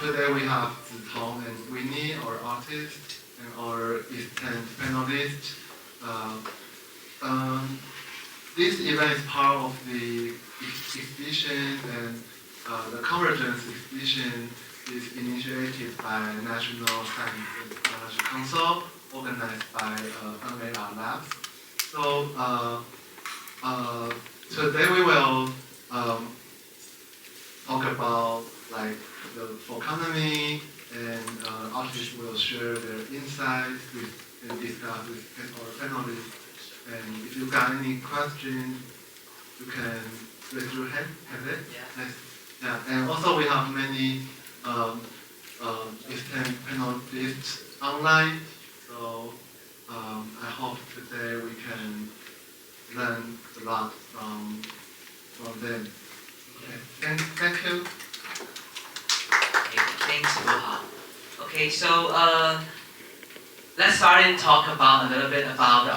today we have Zitong and Winnie, our artists, and our esteemed panelists. This event is part of the exhibition, and the Convergence exhibition is initiated by National Science and Technology Council, organized by Unreal Labs. So today we will talk about like the Forkonomy, and artists will share their insights and discuss with our panelists. And if you got any questions, you can raise your hand. Have it? Yeah. Yes. Yeah. And also we have many esteemed panelists online. So I hope today we can learn a lot from them. Okay. Thank you. Okay, thanks, Wuhao. Okay, so let's start and talk about a little bit about the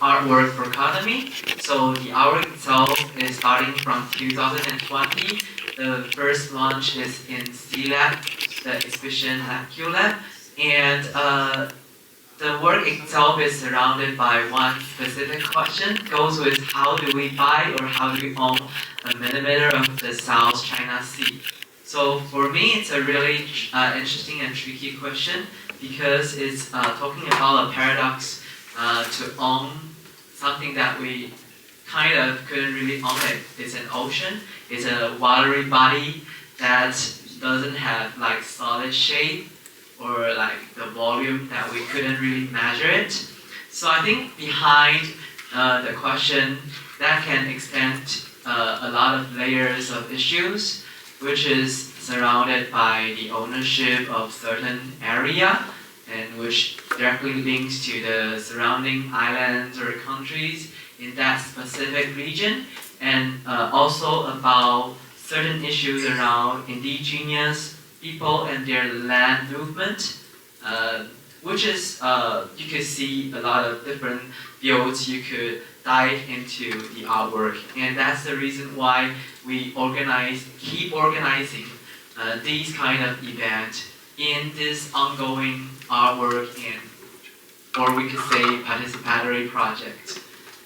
artwork Forkonomy. So the artwork itself is starting from 2020. The first launch is in C-Lab, the exhibition at Q-Lab, and the work itself is surrounded by one specific question. It goes with how do we buy or how do we own a millimeter of the South China Sea? So for me, it's a really interesting and tricky question because it's talking about a paradox to own something that we kind of couldn't really own it. It's an ocean. It's a watery body that doesn't have like solid shape or like the volume that we couldn't really measure it. So I think behind the question that can extend a lot of layers of issues, which is surrounded by the ownership of certain area and which directly links to the surrounding islands or countries in that specific region, and also about certain issues around indigenous people and their land movement, which is, you could see a lot of different fields you could dive into the artwork. And that's the reason why we keep organizing these kind of events in this ongoing artwork and, or we could say, participatory project.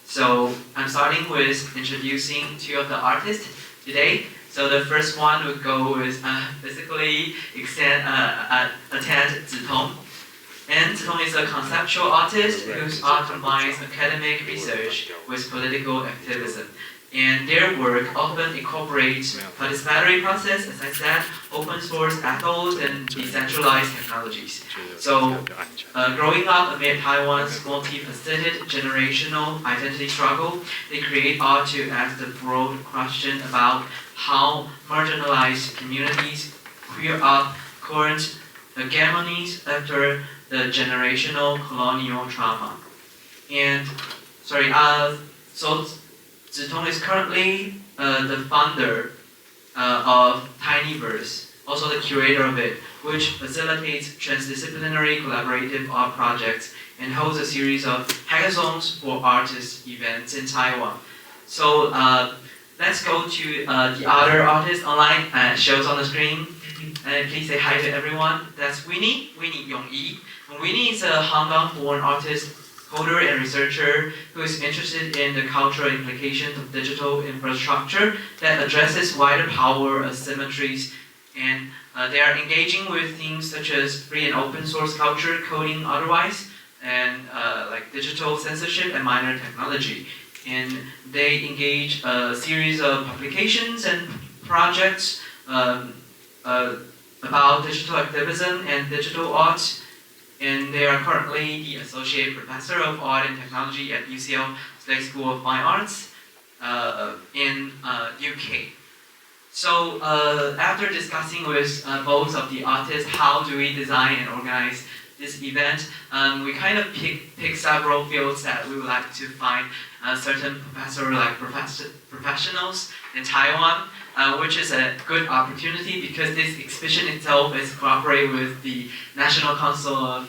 So I'm starting with introducing two of the artists today. So the first one would go with basically attend Zitong. And Zitong is a conceptual artist whose art combines academic research with political activism. And their work often incorporates participatory process, as I said, open source methods, and decentralized technologies. So, growing up amid Taiwan's multifaceted generational identity struggle, they create art to ask the broad question about how marginalized communities queer up current hegemonies after the generational colonial trauma. And, so Zitong is currently the founder of Tinyverse, also the curator of it, which facilitates transdisciplinary collaborative art projects and holds a series of hackathons for artists events in Taiwan. So let's go to the other artist online. Shows on the screen. And please say hi to everyone. That's Winnie Yongyi. Winnie is a Hong Kong-born artist, coder, and researcher who is interested in the cultural implications of digital infrastructure that addresses wider power asymmetries, and they are engaging with themes such as free and open source culture, coding otherwise, and like digital censorship and minor technology. And they engage a series of publications and projects about digital activism and digital art. And they are currently the Associate Professor of Art and Technology at UCL Slade School of Fine Arts in UK. So after discussing with both of the artists how do we design and organize this event, we kind of pick several fields that we would like to find certain professionals in Taiwan, which is a good opportunity because this exhibition itself is cooperated with the National Council of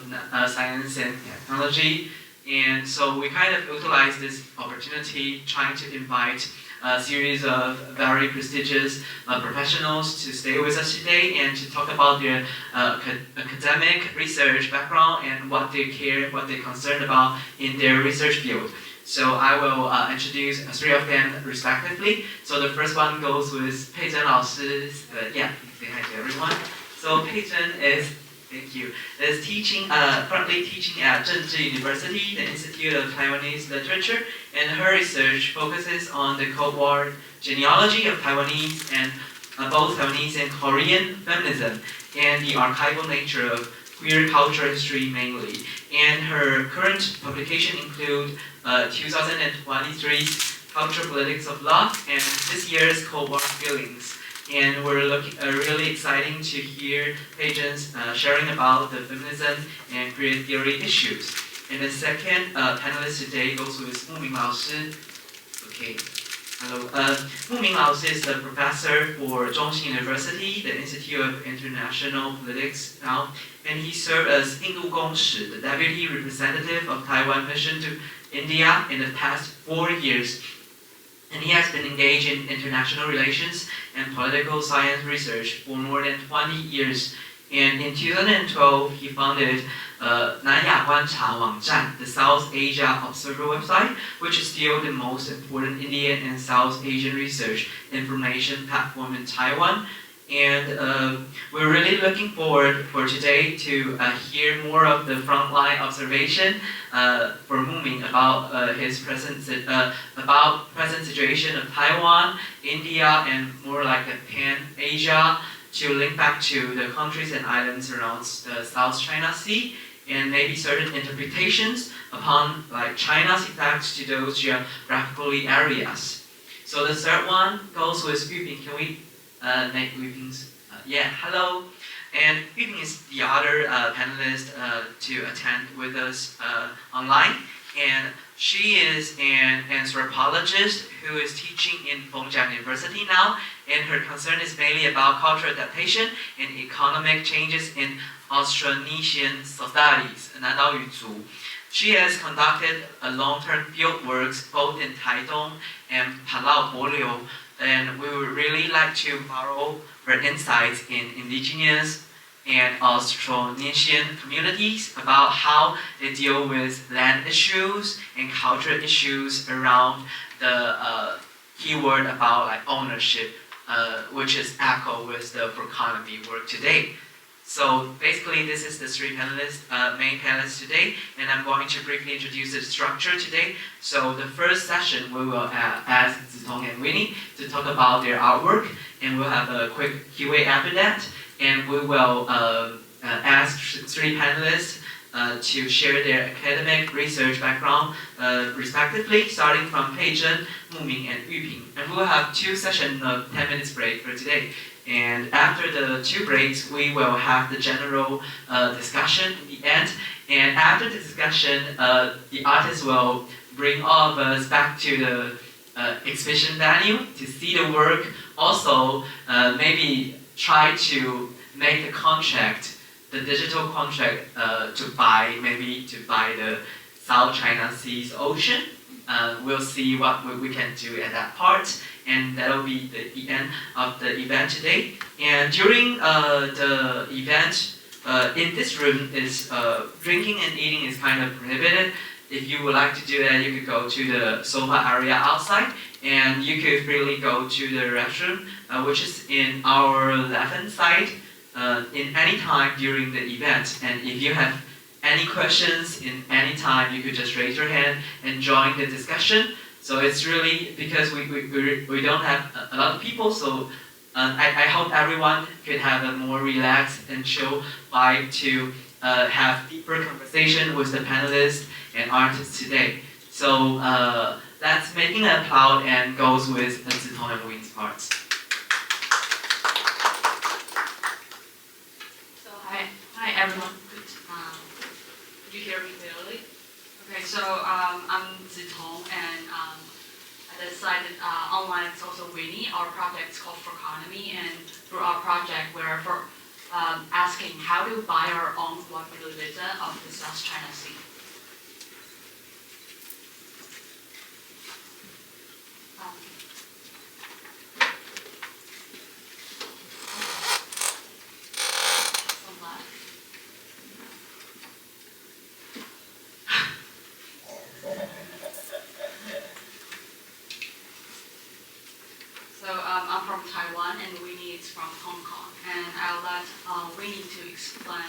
Science and Technology, and so we kind of utilize this opportunity trying to invite a series of very prestigious professionals to stay with us today and to talk about their academic research background and what they care, what they're concerned about in their research field. So I will introduce three of them respectively. So the first one goes with Pei Zhen 老师. Yeah, say hi to everyone. So Pei Zhen is, thank you, is currently teaching at Zhenji University, the Institute of Taiwanese Literature, and her research focuses on the Cold-War genealogy of Taiwanese and both Taiwanese and Korean feminism and the archival nature of queer culture history mainly. And her current publication include 2023's Cultural Politics of Love and this year's Cold War Feelings. And we're really exciting to hear Pei Zhen's sharing about the feminism and queer theory issues. And the second panelist today goes with Mu Ming 老师. Okay, hello. Mu Ming 老师 is the professor for Zhongxin University, the Institute of International Politics now, and he served as Hindu Gongshi, the deputy representative of Taiwan mission to India in the past 4 years. And he has been engaged in international relations and political science research for more than 20 years. And in 2012, he founded 南亚观察网站, the South Asia Observer website, which is still the most important Indian and South Asian research information platform in Taiwan. And we're really looking forward for today to hear more of the frontline observation for Mu Ming about his present situation of Taiwan, India, and more like a Pan-Asia, to link back to the countries and islands around the South China Sea, and maybe certain interpretations upon like China's effects to those geographically areas. So the third one goes with Yuping. Can we make Yuping's? Yeah, hello. And Yuping is the other panelist to attend with us online. And she is an anthropologist who is teaching in Fengjiang University now. And her concern is mainly about cultural adaptation and economic changes in Austronesian societies, 南岛语族. She has conducted a long-term field works both in Taitung and Palau Borneo, and we would really like to borrow her insights in indigenous and Austronesian communities about how they deal with land issues and cultural issues around the keyword about like ownership, which is echo with the Forkonomy work today. So basically, this is the three panelists, main panelists today, and I'm going to briefly introduce the structure today. So the first session, we will ask Zitong and Winnie to talk about their artwork, and we'll have a quick Q&A after that, and we will ask three panelists to share their academic research background respectively, starting from Pei Zhen, Mu Ming, and Yuping. And we'll have 2 sessions of 10 minutes break for today. And after the 2 breaks, we will have the general discussion in the end. And after the discussion, the artists will bring all of us back to the exhibition venue to see the work. Also, maybe try to make the contract, the digital contract to buy the South China Sea's ocean. We'll see what we can do at that part. And that'll be the end of the event today. And during the event, in this room, is drinking and eating is kind of prohibited. If you would like to do that, you could go to the sofa area outside, and you could freely go to the restroom, which is in our left-hand side, in any time during the event. And if you have any questions in any time, you could just raise your hand and join the discussion. So it's really because we don't have a lot of people, so I hope everyone could have a more relaxed and chill vibe to have deeper conversation with the panelists and artists today. So that's making an applaud and goes with Zitong and Wing's parts. So hi everyone. Good. Could you hear me clearly? Okay, so I'm Zitong, and I decided online it's also Winnie. Our project is called Forkonomy, and through our project we're asking how to buy our own 1 milliliter of the South China Sea. So I'm from Taiwan, and Winnie is from Hong Kong. And I'll let Winnie to explain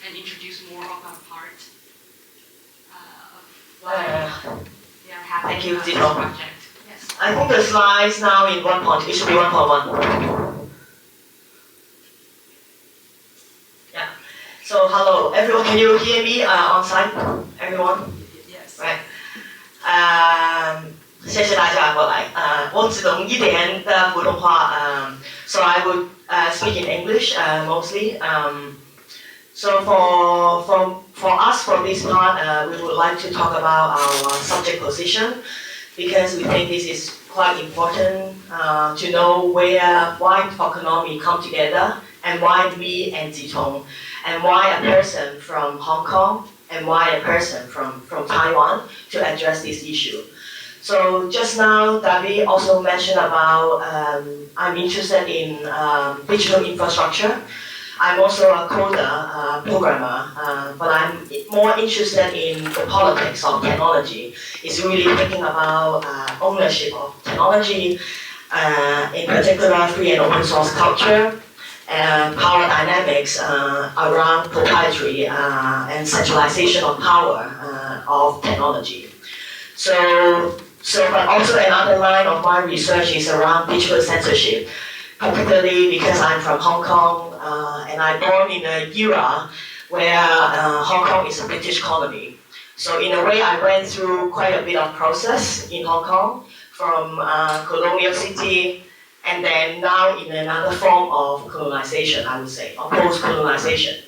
and introduce more of our part of why we are having Thank you, this Zito. project. Yes. I think the slides now in 1 point, it should be 1.1. Yeah. So hello, everyone. Can you hear me on site? Everyone? Yes. Right. 谢谢大家过来。我只懂一点的普通话。So I would speak in English mostly. So for us for this part, we would like to talk about our subject position because we think this is quite important to know why Forkonomy come together and why me and Zitong and why a person from Hong Kong and why a person from Taiwan to address this issue. So just now, David also mentioned about I'm interested in digital infrastructure. I'm also a coder, programmer, but I'm more interested in the politics of technology. It's really thinking about ownership of technology, in particular free and open source culture, power dynamics around proprietary and centralization of power of technology. But also another line of my research is around digital censorship, particularly because I'm from Hong Kong and I'm born in an era where Hong Kong is a British colony. So in a way, I went through quite a bit of process in Hong Kong, from colonial city, and then now in another form of colonization, I would say, or post-colonization.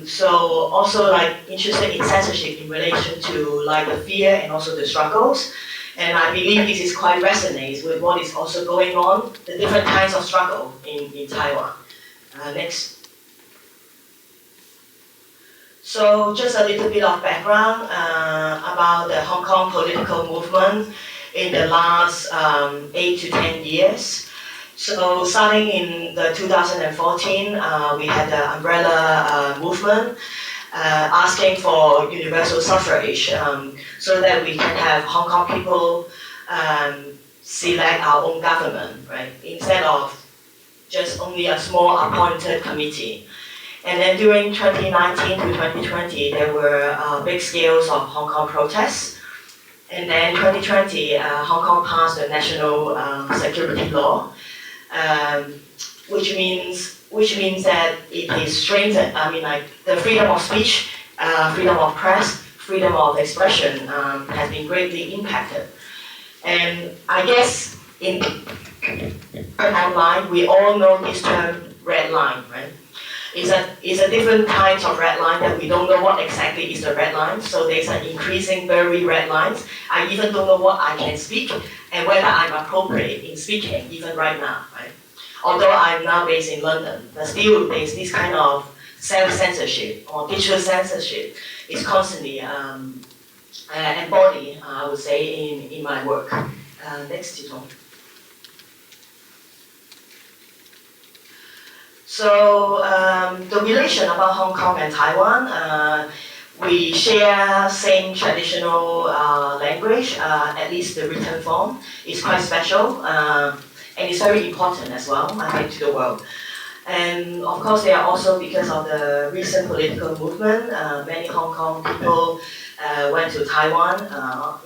So also like interested in censorship in relation to like the fear and also the struggles. And I believe this is quite resonates with what is also going on, the different kinds of struggle in Taiwan. Next. So just a little bit of background about the Hong Kong political movement in the last 8 to 10 years. So starting in the 2014, we had the umbrella movement asking for universal suffrage so that we can have Hong Kong people select our own government, right? Instead of just only a small appointed committee. And then during 2019 to 2020, there were big scales of Hong Kong protests. And then 2020, Hong Kong passed the national security law. Which means that it is strengthened. I mean, like the freedom of speech, freedom of press, freedom of expression has been greatly impacted. And I guess in online, we all know this term red line, right? It's a different types of red line that we don't know what exactly is the red line. So there's an increasing blurry red lines. I even don't know what I can speak and whether I'm appropriate in speaking, even right now, right? Although I'm now based in London, but still there's this kind of self-censorship or digital censorship is constantly embodied, I would say, in my work. Next, Tito. So the relation about Hong Kong and Taiwan, we share same traditional language, at least the written form is quite special, and it's very important as well, I think, to the world. And of course, they are also because of the recent political movement, many Hong Kong people went to Taiwan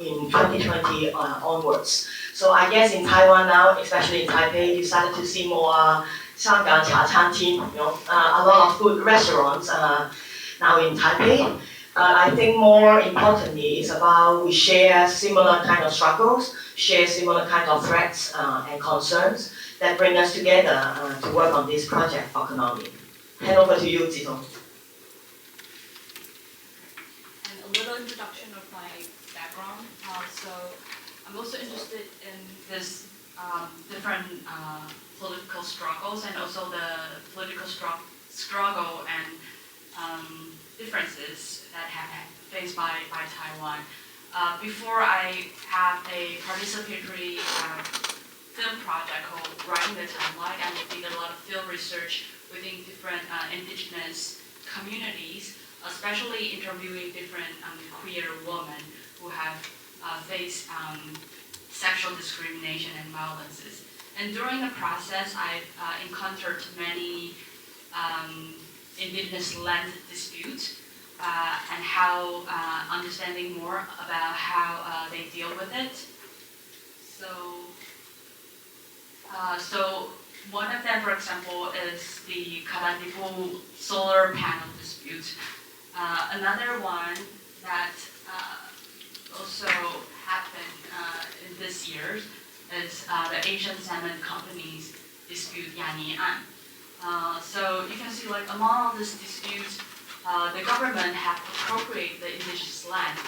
in 2020 onwards. So I guess in Taiwan now, especially in Taipei, you started to see more 香港茶餐厅, a lot of good restaurants now in Taipei. I think more importantly is about we share similar kind of struggles, share similar kind of threats and concerns that bring us together to work on this project, Forkonomy. Hand over to you, Zito. And a little introduction of my background. So I'm also interested in this different political struggles and also the political struggle and differences that have faced by Taiwan. Before I have a participatory film project called Writing the Timeline, and we did a lot of film research within different indigenous communities, especially interviewing different queer women who have faced sexual discrimination and violences. And during the process, I've encountered many indigenous land disputes and how understanding more about how they deal with it. So one of them, for example, is the Karadipu solar panel dispute. Another one that also happened in this year is the Asian Salmon Company's dispute Yanian. So you can see, like, among all these disputes, the government have appropriated the indigenous land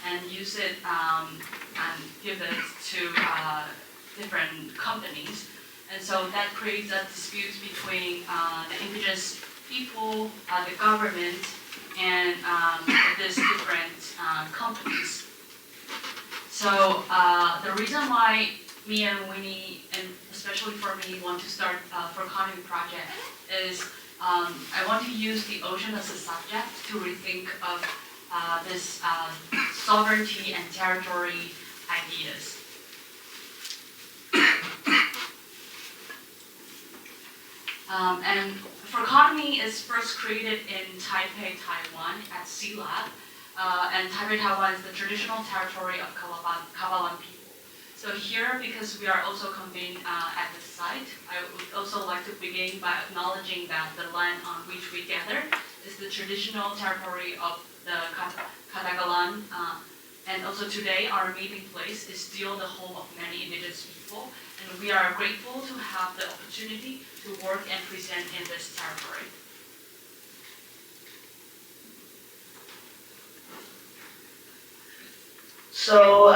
and use it and give it to different companies. And so that creates a dispute between the indigenous people, the government, and these different companies. So the reason why me and Winnie, and especially for me, want to start Forkonomy project is I want to use the ocean as a subject to rethink of this sovereignty and territory ideas. And Forkonomy is first created in Taipei, Taiwan at Sea Lab. And Taipei, Taiwan is the traditional territory of Kabalan people. So here, because we are also convened at this site, I would also like to begin by acknowledging that the land on which we gather is the traditional territory of the Katagalan. And also today, our meeting place is still the home of many indigenous people. And we are grateful to have the opportunity to work and present in this territory. So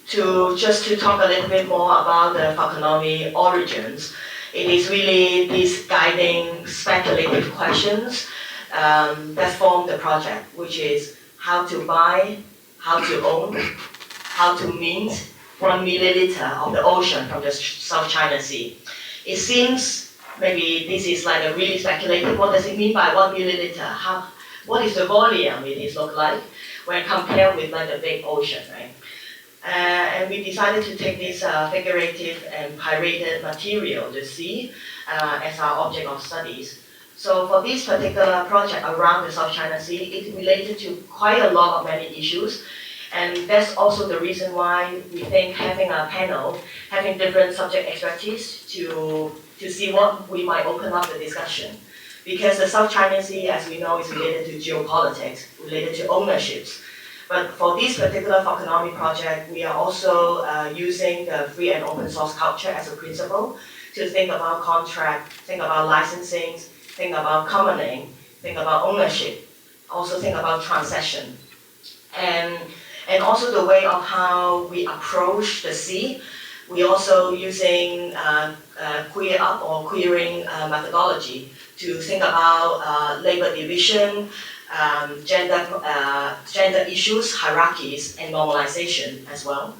to talk a little bit more about the Forkonomy origins, it is really these guiding speculative questions that form the project, which is how to buy, how to own, how to mint 1 milliliter of the ocean from the South China Sea. It seems maybe this is like a really speculative. What does it mean by 1 milliliter? What is the volume it is look like when compared with like the big ocean, right? And we decided to take this figurative and pirated material, the sea, as our object of studies. So for this particular project around the South China Sea, it related to quite a lot of many issues. And that's also the reason why we think having a panel, having different subject expertise to see what we might open up the discussion. Because the South China Sea, as we know, is related to geopolitics, related to ownerships. But for this particular Forkonomy project, we are also using the free and open source culture as a principle to think about contract, think about licensing, think about commoning, think about ownership, also think about transaction. And also the way of how we approach the sea, we also using queer up or queering methodology to think about labor division, gender issues, hierarchies, and normalization as well.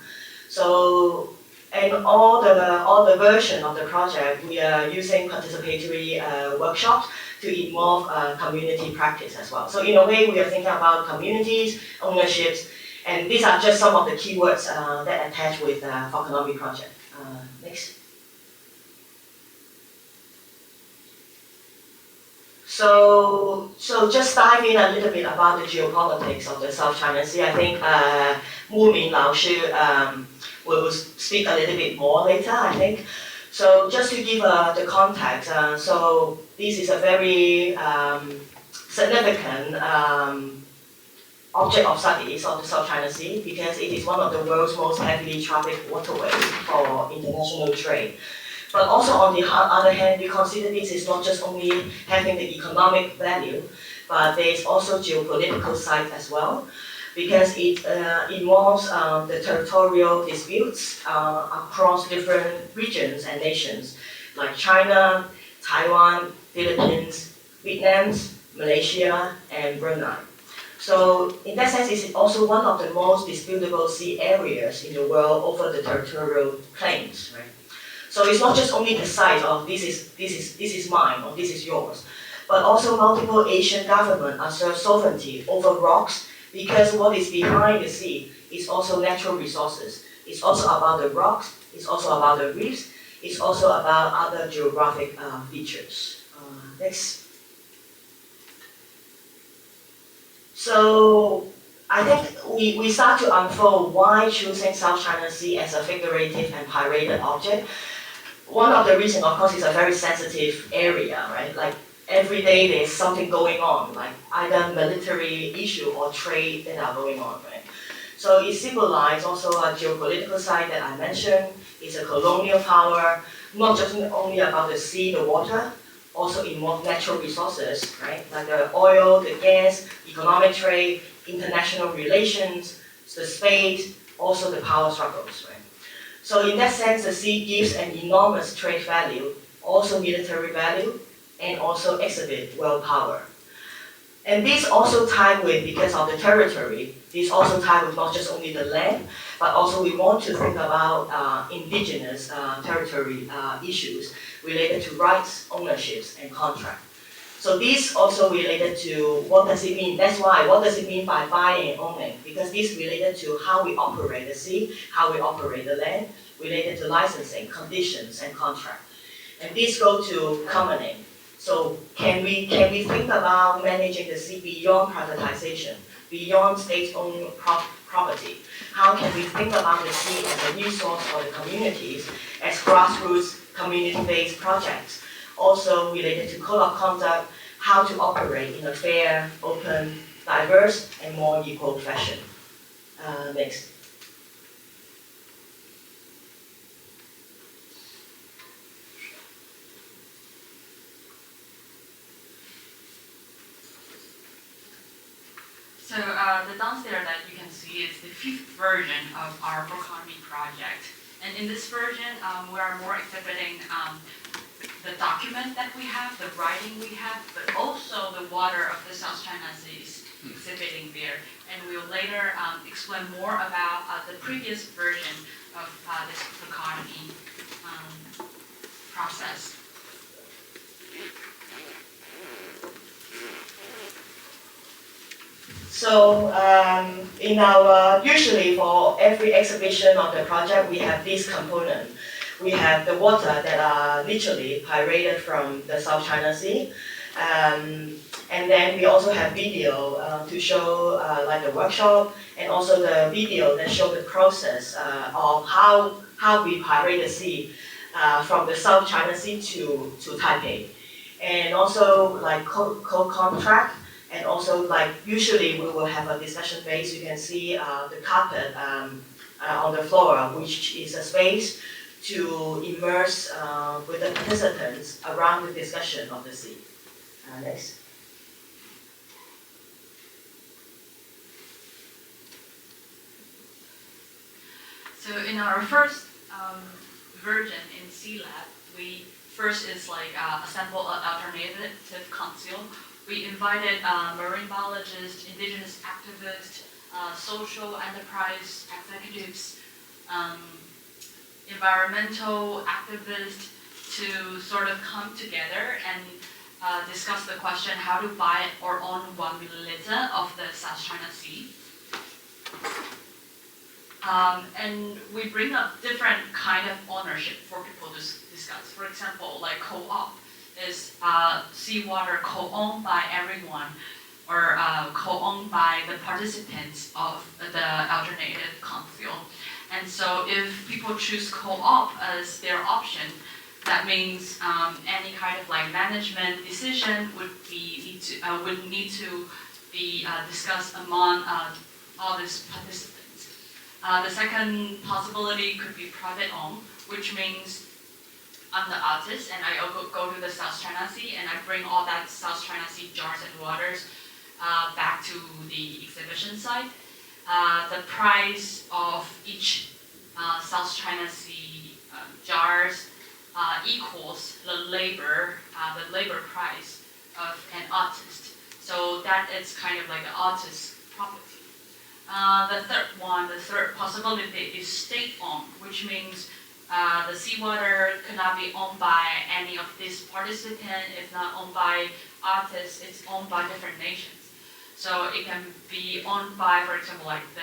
So, and all the version of the project, we are using participatory workshops to involve community practice as well. So in a way, we are thinking about communities, ownerships, and these are just some of the keywords that attach with the Forkonomy project. Next. So just dive in a little bit about the geopolitics of the South China Sea. I think Wu Min Lao Shi will speak a little bit more later, I think. So just to give the context, so this is a very significant object of studies of the South China Sea because it is one of the world's most heavily trafficked waterways for international trade. But also on the other hand, we consider this is not just only having the economic value, but there is also geopolitical side as well, because it involves the territorial disputes across different regions and nations, like China, Taiwan, Philippines, Vietnam, Malaysia, and Brunei. So in that sense, it's also one of the most disputable sea areas in the world over the territorial claims, right? So it's not just only the size of this is mine or this is yours, but also multiple Asian governments assert sovereignty over rocks because what is behind the sea is also natural resources, It's also about the rocks. It's also about the reefs. It's also about other geographic features. Next. So I think we start to unfold why choosing South China Sea as a figurative and pirated object. One of the reasons, of course, is a very sensitive area, right? Like every day there's something going on, like either military issue or trade that are going on, right? So it symbolizes also a geopolitical side that I mentioned. It's a colonial power, not just only about the sea, the water, also involve natural resources, right? Like the oil, the gas, economic trade, international relations, the space, also the power struggles, right? So in that sense, the sea gives an enormous trade value, also military value, and also exhibit world power. And this also tied with, because of the territory, this also tied with not just only the land, but also we want to think about indigenous territory issues related to rights, ownerships, and contract. So this also related to what does it mean? That's why, what does it mean by buying and owning? Because this related to how we operate the sea, how we operate the land, related to licensing, conditions, and contract. And this go to commoning. So can we think about managing the sea beyond privatization, beyond state-owned property? How can we think about the sea as a resource for the communities, as grassroots, community-based projects? Also related to code of conduct, how to operate in a fair, open, diverse, and more equal fashion. Next. So the downstairs that you can see is the 5th version of our Forkonomy project. And in this version, we are more exhibiting the document that we have, the writing we have, but also the water of the South China Sea is exhibiting there. And we'll later explain more about the previous version of this Forkonomy process. So in our, usually for every exhibition of the project, we have this component. We have the water that are literally pirated from the South China Sea. And then we also have video to show like the workshop, and also the video that show the process of how we pirate the sea from the South China Sea to Taipei. And also like co-contract. And also, like, usually we will have a discussion base. You can see the carpet on the floor, which is a space to immerse with the participants around the discussion of the sea. Next. So in our first version in Sea Lab, we first is like assemble an alternative council. We invited marine biologists, indigenous activists, social enterprise executives, environmental activists to sort of come together and discuss the question how to buy or own 1 milliliter of the South China Sea. And we bring up different kind of ownership for people to discuss. For example, like co-op is seawater co-owned by everyone, or co-owned by the participants of the alternative council. And so if people choose co-op as their option, that means any kind of like management decision would need to be discussed among all these participants. The second possibility could be private owned, which means I'm the artist and I go to the South China Sea and I bring all that South China Sea jars and waters back to the exhibition site. The price of each South China Sea jars equals the labor price of an artist. So that is kind of like an artist's property. The third possibility is state-owned, which means the seawater cannot be owned by any of these participants. It's not owned by artists. It's owned by different nations. So it can be owned by, for example, like the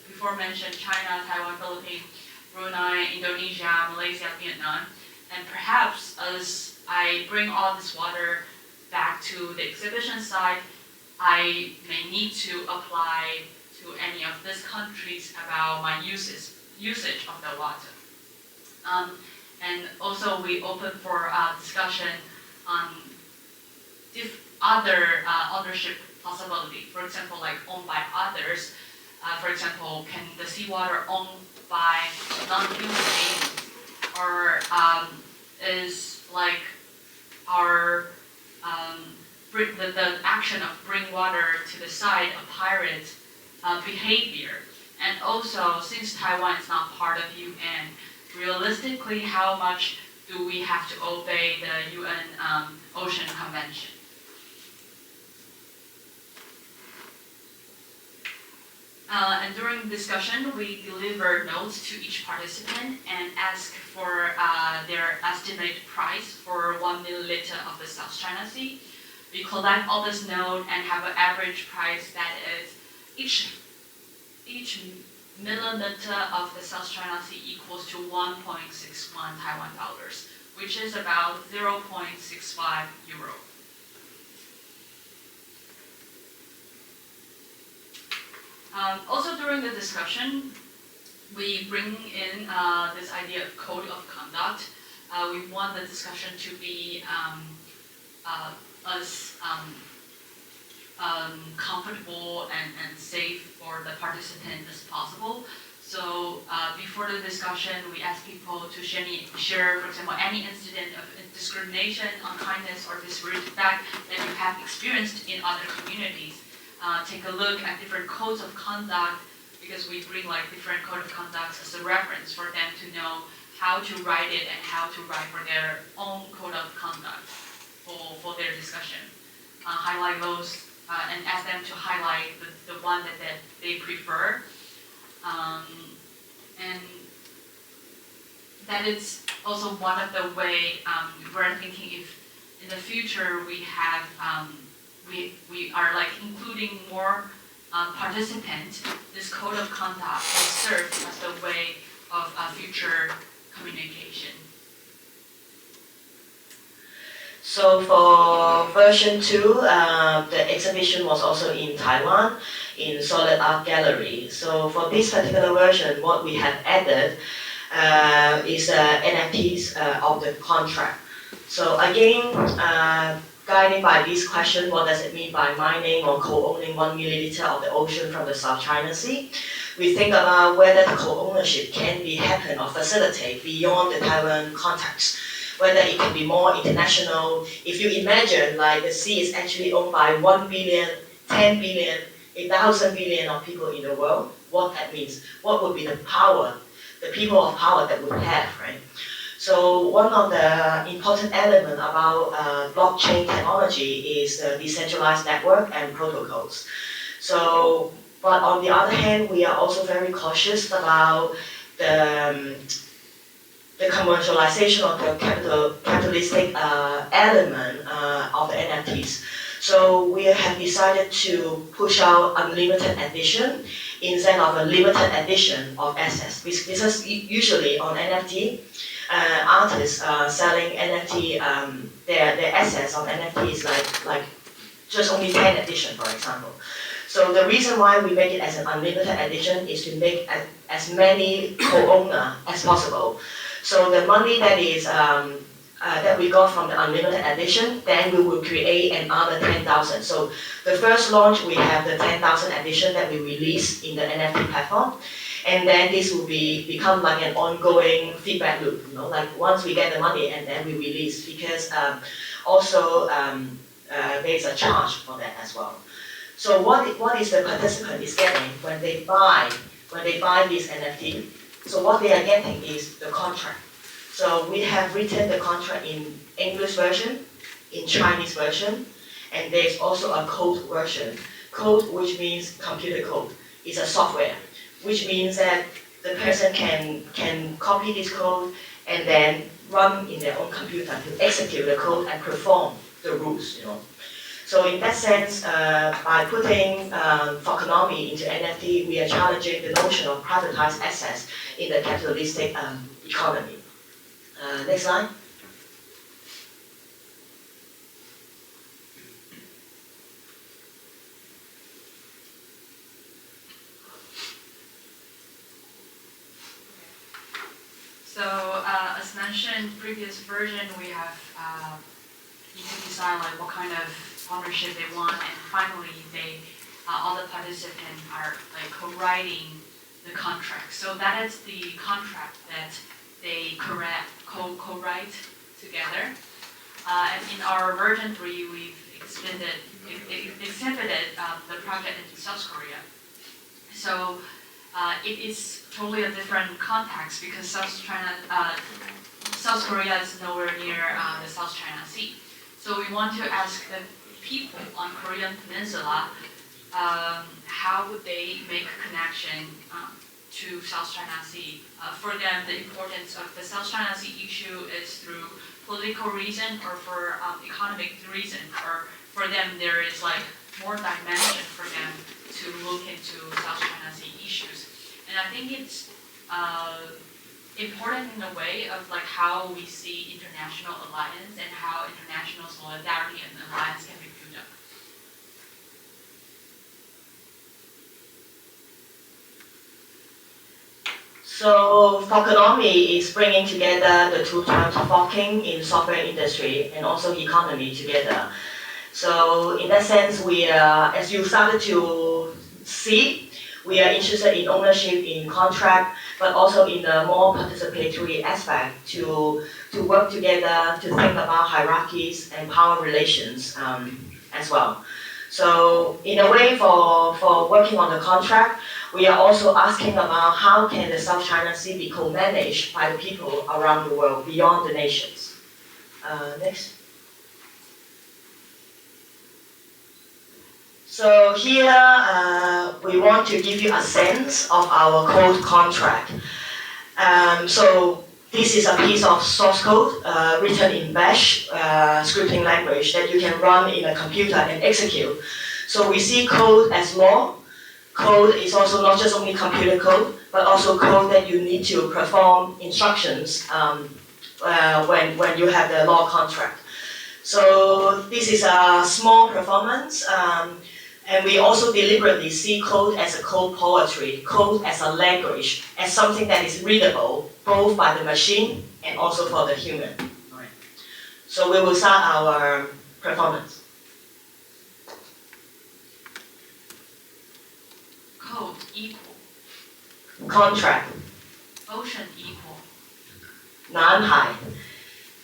before mentioned China, Taiwan, Philippines, Brunei, Indonesia, Malaysia, Vietnam. And perhaps as I bring all this water back to the exhibition site, I may need to apply to any of these countries about my usage of the water. And also we open for discussion on other ownership possibility. For example, like owned by others. For example, can the seawater owned by non-human beings? Or is like our the action of bring water to the site a pirate behavior? And also, since Taiwan is not part of UN, realistically, how much do we have to obey the UN Ocean Convention? And during the discussion, we deliver notes to each participant and ask for their estimated price for 1 milliliter of the South China Sea. We collect all this note and have an average price that is each milliliter of the South China Sea equals to 1.61 Taiwan dollars, which is about 0.65 euro. Also during the discussion, we bring in this idea of code of conduct. We want the discussion to be as comfortable and safe for the participant as possible. So before the discussion, we ask people to share, for example, any incident of discrimination, unkindness, or disrespect that you have experienced in other communities. Take a look at different codes of conduct, because we bring like different code of conduct as a reference for them to know how to write it and how to write for their own code of conduct for their discussion. Highlight those and ask them to highlight the one that they prefer. And that is also one of the way we're thinking if in the future we have we are like including more participants, this code of conduct will serve as the way of future communication. So for version 2, the exhibition was also in Taiwan, in Solid Art Gallery. So for this particular version, what we have added is NFTs of the contract. So again, guided by this question, what does it mean by mining or co-owning 1 milliliter of the ocean from the South China Sea? We think about whether the co-ownership can be happen or facilitate beyond the Taiwan context, whether it can be more international. If you imagine like the sea is actually owned by 1 billion, 10 billion, 1,000 billion of people in the world, what that means? What would be the power, the people of power that would have, right? So one of the important elements about blockchain technology is the decentralized network and protocols. So, but on the other hand, we are also very cautious about the commercialization of the capitalistic element of the NFTs. So we have decided to push out unlimited edition instead of a limited edition of assets. Because usually on NFT, artists selling NFT, their assets on NFT is like just only 10 edition, for example. So the reason why we make it as an unlimited edition is to make as many co-owner as possible. So the money that is that we got from the unlimited edition, then we will create another 10,000. So the first launch, we have the 10,000 edition that we release in the NFT platform. And then this will become like an ongoing feedback loop, you know, like once we get the money and then we release, because also there's a charge for that as well. So what is the participant is getting when they buy this NFT? So what they are getting is the contract. So we have written the contract in English version, in Chinese version, and there's also a code version. Code, which means computer code, is a software, which means that the person can copy this code and then run in their own computer to execute the code and perform the rules, you know. So in that sense, by putting Forkonomy into NFT, we are challenging the notion of privatized access in the capitalistic economy. Next slide. So as mentioned, previous version, we have need to decide like what kind of partnership they want, and finally they all the participants are like co-writing the contract. So that is the contract that they co-write together. And in our version 3, we've exhibited the project in South Korea. So it is totally a different context because South Korea is nowhere near the South China Sea. So we want to ask the people on Korean Peninsula how would they make a connection to South China Sea. For them, the importance of the South China Sea issue is through political reason or for economic reason, or for them there is like more dimension for them to look into South China Sea issues. And I think it's important in a way of like how we see international alliance and how international solidarity and alliance can be built up. So Forkonomy is bringing together the two terms forking in software industry and also economy together. So in that sense, we are, as you started to see, we are interested in ownership in contract, but also in the more participatory aspect to work together, to think about hierarchies and power relations as well. So in a way, for working on the contract, we are also asking about how can the South China Sea be co-managed by the people around the world beyond the nations. Next. So here we want to give you a sense of our code contract. So this is a piece of source code written in Bash scripting language that you can run in a computer and execute. So we see code as law. Code is also not just only computer code, but also code that you need to perform instructions when you have the law contract. So this is a small performance. And we also deliberately see code as a code poetry, code as a language, as something that is readable, both by the machine and also for the human. Right. So we will start our performance. Code equal. Contract. Ocean equal. Nanhai.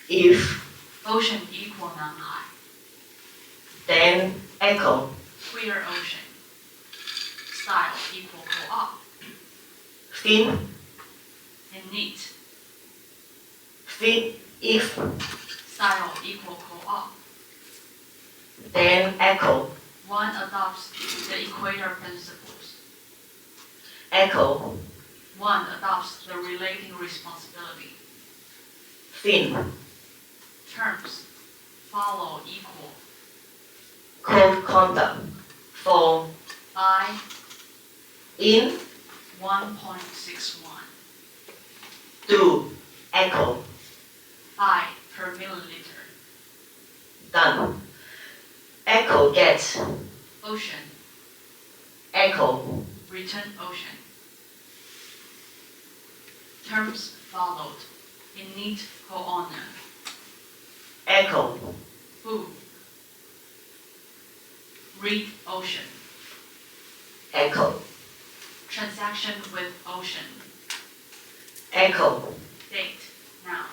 If. Ocean equal Nanhai. Then echo. Queer ocean. Style equal co-op. Thin. And neat. Thin if. Style equal co-op. Then echo. One adopts the equator principles. Echo. One adopts the relating responsibility. Thin. Terms follow equal. Code conduct. For. I In. 1.61. Do. Echo. I per milliliter. Done. Echo get. Ocean. Echo. Return ocean. Terms followed. Init co-owner. Echo. Who. Read ocean. Echo. Transaction with ocean. Echo. Date. Now.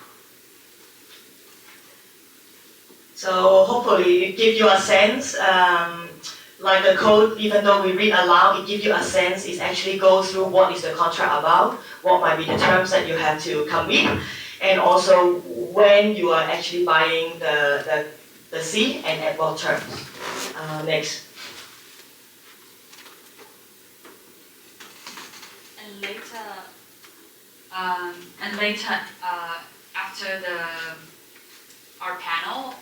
So hopefully it gives you a sense, like the code, even though we read aloud, it gives you a sense, it actually goes through what is the contract about, what might be the terms that you have to commit, and also when you are actually buying the seed and at what terms. Next. And later, after our panel,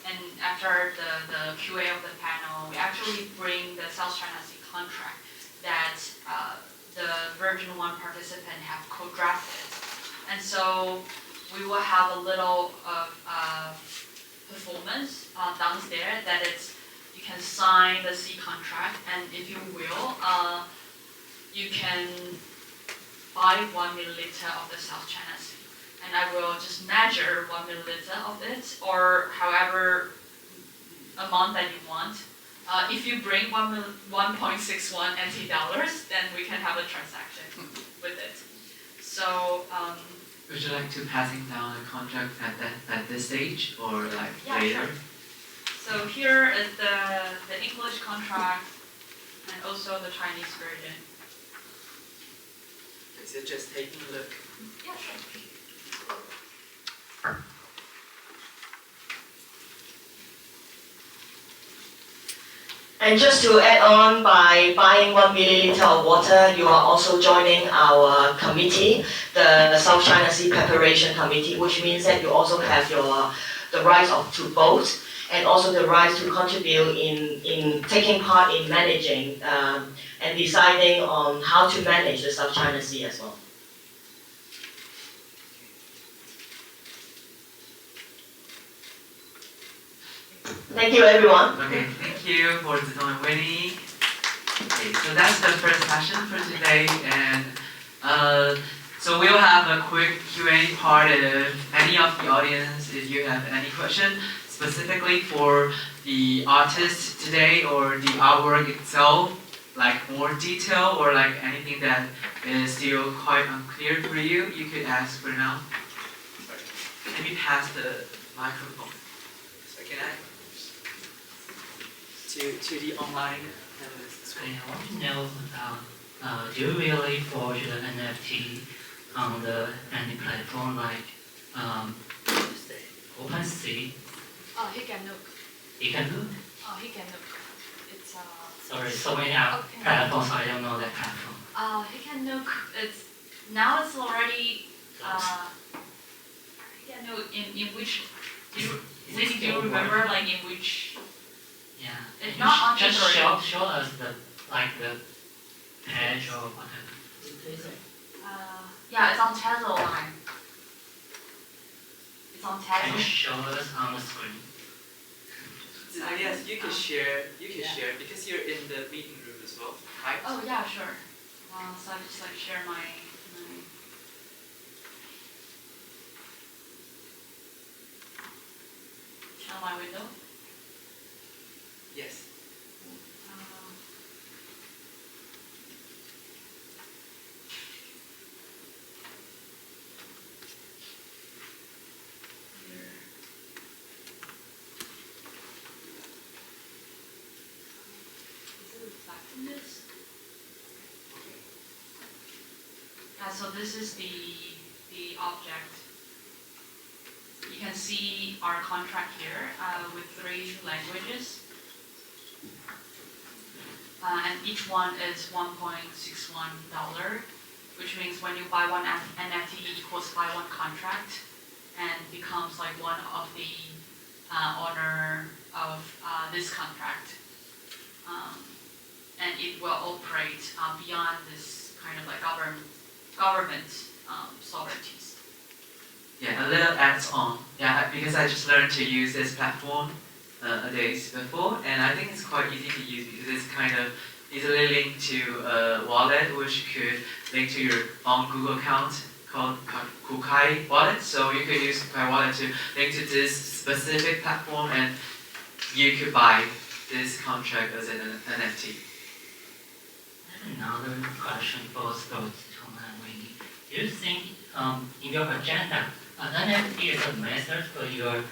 And after the QA of the panel, we actually bring the South China Sea contract that the version 1 participant have co-drafted. And so we will have a little performance downstairs that you can sign the sea contract, and if you will, you can buy 1 milliliter of the South China Sea. And I will just measure 1 milliliter of it, or however amount that you want. If you bring 1.61 NT dollars, then we can have a transaction with it. So. Would you like to passing down a contract at this stage or like yeah, later? Sure. So here is the English contract and also the Chinese version. Is it just taking a look? Yeah, sure. And just to add on, by buying 1 milliliter of water, you are also joining our committee, the South China Sea Preparation Committee, which means that you also have the right to vote and also the right to contribute in taking part in managing and deciding on how to manage the South China Sea as well. Thank you, everyone. Okay, thank you for Ziton and Winnie. Okay, so that's the first session for today, and so we'll have a quick Q&A part. If any of the audience, if you have any question specifically for the artist today or the artwork itself, like more detail or like anything that is still quite unclear for you, you could ask for now. Let me pass the microphone. So can I? To the online panelists. I want to know about, do you really forge the NFT on any platform like OpenSea? Oh, he can look. You can do? Oh, he can look. It's Sorry, so many okay. platforms, I don't know that platform. He can look. It's already. He can look in which. Do you remember like in which? Yeah. It's not on just tutorial. show us the page or whatever. Yeah, it's on Tezos line. It's on Can you Tezos. show us on the screen? Yes, you can share. You can share because you're in the meeting room as well, right? Oh yeah, sure. So I just like share my. Share my window. Yes. So this is the object. You can see our contract here with 3 languages. And each one is $1.61, which means when you buy one NFT, it equals buy one contract and becomes like one of the owner of this contract. And it will operate beyond this kind of like government sovereignties. Yeah, a little adds on. Yeah, because I just learned to use this platform a days before, and I think it's quite easy to use because it's kind of easily linked to a wallet, which could link to your own Google account called Kukai wallet. So you could use Kukai wallet to link to this specific platform, and you could buy this contract as an NFT. Another question for both Tom and Winnie. Do you think in your agenda, NFT is a method for your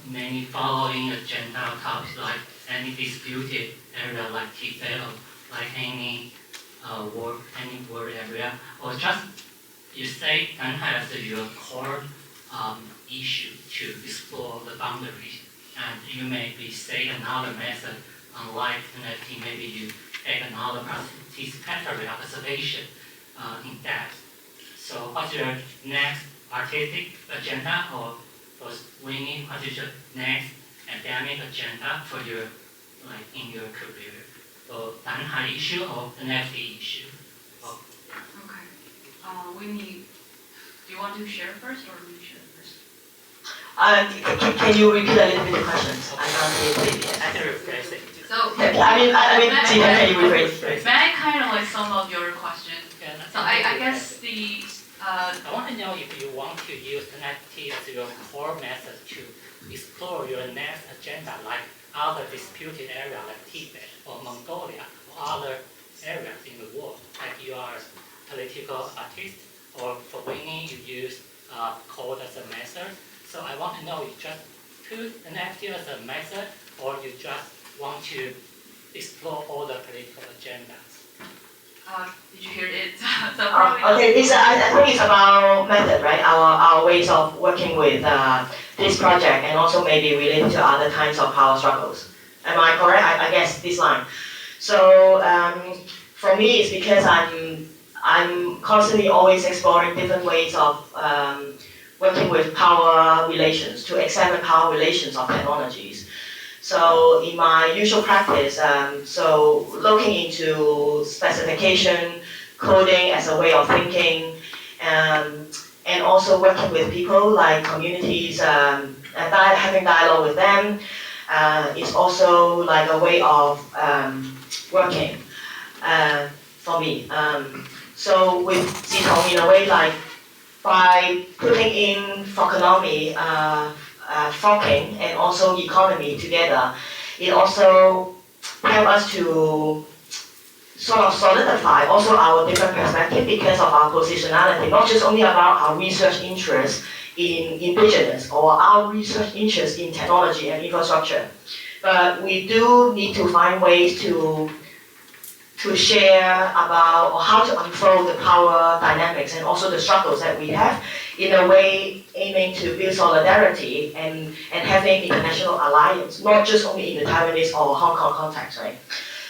many following agenda topics like any disputed area like TCL, like any word area, or just you say Nanhai as your core issue to explore the boundaries, and you maybe say another method, unlike NFT, maybe you take another participatory observation in depth. So what's your next artistic agenda, or for Winnie, what is your next academic agenda for your, like in your career? So, 南海 issue or NFT issue? Oh. Okay. Winnie, do you want to share first or me share first? Can you repeat a little bit the questions? I can't hear it. I can rephrase it. So, Ziton, can you rephrase? may I kind of like sum up your question? Yeah, So I guess the I want to know if you want to use NFT as your core method to explore your next agenda, like other disputed areas like Tibet or Mongolia or other areas in the world. Like you are a political artist, or for Winnie you use code as a method. So I want to know, you just put NFT as a method, or you just want to explore all the political agendas? did you hear it? So probably Okay, I think it's about method, right? Our ways of working with this project, and also maybe related to other kinds of power struggles. Am I correct? I guess this line. So for me, it's because I'm constantly always exploring different ways of working with power relations, to examine power relations of technologies. So in my usual practice, so looking into specification, coding as a way of thinking, and also working with people like communities, and having dialogue with them is also like a way of working for me. So with Zitong, in a way, like by putting in Forkonomy, forking and also economy together, it also helps us to sort of solidify also our different perspective because of our positionality, not just only about our research interest in indigenous or our research interest in technology and infrastructure, but we do need to find ways to share about or how to unfold the power dynamics and also the struggles that we have, in a way aiming to build solidarity and having international alliance, not just only in the Taiwanese or Hong Kong context, right?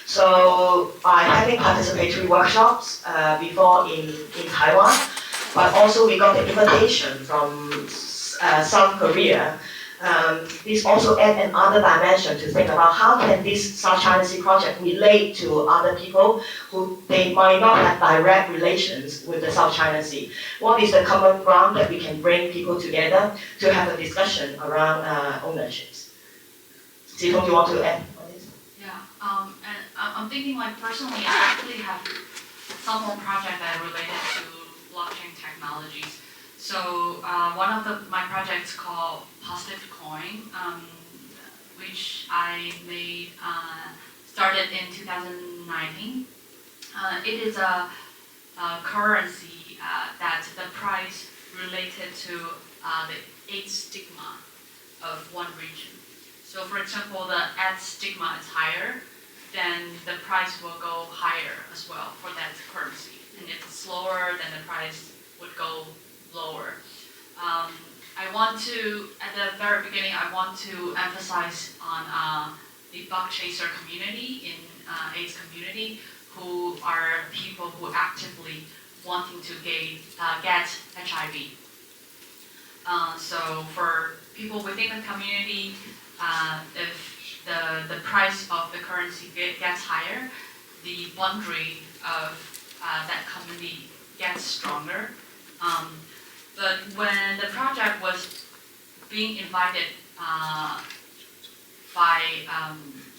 So by having participatory workshops before in Taiwan, but also we got the invitation from South Korea. This also adds another dimension to think about how can this South China Sea project relate to other people who they might not have direct relations with the South China Sea. What is the common ground that we can bring people together to have a discussion around ownerships? Zitong, do you want to add on this? yeah. And I'm thinking like personally, I actually have some more project that are related to blockchain technologies. So one of my projects called Positive Coin, which I made, started in 2019. It is a currency that the price related to the 8 stigma of one region. So for example, the 8 stigma is higher, then the price will go higher as well for that currency. And if it's lower, then the price would go lower. I want to, at the very beginning, I want to emphasize on the bug chaser community in AIDS community, who are people who actively wanting to get HIV. So for people within the community, if the price of the currency gets higher, the boundary of that community gets stronger. But when the project was being invited by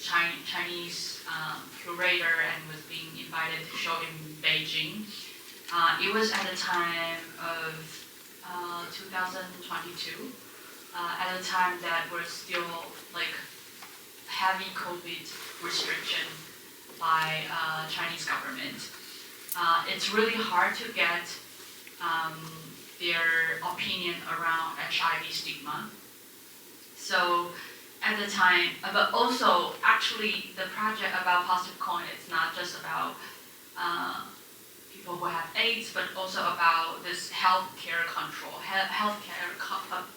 Chinese curator and was being invited to show in Beijing, it was at the time of 2022, at a time that we're still like heavy COVID restriction by Chinese government. It's really hard to get their opinion around HIV stigma. So at the time, but also actually the project about Positive Coin is not just about people who have AIDS, but also about this healthcare control, healthcare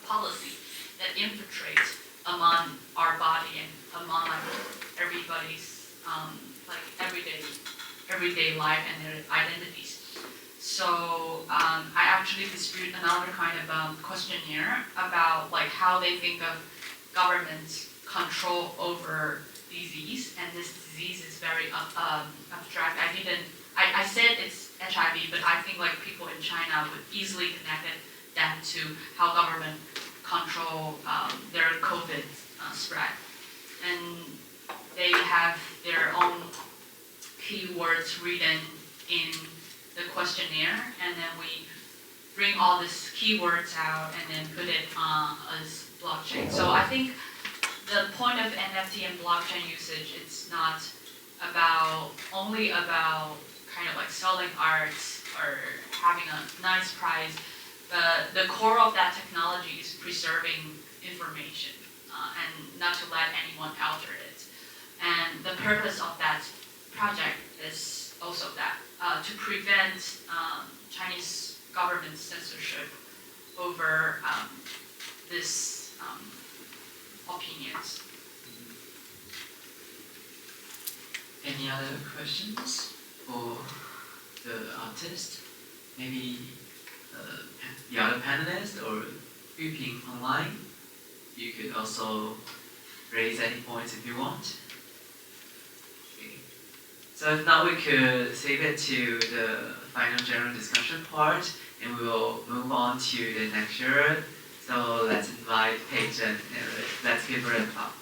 policy that infiltrates among our body and among like everybody's like everyday life and their identities. So I actually distribute another kind of questionnaire about like how they think of governments control over disease, and this disease is very abstract. I said it's HIV, but I think like people in China would easily connect that to how government control their COVID spread. And they have their own keywords written in the questionnaire, and then we bring all these keywords out and then put it as blockchain. So I think the point of NFT and blockchain usage, it's not only about kind of like selling art or having a nice prize, but the core of that technology is preserving information and not to let anyone alter it. And the purpose of that project is also that, to prevent Chinese government censorship over this opinions. Any other questions for the artist? Maybe the other panelists or viewing online? You could also raise any points if you want. Okay. So if not, we could save it to the final general discussion part, and we will move on to the next year. So let's invite Paige and let's give her a clap.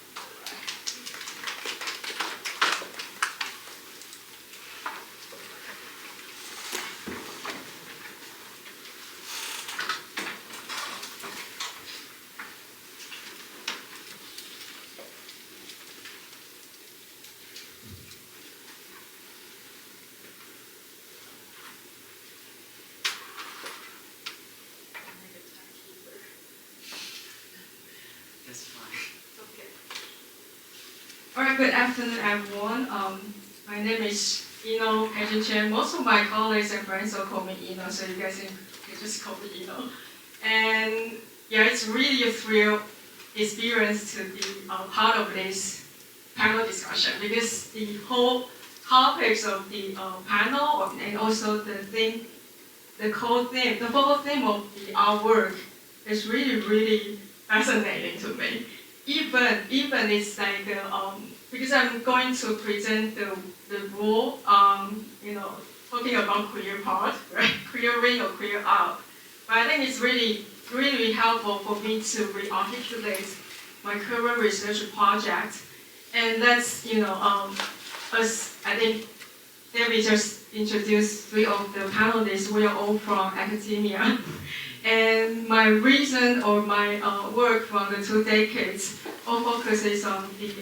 Alright, good afternoon everyone. My name is Ino Chen. Most of my colleagues and friends all call me Ino, so you guys can just call me Ino. And yeah, it's really a thrill experience to be part of this panel discussion, because the whole topics of the panel and also the theme, the focal theme of the artwork is really fascinating to me. Even it's like because I'm going to present the role, talking about queer part, right? Queering or queer art. But I think it's really helpful for me to re-articulate my current research project. And that's, as I think David just introduced 3 of the panelists, we are all from academia. And my reason or my work from the 2 decades all focuses on the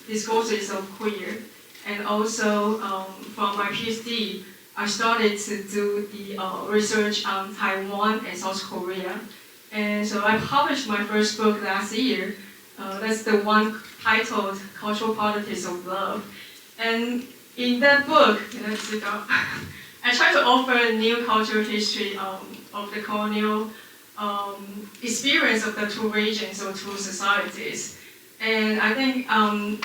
discourses of queer. And also from my PhD, I started to do the research on Taiwan and South Korea. And so I published my first book last year. That's the one titled Cultural Politics of Love. And in that book, I try to offer a new cultural history of the colonial experience of the 2 regions or 2 societies. And I think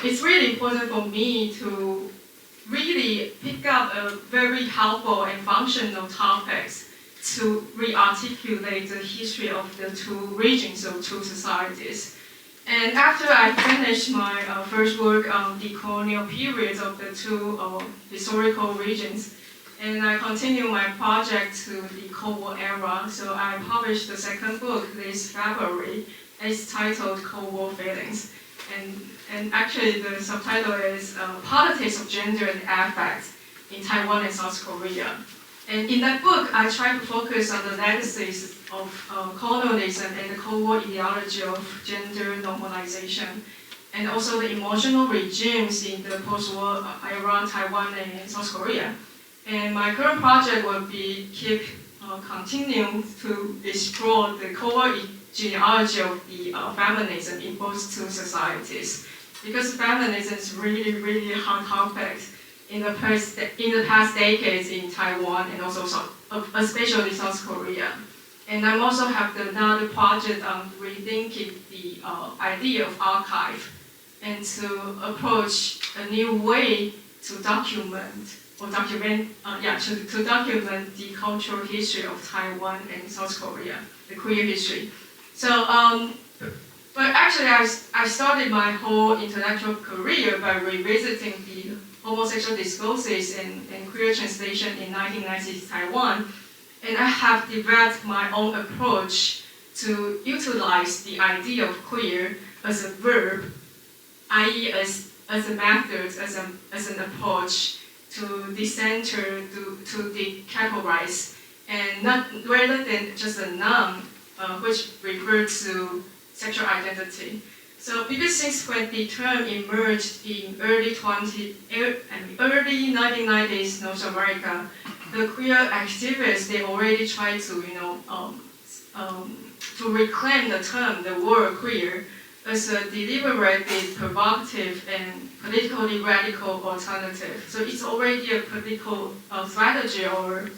it's really important for me to really pick up a very helpful and functional topics to re-articulate the history of the 2 regions or 2 societies. And after I finished my first work on the colonial periods of the 2 historical regions, and I continue my project to the Cold War era. So I published the second book this February. It's titled Cold War Feelings. And actually the subtitle is Politics of Gender and Affect in Taiwan and South Korea. And in that book, I try to focus on the legacies of colonialism and the Cold War ideology of gender normalization, and also the emotional regimes in the post-war era Taiwan and South Korea. And my current project will be continuing to explore the core genealogy of the feminism in both 2 societies, because feminism is really hot topic in the past decades in Taiwan and also especially South Korea. And I also have another project on rethinking the idea of archive and to approach a new way to document the cultural history of Taiwan and South Korea, the queer history. So, but actually, I started my whole intellectual career by revisiting the homosexual discourses and queer translation in 1990s Taiwan, and I have developed my own approach to utilize the idea of queer as a verb, i.e. as a method, as an approach to decenter, to decategorize, and not rather than just a noun, which refers to sexual identity. So because since when the term emerged in early 1990s North America, the queer activists, they already tried to, to reclaim the term, the word queer, as a deliberately provocative and politically radical alternative. So it's already a political strategy or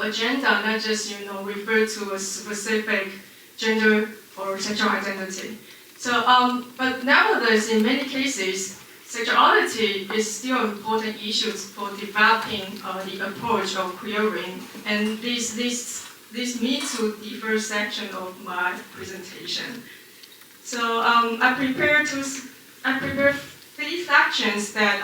agenda, not just refer to a specific gender or sexual identity. So, but nevertheless, in many cases, sexuality is still an important issue for developing the approach of queering, and this leads me to the first section of my presentation. So I prepared 3 sections that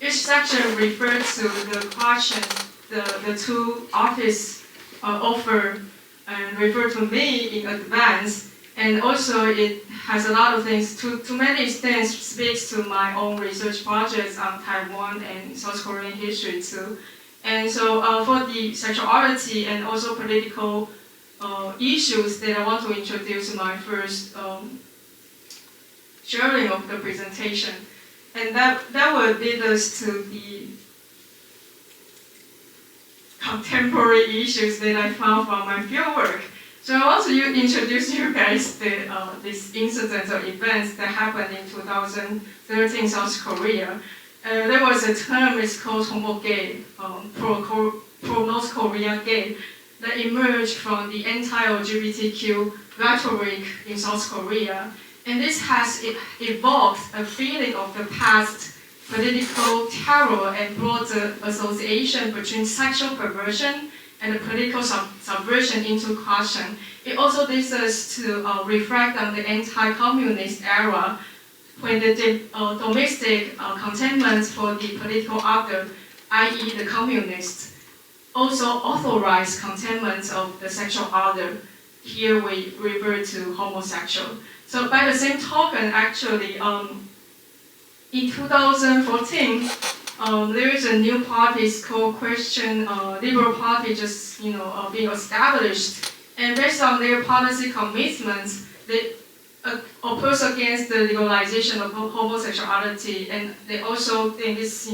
each section refers to the question the 2 artists offer and refer to me in advance, and also it has a lot of things, to many extents speaks to my own research projects on Taiwan and South Korean history too. And so for the sexuality and also political issues that I want to introduce in my first sharing of the presentation. And that will lead us to the contemporary issues that I found from my fieldwork. So I want to introduce you guys this incidents or events that happened in 2013 South Korea. There was a term, it's called homo gay, pro-North Korea gay, that emerged from the anti-LGBTQ rhetoric in South Korea. And this has evoked a feeling of the past political terror and brought the association between sexual perversion and the political subversion into question. It also leads us to reflect on the anti-communist era, when the domestic contentment for the political other, i.e. the communists, also authorized contentment of the sexual other. Here we refer to homosexual. So by the same token, actually, in 2014, there is a new party called Christian Liberal Party just being established, and based on their policy commitments, they oppose against the legalization of homosexuality, and they also think this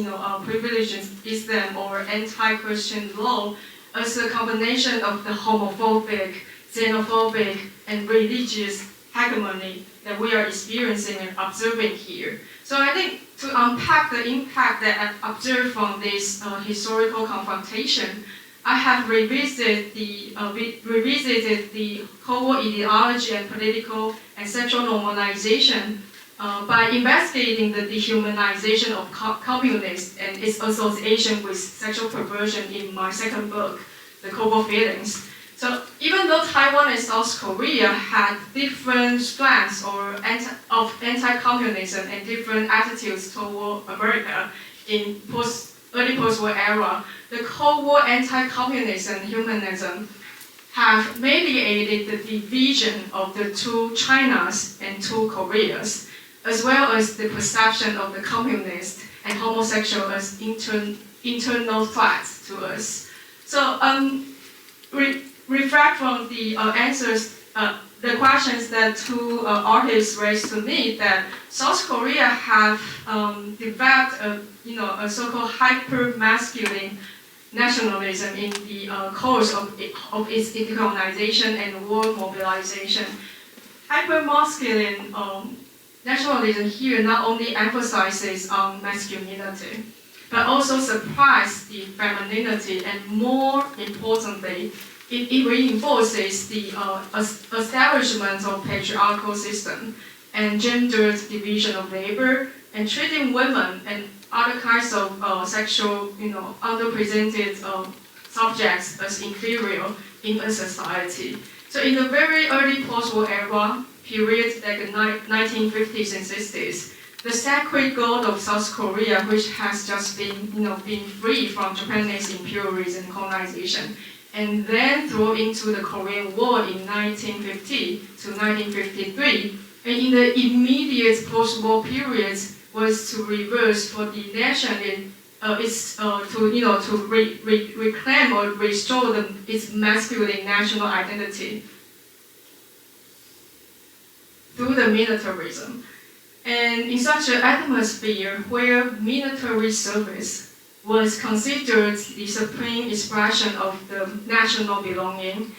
privileges Islam or anti-Christian law as a combination of the homophobic, xenophobic, and religious hegemony that we are experiencing and observing here. So I think to unpack the impact that I've observed from this historical confrontation, I have revisited the Cold War ideology and political and sexual normalization by investigating the dehumanization of communists and its association with sexual perversion in my second book, The Cold War Feelings. So even though Taiwan and South Korea had different strands of anti-communism and different attitudes toward America in early post-war era, the Cold War anti-communism and humanism have mediated the division of the 2 Chinas and 2 Koreas, as well as the perception of the communist and homosexual as internal threats to us. So reflect from the answers, the questions that 2 artists raised to me, that South Korea have developed a so-called hyper-masculine nationalism in the course of its decolonization and world mobilization. Hyper-masculine nationalism here not only emphasizes on masculinity, but also suppresses the femininity, and more importantly, it reinforces the establishment of patriarchal system and gendered division of labor, and treating women and other kinds of sexual, underrepresented subjects as inferior in a society. So in the very early post-war era period, like the 1950s and 60s, the sacred gold of South Korea, which has just been, been free from Japanese imperialism and colonization, and then thrown into the Korean War in 1950 to 1953, and in the immediate post-war period was to reverse for the nation to reclaim or restore its masculine national identity through the militarism. And in such an atmosphere where military service was considered the supreme expression of the national belonging,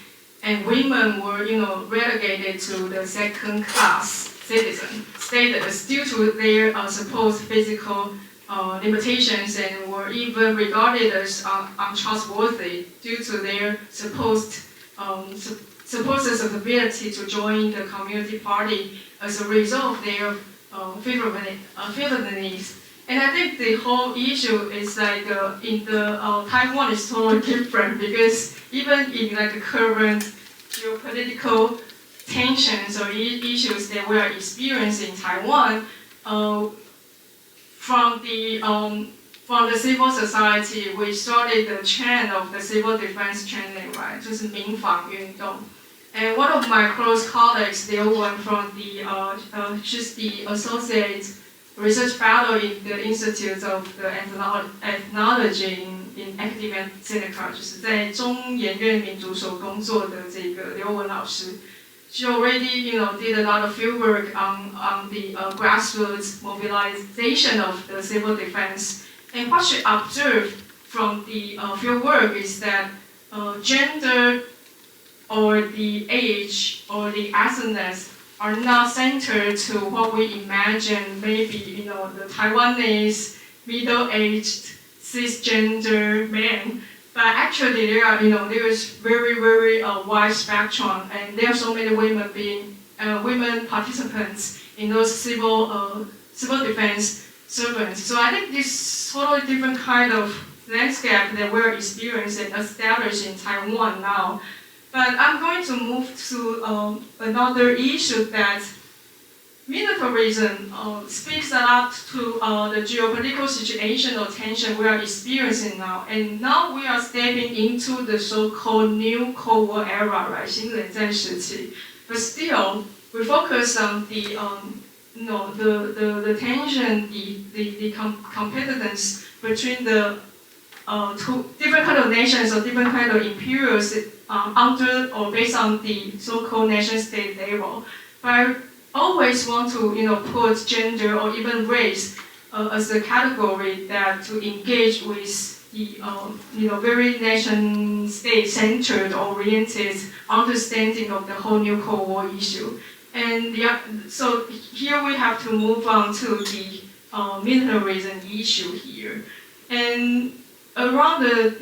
and women were, relegated to the second-class citizen status due to their supposed physical limitations, and were even regarded as untrustworthy due to their supposed ability to join the community party as a result of their feminines. And I think the whole issue is like in the Taiwan is totally different, because even in like the current geopolitical tensions or issues that we are experiencing in Taiwan, from the civil society, we started the trend of the civil defense training, right? 就是民防运动. And one of my close colleagues, Liu Wen, from she's the associate research fellow in the Institute of the Ethnology in Academia Sinica, 就是在中研院民族所工作的这个刘文老师. She already, did a lot of field work on the grassroots mobilization of the civil defense. And what she observed from the field work is that gender or the age or the ethnicity are not centered to what we imagine maybe, the Taiwanese middle-aged cisgender men. But actually, there is very, very wide spectrum, and there are so many women women participants in those civil defense servants. So I think this totally different kind of landscape that we're experiencing established in Taiwan now. But I'm going to move to another issue that militarism speaks a lot to the geopolitical situation or tension we are experiencing now. And now we are stepping into the so-called new Cold War era, right? 新冷战时期. But still, we focus on the tension, the competitiveness between the two different kind of nations or different kind of imperials under or based on the so-called nation-state level. But always want to put gender or even race as a category that to engage with the very nation-state centered oriented understanding of the whole new Cold War issue. And so here we have to move on to the militarism issue here. And around the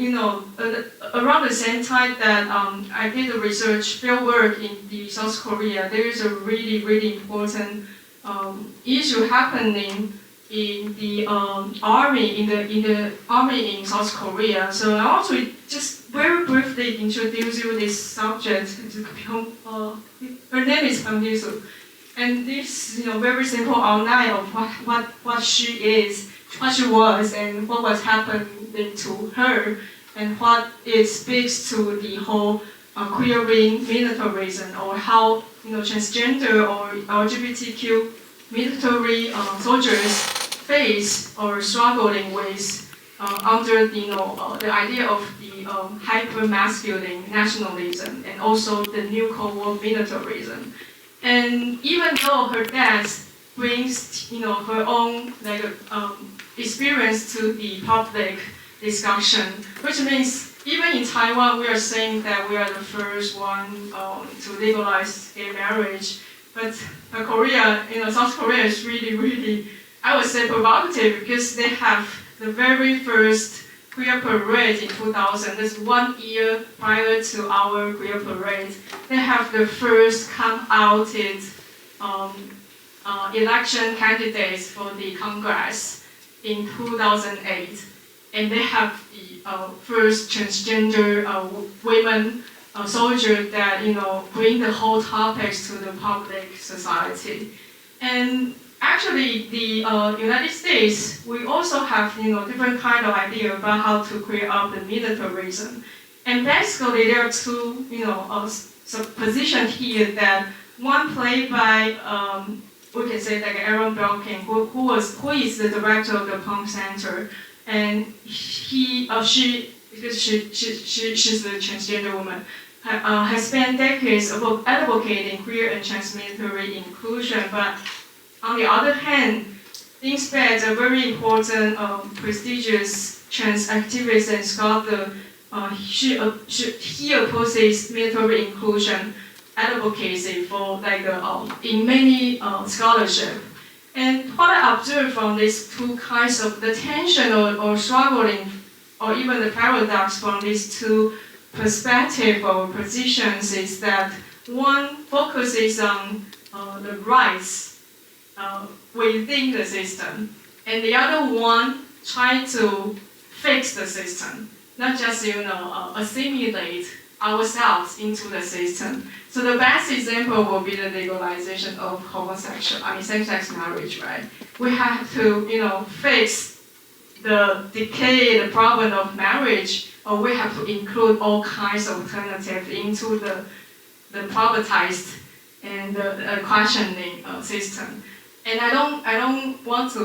same time that I did the research field work in the South Korea, there is a really, really important issue happening in the army in South Korea. So I want to just very briefly introduce you this subject. Her name is Byung Hee-soo, and this very simple outline of what she is, what she was, and what was happening to her, and what it speaks to the whole queering militarism, or how transgender or LGBTQ military soldiers face or struggling with under the idea of the hyper-masculine nationalism and also the new Cold War militarism. And even though her death brings her own experience to the public discussion, which means even in Taiwan we are saying that we are the first one to legalize gay marriage, but Korea, South Korea is really, really, I would say, provocative, because they have the very first queer parade in 2000. That's 1 year prior to our queer parade. They have the first come-outed election candidates for the Congress in 2008. And they have the first transgender women soldier that bring the whole topics to the public society. And actually, the United States, we also have different kind of idea about how to create up the militarism. And basically, there are two positions here that one played by we can say like Aaron Belkin, who is the director of the Palm Center, and she because she's a transgender woman, has spent decades of advocating queer and transmilitary inclusion. But on the other hand, Inspect, a very important, prestigious trans activist and scholar, he opposes military inclusion advocacy for in many scholarship. And what I observed from these two kinds of the tension or struggling, or even the paradox from these two perspectives or positions is that one focuses on the rights within the system, and the other one trying to fix the system, not just assimilate ourselves into the system. So the best example will be the legalization of same-sex marriage, right? We have to fix the decay, the problem of marriage, or we have to include all kinds of alternatives into the privatized and the questioning system. And I don't want to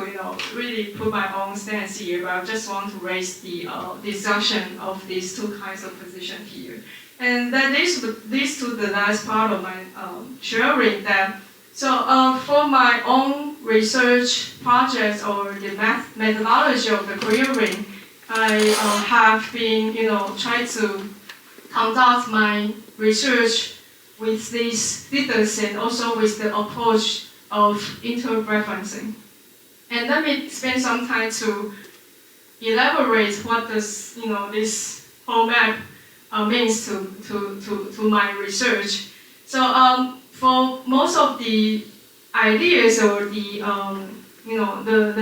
really put my own stance here, but I just want to raise the discussion of these two kinds of positions here. And that leads to the last part of my sharing. That for my own research projects or the methodology of the queering, I have been trying to conduct my research with these leaders and also with the approach of interreferencing. And let me spend some time to elaborate what does this whole map means to my research. So for most of the ideas or the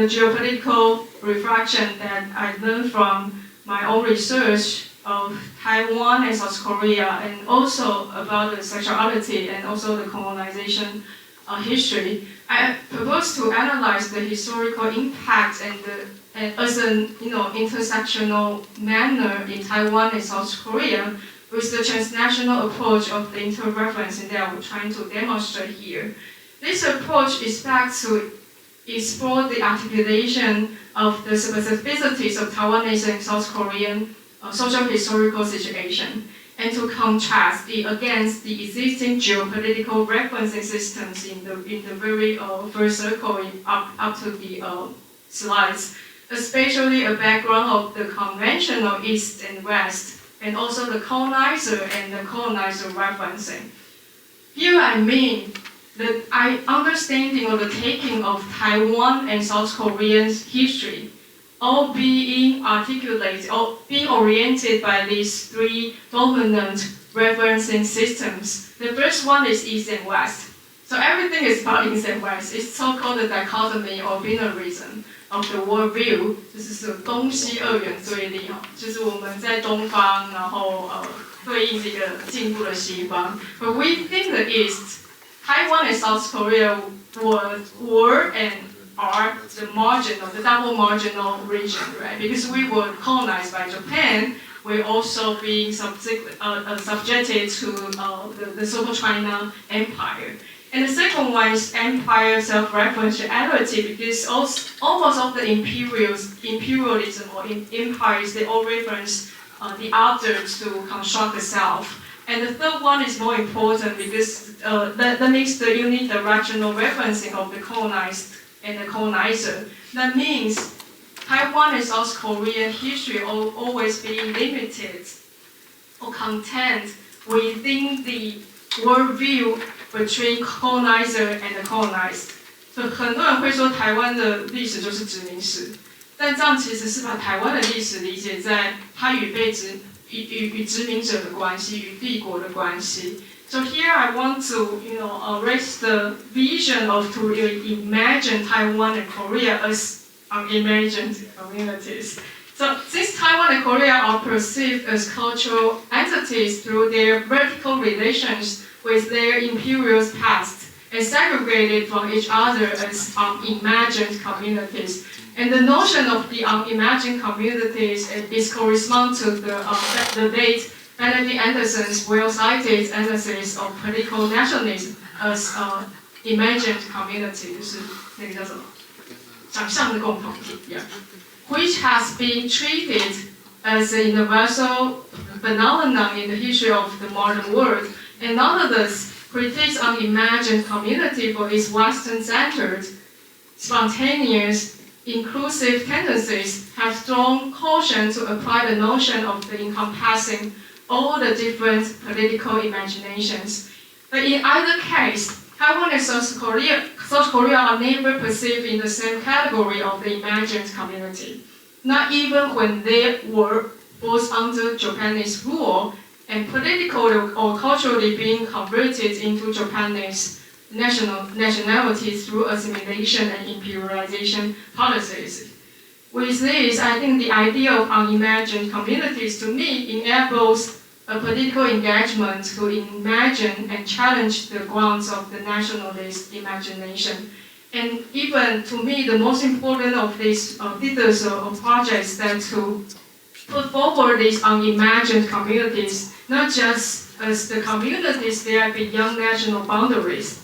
geopolitical reflection that I learned from my own research of Taiwan and South Korea, and also about the sexuality and also the colonization history, I propose to analyze the historical impact and as an intersectional manner in Taiwan and South Korea with the transnational approach of the interreferencing that I'm trying to demonstrate here. This approach is back to explore the articulation of the specificities of Taiwanese and South Korean social historical situation, and to contrast it against the existing geopolitical referencing systems in the very first circle up to the slides, especially a background of the conventional East and West, and also the colonizer and the colonizer referencing. Here I mean the understanding or the taking of Taiwan and South Korea's history, all being articulated or being oriented by these three dominant referencing systems. The first one is East and West. So everything is about East and West. It's so-called the dichotomy or binarism of the worldview. 就是东西二元对立，就是我们在东方，然后对应这个进步的西方。But within the East, Taiwan and South Korea were and are the double marginal region, right? Because we were colonized by Japan, we're also being subjected to the so-called China Empire. And the second one is empire self-referentiality, because almost all the imperialism or empires, they all reference the other to construct the self. And the third one is more important because that makes the unidirectional referencing of the colonized and the colonizer. That means Taiwan and South Korean history always being limited or contained within the worldview between colonizer and the colonized. 所以很多人会说台湾的历史就是殖民史，但这样其实是把台湾的历史理解在它与殖民者的关系，与帝国的关系。So here I want to, raise the vision to imagine Taiwan and Korea as unimagined communities. So since Taiwan and Korea are perceived as cultural entities through their vertical relations with their imperial past and segregated from each other as unimagined communities, and the notion of the unimagined communities is correspond to the late Benedict Anderson's well-cited analysis of political nationalism as imagined community, 就是那个叫什么？想象的共同体 which has been treated as a universal phenomenon in the history of the modern world, and nonetheless critiques on imagined community for its Western-centered, spontaneous, inclusive tendencies have strong caution to apply the notion of the encompassing all the different political imaginations. But in either case, Taiwan and South Korea are never perceived in the same category of the imagined community, not even when they were both under Japanese rule and politically or culturally being converted into Japanese nationality through assimilation and imperialization policies. With this, I think the idea of unimagined communities to me enables a political engagement to imagine and challenge the grounds of the nationalist imagination. And even to me, the most important of these leaders of projects that to put forward these unimagined communities, not just as the communities they are beyond national boundaries,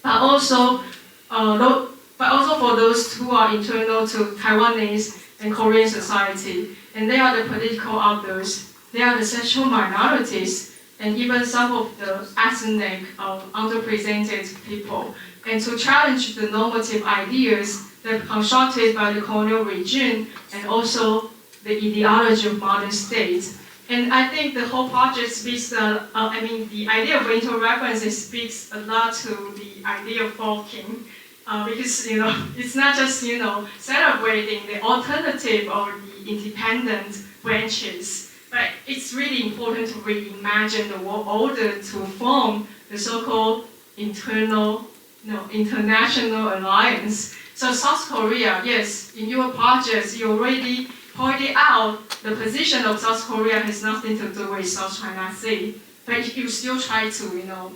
but also for those who are internal to Taiwanese and Korean society, and they are the political others. They are the sexual minorities, and even some of the ethnic underrepresented people, and to challenge the normative ideas that are constructed by the colonial regime and also the ideology of modern states. And I think the whole project speaks, the idea of interreferences speaks a lot to the idea of forking, because it's not just celebrating the alternative or the independent branches. But it's really important to reimagine the world order to form the so-called international alliance. So South Korea, yes, in your projects, you already pointed out the position of South Korea has nothing to do with South China Sea. But you still try to,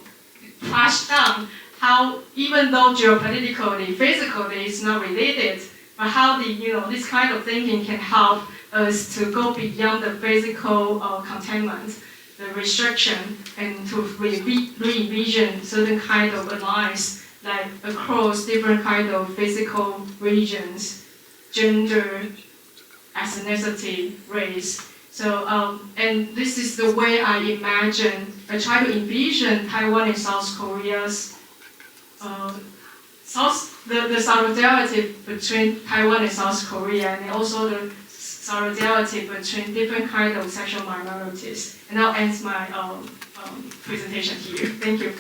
flash down how, even though geopolitically, physically, it's not related, but how this kind of thinking can help us to go beyond the physical containment, the restriction, and to re-envision certain kind of alliance, like across different kind of physical regions, gender, ethnicity, race. So, and this is the way I try to envision Taiwan and South Korea's, the solidarity between Taiwan and South Korea, and also the solidarity between different kinds of sexual minorities. And I'll end my presentation here. Thank you.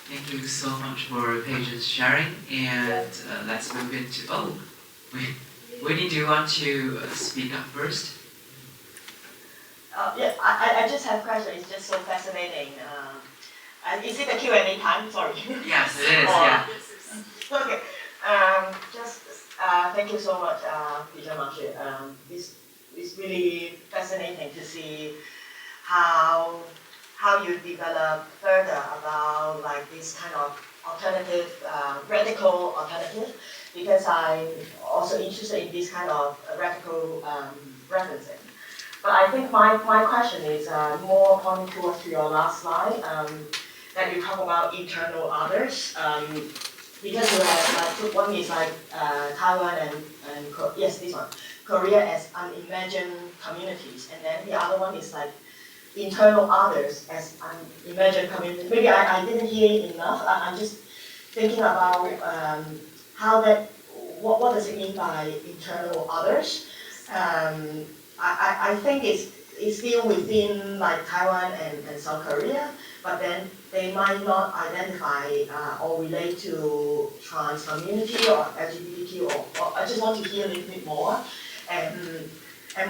Thank you so much for Paige's sharing. And let's move into, Winnie, do you want to speak up first? Yeah, I just have a question. It's just so fascinating. Is it a Q&A time? Sorry. Yes, it is, yeah. Okay. Thank you so much, Peter Marshall. It's really fascinating to see how you develop further about like this kind of alternative, radical alternative, because I'm also interested in this kind of radical referencing. But I think my question is more pointing towards your last slide, that you talk about internal others. Because you have one is like Taiwan and yes, this one, Korea as unimagined communities, and then the other one is like internal others as unimagined communities. Maybe I didn't hear enough. I'm just thinking about what does it mean by internal others? I think it's still within like Taiwan and South Korea, but then they might not identify or relate to trans community or LGBTQ, or I just want to hear a little bit more. And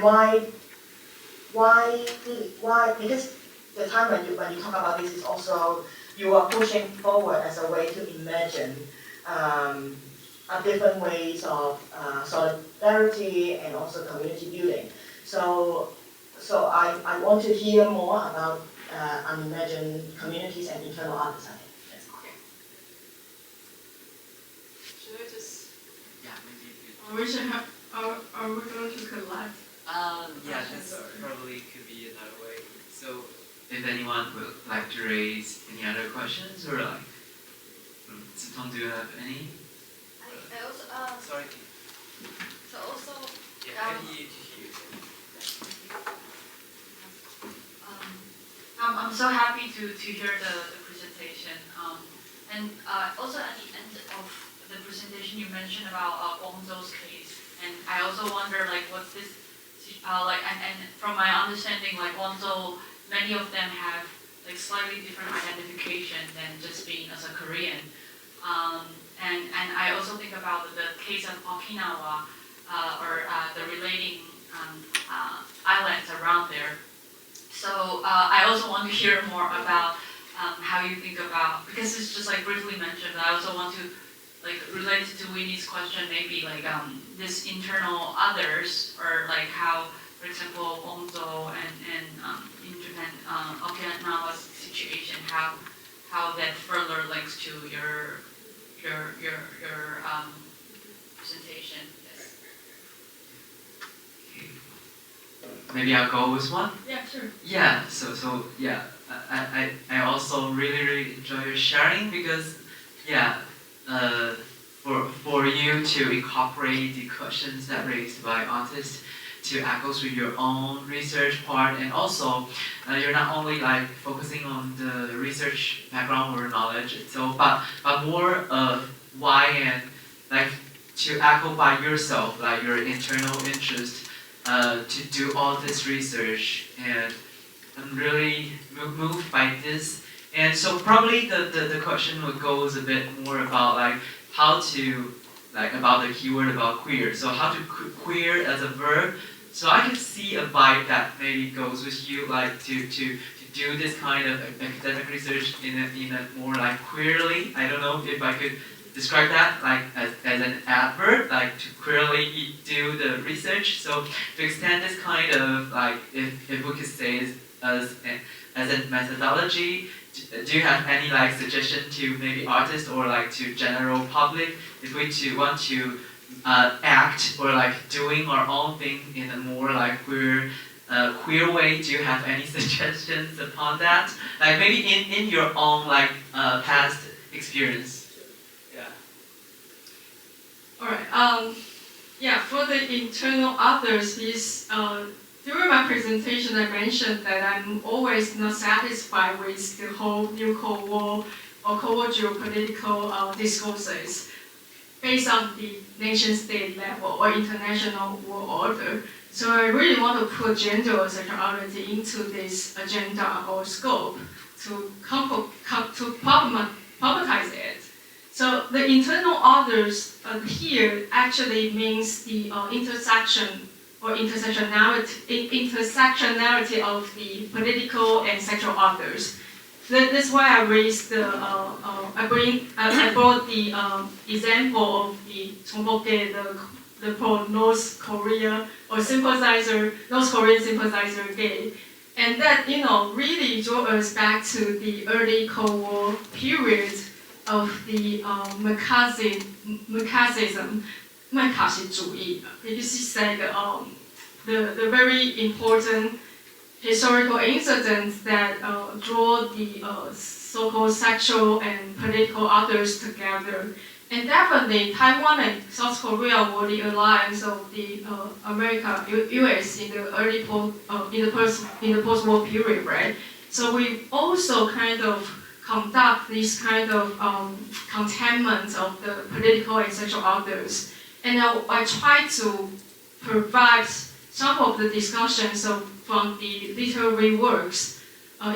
why? Because the time when you talk about this is also you are pushing forward as a way to imagine different ways of solidarity and also community building. So I want to hear more about unimagined communities and internal others. Yes. Okay. Should I just? Yeah, maybe. Are we going to collect? Yeah, this probably could be another way. So, if anyone would like to raise any other questions, or like, Tom, do you have any? I also Sorry. so also Yeah, maybe to hear. I'm so happy to hear the presentation. And also at the end of the presentation, you mentioned about Guangzhou's case, and I also wonder like what's this and from my understanding, like Guangzhou, many of them have like slightly different identification than just being as a Korean. And I also think about the case of Okinawa or the relating islands around there. So I also want to hear more about how you think about, because it's just like briefly mentioned, but I also want to like relate it to Winnie's question, maybe like this internal others, or like how, for example, Guangzhou and in Japan, Okinawa's situation, how that further links to your presentation. Yes. Maybe I'll go with one. Yeah, sure. Yeah. So yeah, I also really enjoy your sharing, because yeah, for you to incorporate the questions that raised by artists, to echo through your own research part, and also you're not only like focusing on the research background or knowledge itself, but more of why, and like to echo by yourself, like your internal interest to do all this research. And I'm really moved by this. And so probably the question would go a bit more about like how to, like about the keyword about queer. So how to queer as a verb. So I can see a vibe that maybe goes with you, like to do this kind of academic research in a more like queerly. I don't know if I could describe that like as an adverb, like to queerly do the research. So to extend this kind of like, if we could say as a methodology, do you have any like suggestion to maybe artists or like to general public, if we want to act or like doing our own thing in a more like queer way? Do you have any suggestions upon that? Like maybe in your own like past experience. Yeah. All right. Yeah. For the internal others, is during my presentation, I mentioned that I'm always not satisfied with the whole new Cold War or Cold War geopolitical discourses based on the nation-state level or international world order. So I really want to put gender or sexuality into this agenda or scope to problematize it. So the internal others here actually means the intersection or intersectionality of the political and sexual others. That's why I raised I brought the example of the Chongbokge, the pro-North Korea or North Korean sympathizer gay, and that really drew us back to the early Cold War period of the Marxism, 麦卡锡主义. Because it's like the very important historical incidents that draw the so-called sexual and political others together. And definitely, Taiwan and South Korea were the alliance of the America, U.S. in the early in the post-war period, right? So we also kind of conduct this kind of containment of the political and sexual others. And I try to provide some of the discussions from the literary works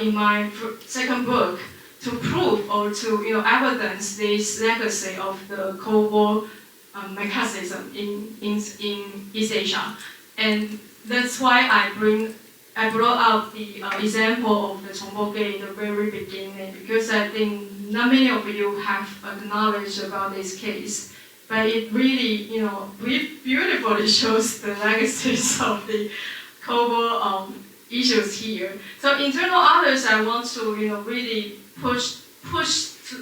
in my second book to prove or to evidence this legacy of the Cold War Marxism in East Asia. And that's why I brought up the example of the Chongbokge in the very beginning, because I think not many of you have knowledge about this case. but it really, beautifully shows the legacies of the global issues here. So internal others, I want to, really push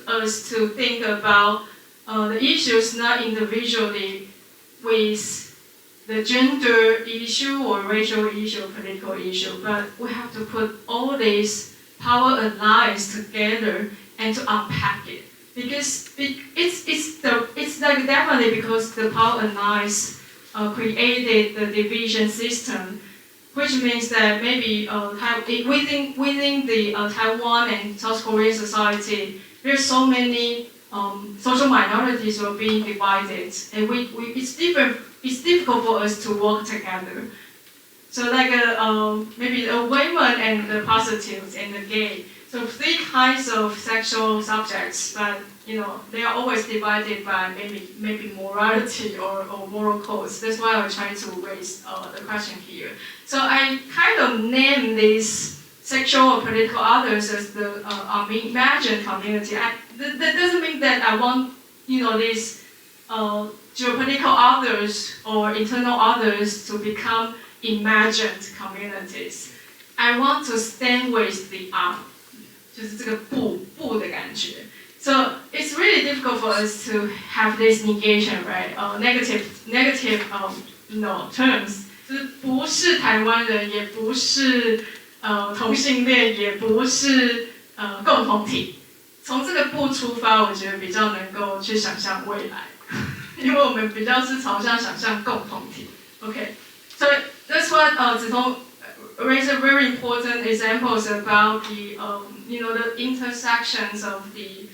us to think about the issues not individually with the gender issue or racial issue, political issue, but we have to put all these power and lies together and to unpack it. Because it's like definitely because the power and lies created the division system, which means that maybe within the Taiwan and South Korean society, there's so many social minorities who are being divided, and it's difficult for us to work together. So like maybe the women and the prostitutes and the gay. So three kinds of sexual subjects, but they are always divided by maybe morality or moral codes. That's why I try to raise the question here. So I kind of name these sexual or political others as the imagined community. That doesn't mean that I want these geopolitical others or internal others to become imagined communities. I want to stand with the 就是这个不的感觉。So it's really difficult for us to have this negation, right? Negative terms. 就是不是台湾人，也不是同性恋，也不是共同体。从这个不出发，我觉得比较能够去想象未来，因为我们比较是朝向想象共同体。Okay, so that's what 子彤 raised a very important examples about the the intersections of the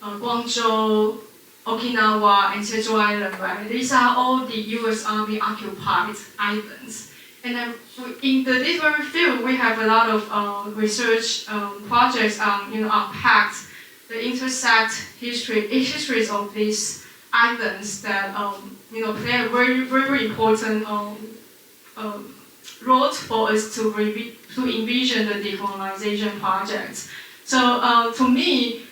Guangzhou, Okinawa, and Jeju Island, right? These are all the U.S. Army occupied islands. And in this very field, we have a lot of research projects on unpacked the histories of these islands that play a very very important role for us to envision the decolonization projects. So to me,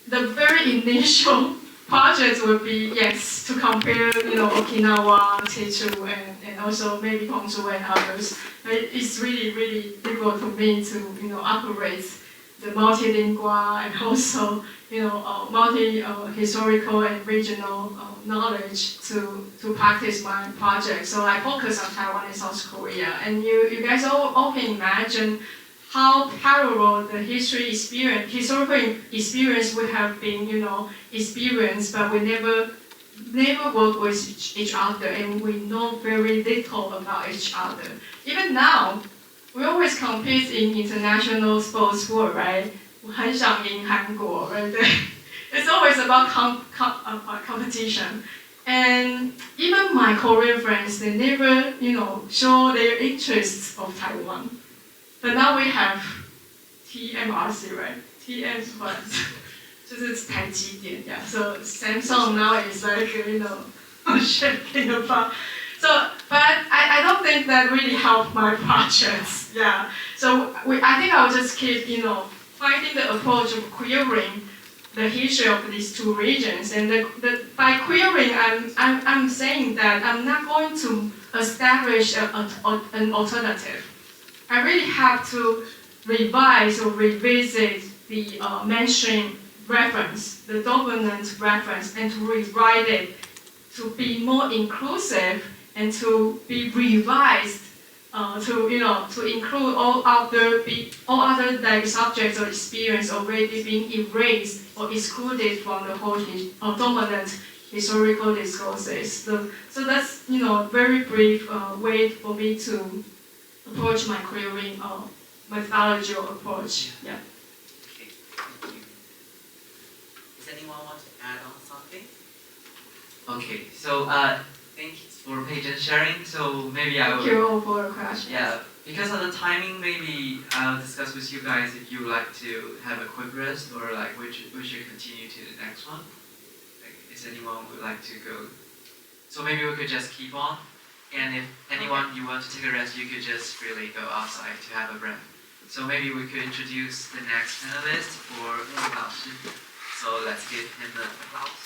the very initial projects would be to compare Okinawa, Jeju, and also maybe Honshu and others. It's really really difficult for me to operate the multilingual and also multi-historical and regional knowledge to practice my project. So I focus on Taiwan and South Korea, and you guys all can imagine how parallel the historical experience we have been experienced, but we never work with each other, and we know very little about each other. Even now, we always compete in international sports sport, right? 我很想赢韩国, right? It's always about competition. And even my Korean friends, they never, show their interests of Taiwan. But now we have TMRC, right? TM what? 就是台积电, yeah. So Samsung now is like, shaking about. So, but I don't think that really helped my projects, yeah. So I think I'll just keep, finding the approach of queering the history of these two regions. And by queering, I'm saying that I'm not going to establish an alternative. I really have to revise or revisit the mainstream reference, the dominant reference, and to rewrite it to be more inclusive and to be revised to include all other like subjects or experience already being erased or excluded from the whole dominant historical discourses. So that's very brief way for me to approach my querying methodological approach. Yeah. Okay, thank you. Does anyone want to add on something? Okay, so thank you for patient sharing. So maybe I will. Thank you all for the question. Yeah, because of the timing, maybe I'll discuss with you guys if you would like to have a quick rest or like we should continue to the next one. Like, is anyone would like to go? So maybe we could just keep on. And if anyone you want to take a rest, you could just freely go outside to have a breath. So maybe we could introduce the next panelist for 老师. So let's give him an applause.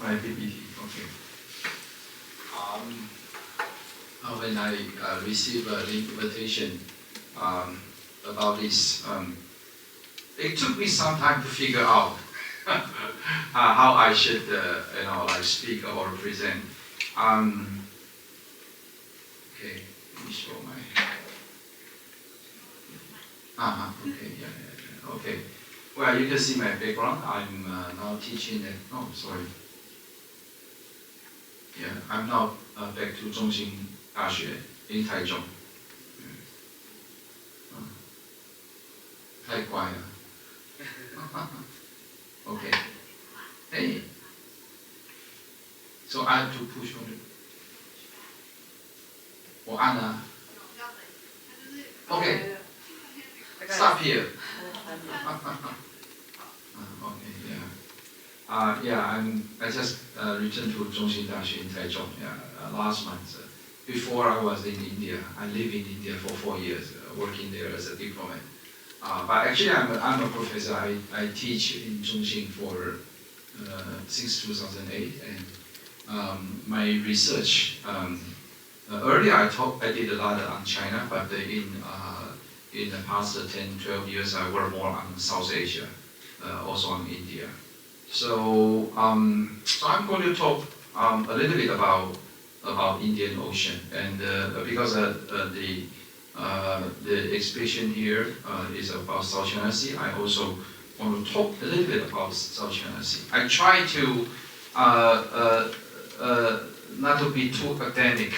my PPT. Okay. When I received an invitation about this, it took me some time to figure out how I should, speak or present. Okay, let me show my. Okay, yeah. Okay. Well, you can see my background. I'm now teaching at. Oh, sorry. Yeah, I'm now back to 中兴大学 in Taichung. 太乖了。Okay. Hey. So I have to push on it. 我按了。Okay. Stop here. Okay. Yeah. I just returned to 中兴大学 in Taichung last month. Before I was in India, I lived in India for 4 years, working there as a diplomat. But actually, I'm a professor. I teach in Zhongxing for since 2008, and my research. Earlier, I did a lot on China, but in the past 10, 12 years, I worked more on South Asia, also on India. So I'm going to talk a little bit about Indian Ocean, and because the exhibition here is about South China Sea, I also want to talk a little bit about South China Sea. I try to not to be too academic,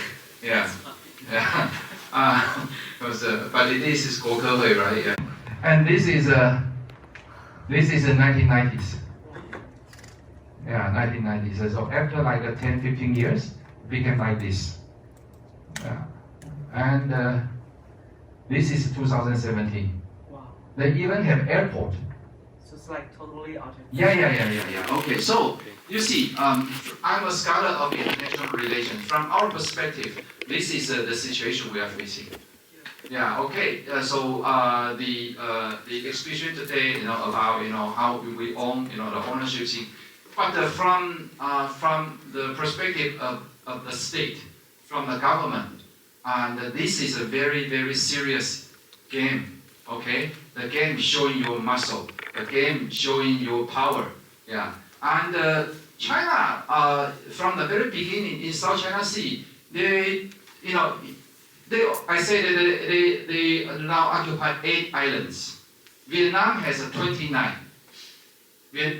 but this is 国科会, right? Yeah. And this is the 1990s. Yeah, 1990s. So after like 10, 15 years, it became like this. Yeah. And this is 2017. Wow. They even have airport. So it's like totally alternative. Yeah. Okay, so you see, I'm a scholar of international relations. From our perspective, this is the situation we are facing. Yeah. Okay. So the exhibition today, about how we own, the ownership thing, but from the perspective of the state, from the government. And this is a very, very serious game, okay? The game showing your muscle, the game showing your power, yeah. And China, from the very beginning in South China Sea, I say that they now occupy 8 islands. Vietnam has 29.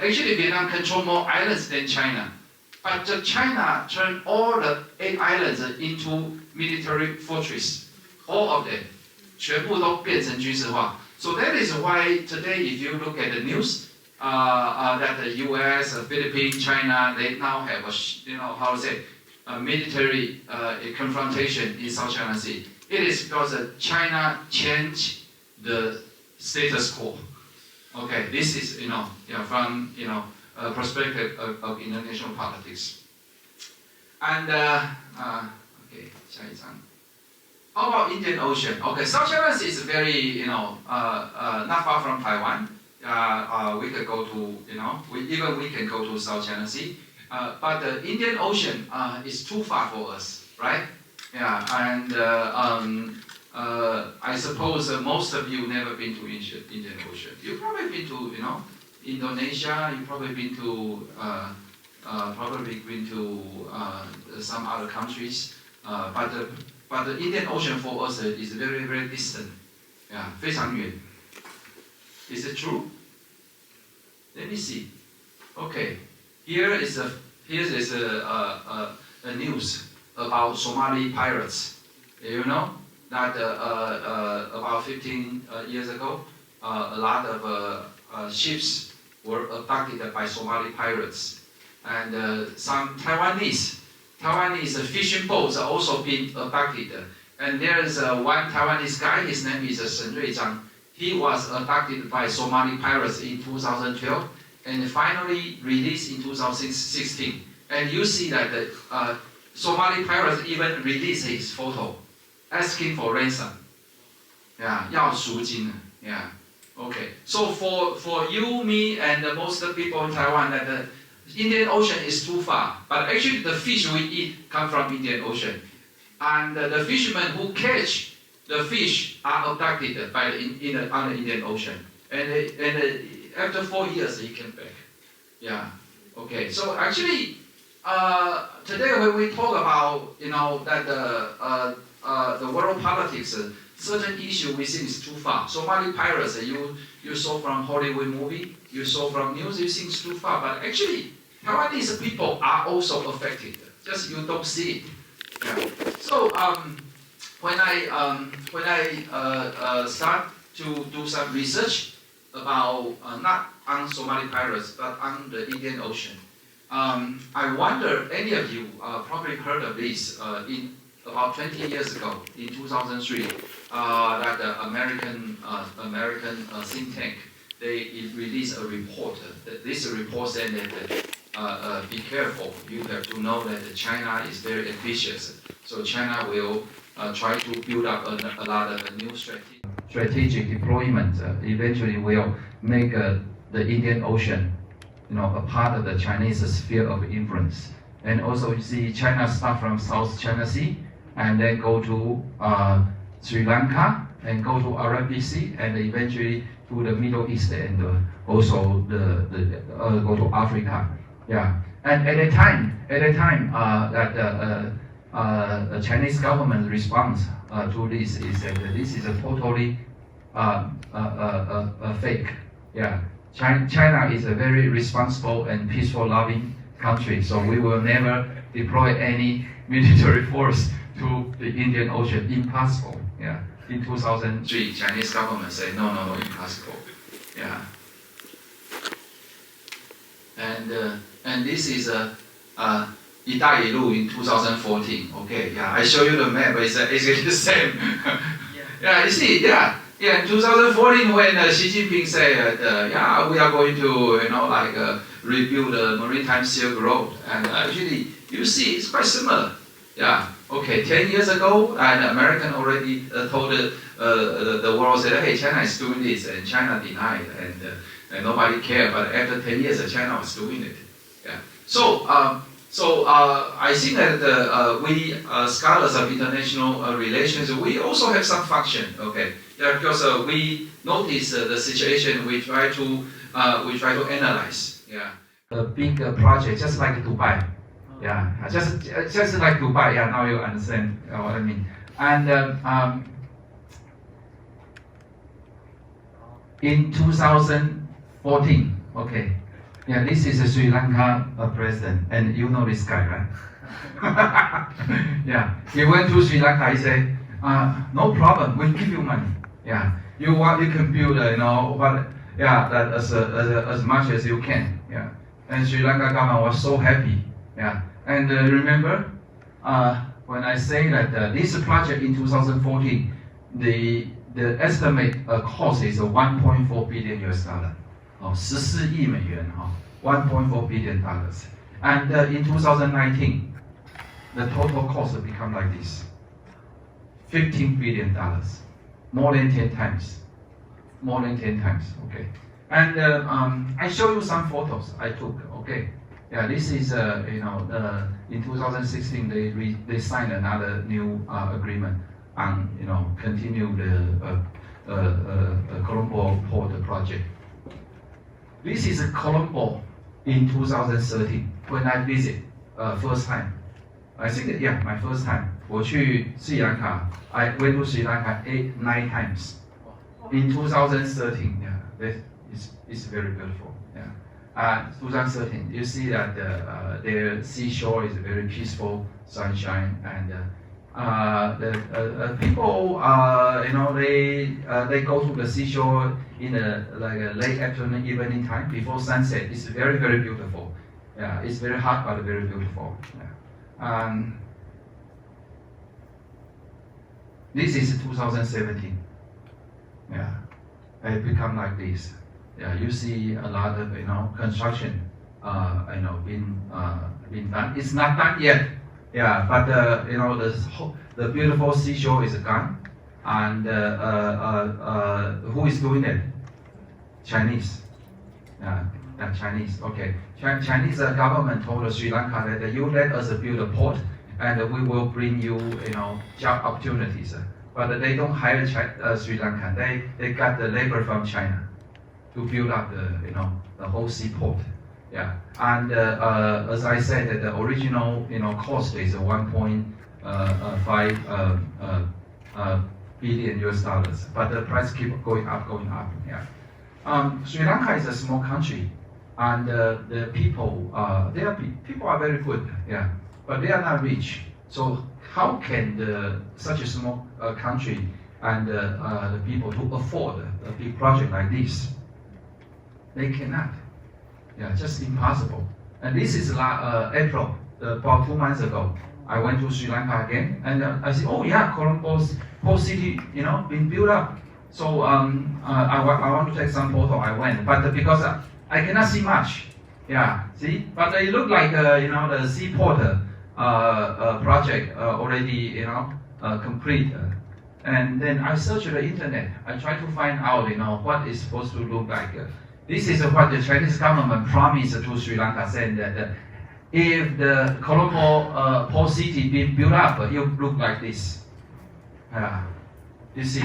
Actually, Vietnam controls more islands than China. But China turned all the 8 islands into military fortress, all of them, 全部都变成军事化. So that is why today, if you look at the news, that the U.S., Philippines, China, they now have a military confrontation in South China Sea. It is because China changed the status quo. Okay, this is from perspective of international politics. And okay, 下一张. How about Indian Ocean? Okay, South China Sea is very not far from Taiwan. We could go to we can go to South China Sea. But the Indian Ocean is too far for us, right? Yeah, and I suppose most of you never been to Indian Ocean. You've probably been to Indonesia. You've probably been to some other countries. But the Indian Ocean for us is very, very distant. Yeah, 非常远. Is it true? Let me see. Okay, here is a news about Somali pirates. You know that about 15 years ago, a lot of ships were abducted by Somali pirates, and some Taiwanese fishing boats are also being abducted. And there is one Taiwanese guy. His name is Shen Ruizhang. He was abducted by Somali pirates in 2012 and finally released in 2016. And you see that the Somali pirates even released his photo, asking for ransom. Yeah, 要赎金. Yeah. Okay. So for you, me, and most of the people in Taiwan, that Indian Ocean is too far, but actually the fish we eat come from Indian Ocean. And the fishermen who catch the fish are abducted by on the Indian Ocean. And after 4 years, he came back. Yeah, okay. So actually, today when we talk about, that the world politics, certain issue we think is too far. Somali pirates, you saw from Hollywood movie, you saw from news, you think it's too far. But actually, Taiwanese people are also affected. Just you don't see it. Yeah. So when I start to do some research about not on Somali pirates but on the Indian Ocean, I wonder any of you probably heard of this in about 20 years ago in 2003 that the American think tank they released a report. This report said that be careful. You have to know that China is very ambitious. So China will try to build up a lot of new strategic deployment. Eventually, will make the Indian Ocean, a part of the Chinese sphere of influence. And also, you see, China start from South China Sea, and then go to Sri Lanka, and go to Arabic Sea, and eventually to the Middle East, and also go to Africa. Yeah, and at the time that the Chinese government response to this is that this is a totally fake. Yeah, China is a very responsible and peaceful loving country, so we will never deploy any military force to the Indian Ocean. Impossible. Yeah, in 2003, Chinese government said no, impossible. Yeah. And this is "一带一路" in 2014. Okay, yeah, I show you the map. It's exactly the same. Yeah, you see, yeah. In 2014, when Xi Jinping said, "Yeah, we are going to, rebuild the maritime Silk Road," and actually, you see, it's quite similar. Yeah. Okay, 10 years ago, an American already told the world, said, "Hey, China is doing this," and China denied, and nobody cared. But after 10 years, China was doing it. Yeah. So I think that we scholars of international relations, we also have some function. Okay. Yeah, because we notice the situation, we try to analyze. Yeah. A big project, just like Dubai. Yeah, just like Dubai. Yeah, now you understand what I mean. And in 2014, okay. Yeah, this is a Sri Lanka president, and you know this guy, right? Yeah, he went to Sri Lanka. He said, "No problem, we'll give you money. Yeah, you can build, that as much as you can. Yeah." And Sri Lanka government was so happy. Yeah, and remember, when I say that this project in 2014, the estimate cost is 1.4 billion US dollar. 14亿美元哈 $1.4 billion. And in 2019, the total cost become like this: $15 billion, more than 10 times. Okay. And I show you some photos I took. Okay. Yeah, this is in 2016 they signed another new agreement on continue the Colombo port project. This is Colombo in 2013 when I visit first time. I think my first time. 我去斯里兰卡 I went to Sri Lanka 9 times. In 2013, yeah, it's very beautiful. Yeah. 2013, you see that their seashore is very peaceful, sunshine, and the people, they go to the seashore in a late afternoon, evening time before sunset. It's very, very beautiful. Yeah, it's very hot but very beautiful. Yeah. This is 2017. Yeah, it become like this. Yeah, you see a lot of construction, being done. It's not done yet. Yeah, but the beautiful seashore is gone, and who is doing it? Chinese. Yeah, Chinese. Okay. Chinese government told Sri Lanka that you let us build a port and we will bring you, job opportunities. But they don't hire Sri Lanka. They got the labor from China to build up the whole seaport. Yeah. And as I said, the original, cost is 1.5 billion US dollars. But the price keep going up. Yeah. Sri Lanka is a small country, and the people, people are very good, yeah, but they are not rich. So how can such a small country and the people to afford a big project like this? They cannot. Yeah, just impossible. And this is April, about 2 months ago. I went to Sri Lanka again, and I said, oh yeah, Colombo's whole city, been built up. So I want to take some photo. I went, but because I cannot see much, yeah, see. But it looked like the seaport project already complete. And then I searched the internet. I tried to find out what it's supposed to look like. This is what the Chinese government promised to Sri Lanka, saying that if the Colombo port city being built up, it will look like this. You see.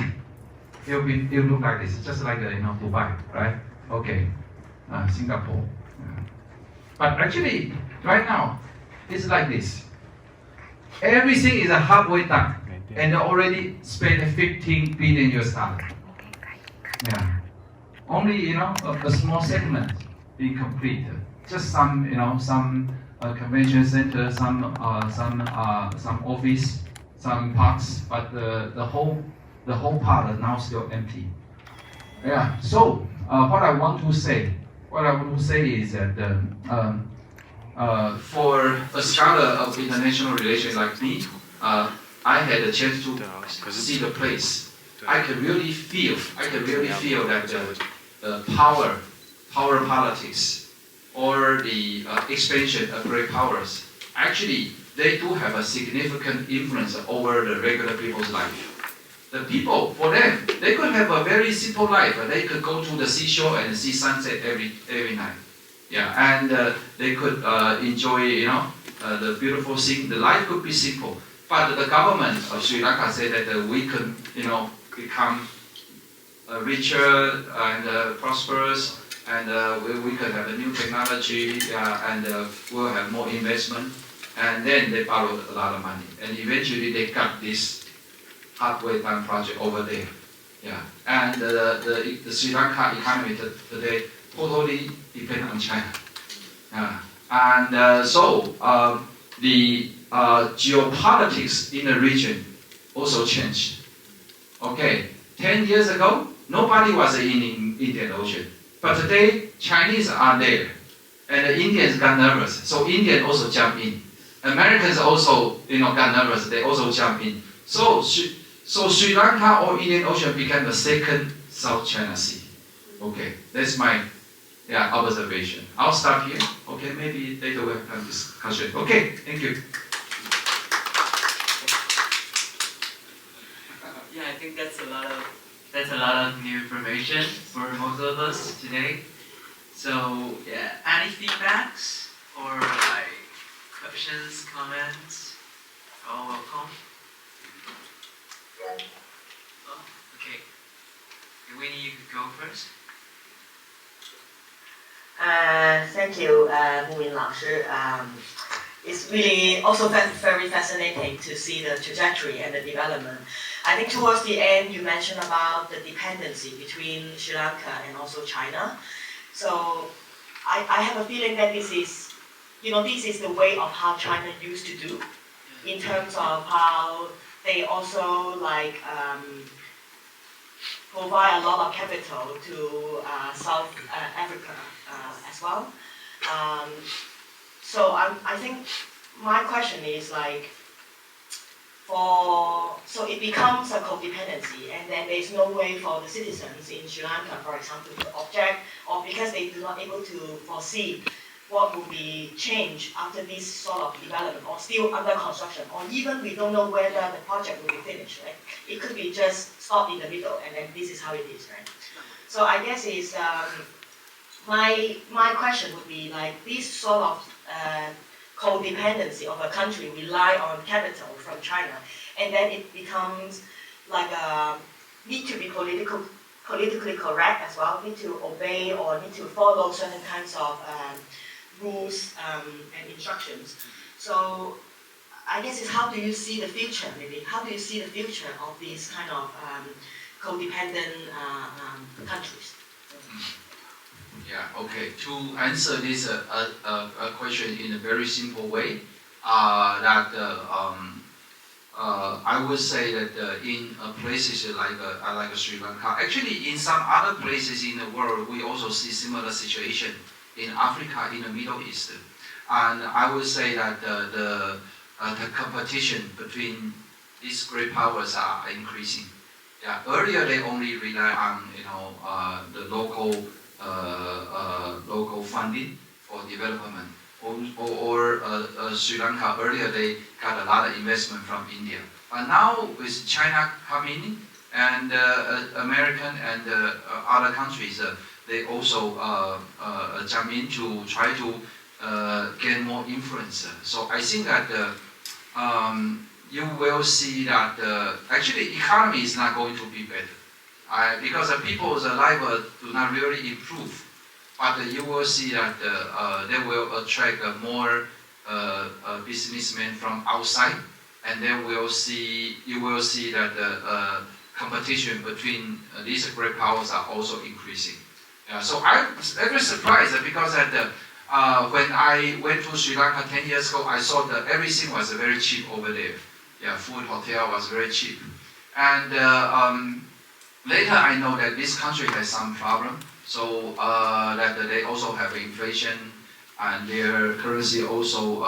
It will look like this, just like Dubai, right? Okay, Singapore. But actually, right now, it's like this. Everything is halfway done, and they already spent 15 billion US dollars. Yeah, only a small segment being completed. Just some convention center, some office, some parks, but the whole part is now still empty. Yeah. So what I want to say is that for a scholar of international relations like me, I had a chance to see the place. I can really feel that the power politics or the expansion of great powers, actually they do have a significant influence over the regular people's life. The people, for them, they could have a very simple life. They could go to the seashore and see sunset every night. Yeah, and they could enjoy, the beautiful thing. The life could be simple. But the government of Sri Lanka said that we could, become richer and prosperous, and we could have a new technology, and we'll have more investment. And then they borrowed a lot of money, and eventually they got this halfway done project over there. Yeah, and the Sri Lanka economy today totally depend on China. And so the geopolitics in the region also changed. Okay, 10 years ago, nobody was in Indian Ocean, but today Chinese are there, and the Indians got nervous, so Indians also jump in. Americans also, got nervous. They also jump in. So Sri Lanka or Indian Ocean became the second South China Sea. Okay, that's my observation. I'll stop here. Okay, maybe later we'll have discussion. Okay, thank you. Yeah, I think that's a lot of new information for most of us today. So yeah, any feedbacks or questions, comments? All welcome. Oh, okay. Winnie, you could go first. Thank you, Muin Lao Shi. It's really also very fascinating to see the trajectory and the development. I think towards the end you mentioned about the dependency between Sri Lanka and also China. So I have a feeling that this is the way of how China used to do, in terms of how they also provide a lot of capital to South Africa as well. So I think my question is so it becomes a codependency, and then there's no way for the citizens in Sri Lanka, for example, to object, or because they do not able to foresee what will be changed after this sort of development, or still under construction, or even we don't know whether the project will be finished, right? It could be just stopped in the middle, and then this is how it is, right? So I guess my question would be like this sort of codependency of a country rely on capital from China, and then it becomes like a need to be politically correct as well, need to obey or need to follow certain kinds of rules and instructions. So I guess it's how do you see the future, maybe? How do you see the future of these kind of codependent countries? Yeah, okay. To answer this question in a very simple way, I would say that in places like Sri Lanka, actually in some other places in the world, we also see similar situation in Africa, in the Middle East. And I would say that the competition between these great powers are increasing. Yeah, earlier they only rely on the local funding for development. Or Sri Lanka, earlier they got a lot of investment from India. But now with China coming in, and American and other countries, they also jump in to try to gain more influence. So I think that you will see that actually economy is not going to be better. Because people's life do not really improve. But you will see that they will attract more businessmen from outside, and then you will see that the competition between these great powers are also increasing. Yeah, so I'm very surprised because when I went to Sri Lanka 10 years ago, I saw that everything was very cheap over there. Yeah, food, hotel was very cheap. And later I know that this country has some problem. So that they also have inflation, and their currency also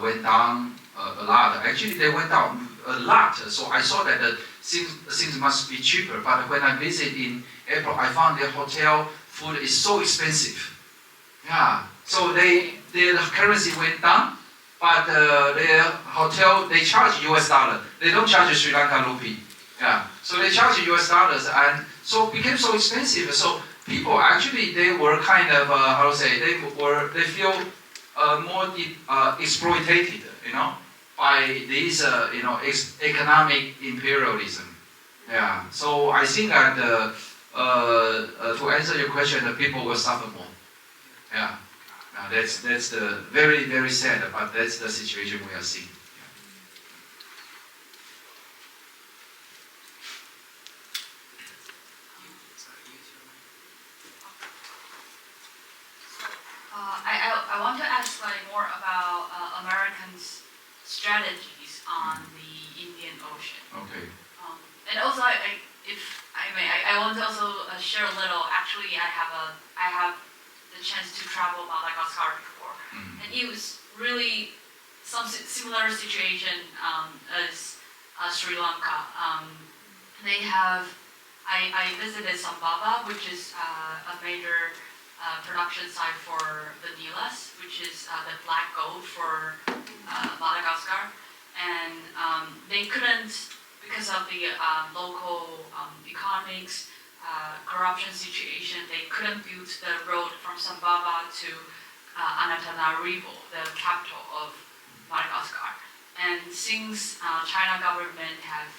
went down a lot. Actually, they went down a lot. So I saw that things must be cheaper. But when I visited in April, I found their hotel food is so expensive. Yeah. So their currency went down, but their hotel they charge US dollar. They don't charge Sri Lanka rupee. Yeah. So they charge US dollars, and so it became so expensive. So people actually they were kind of they feel more exploited, by this economic imperialism. Yeah. So I think that to answer your question, the people will suffer more. Yeah. That's the very very sad, but that's the situation we are seeing. I want to ask more about Americans' strategies on the Indian Ocean. Okay. And also, if I may, I want to also share a little. Actually, I have the chance to travel Madagascar before, and it was really some similar situation as Sri Lanka. They have. I visited Sambava, which is a major production site for vanillas, which is the black gold for Madagascar, and they couldn't, because of the local economics, corruption situation, they couldn't build the road from Sambava to Antananarivo, the capital of Madagascar. And since China government have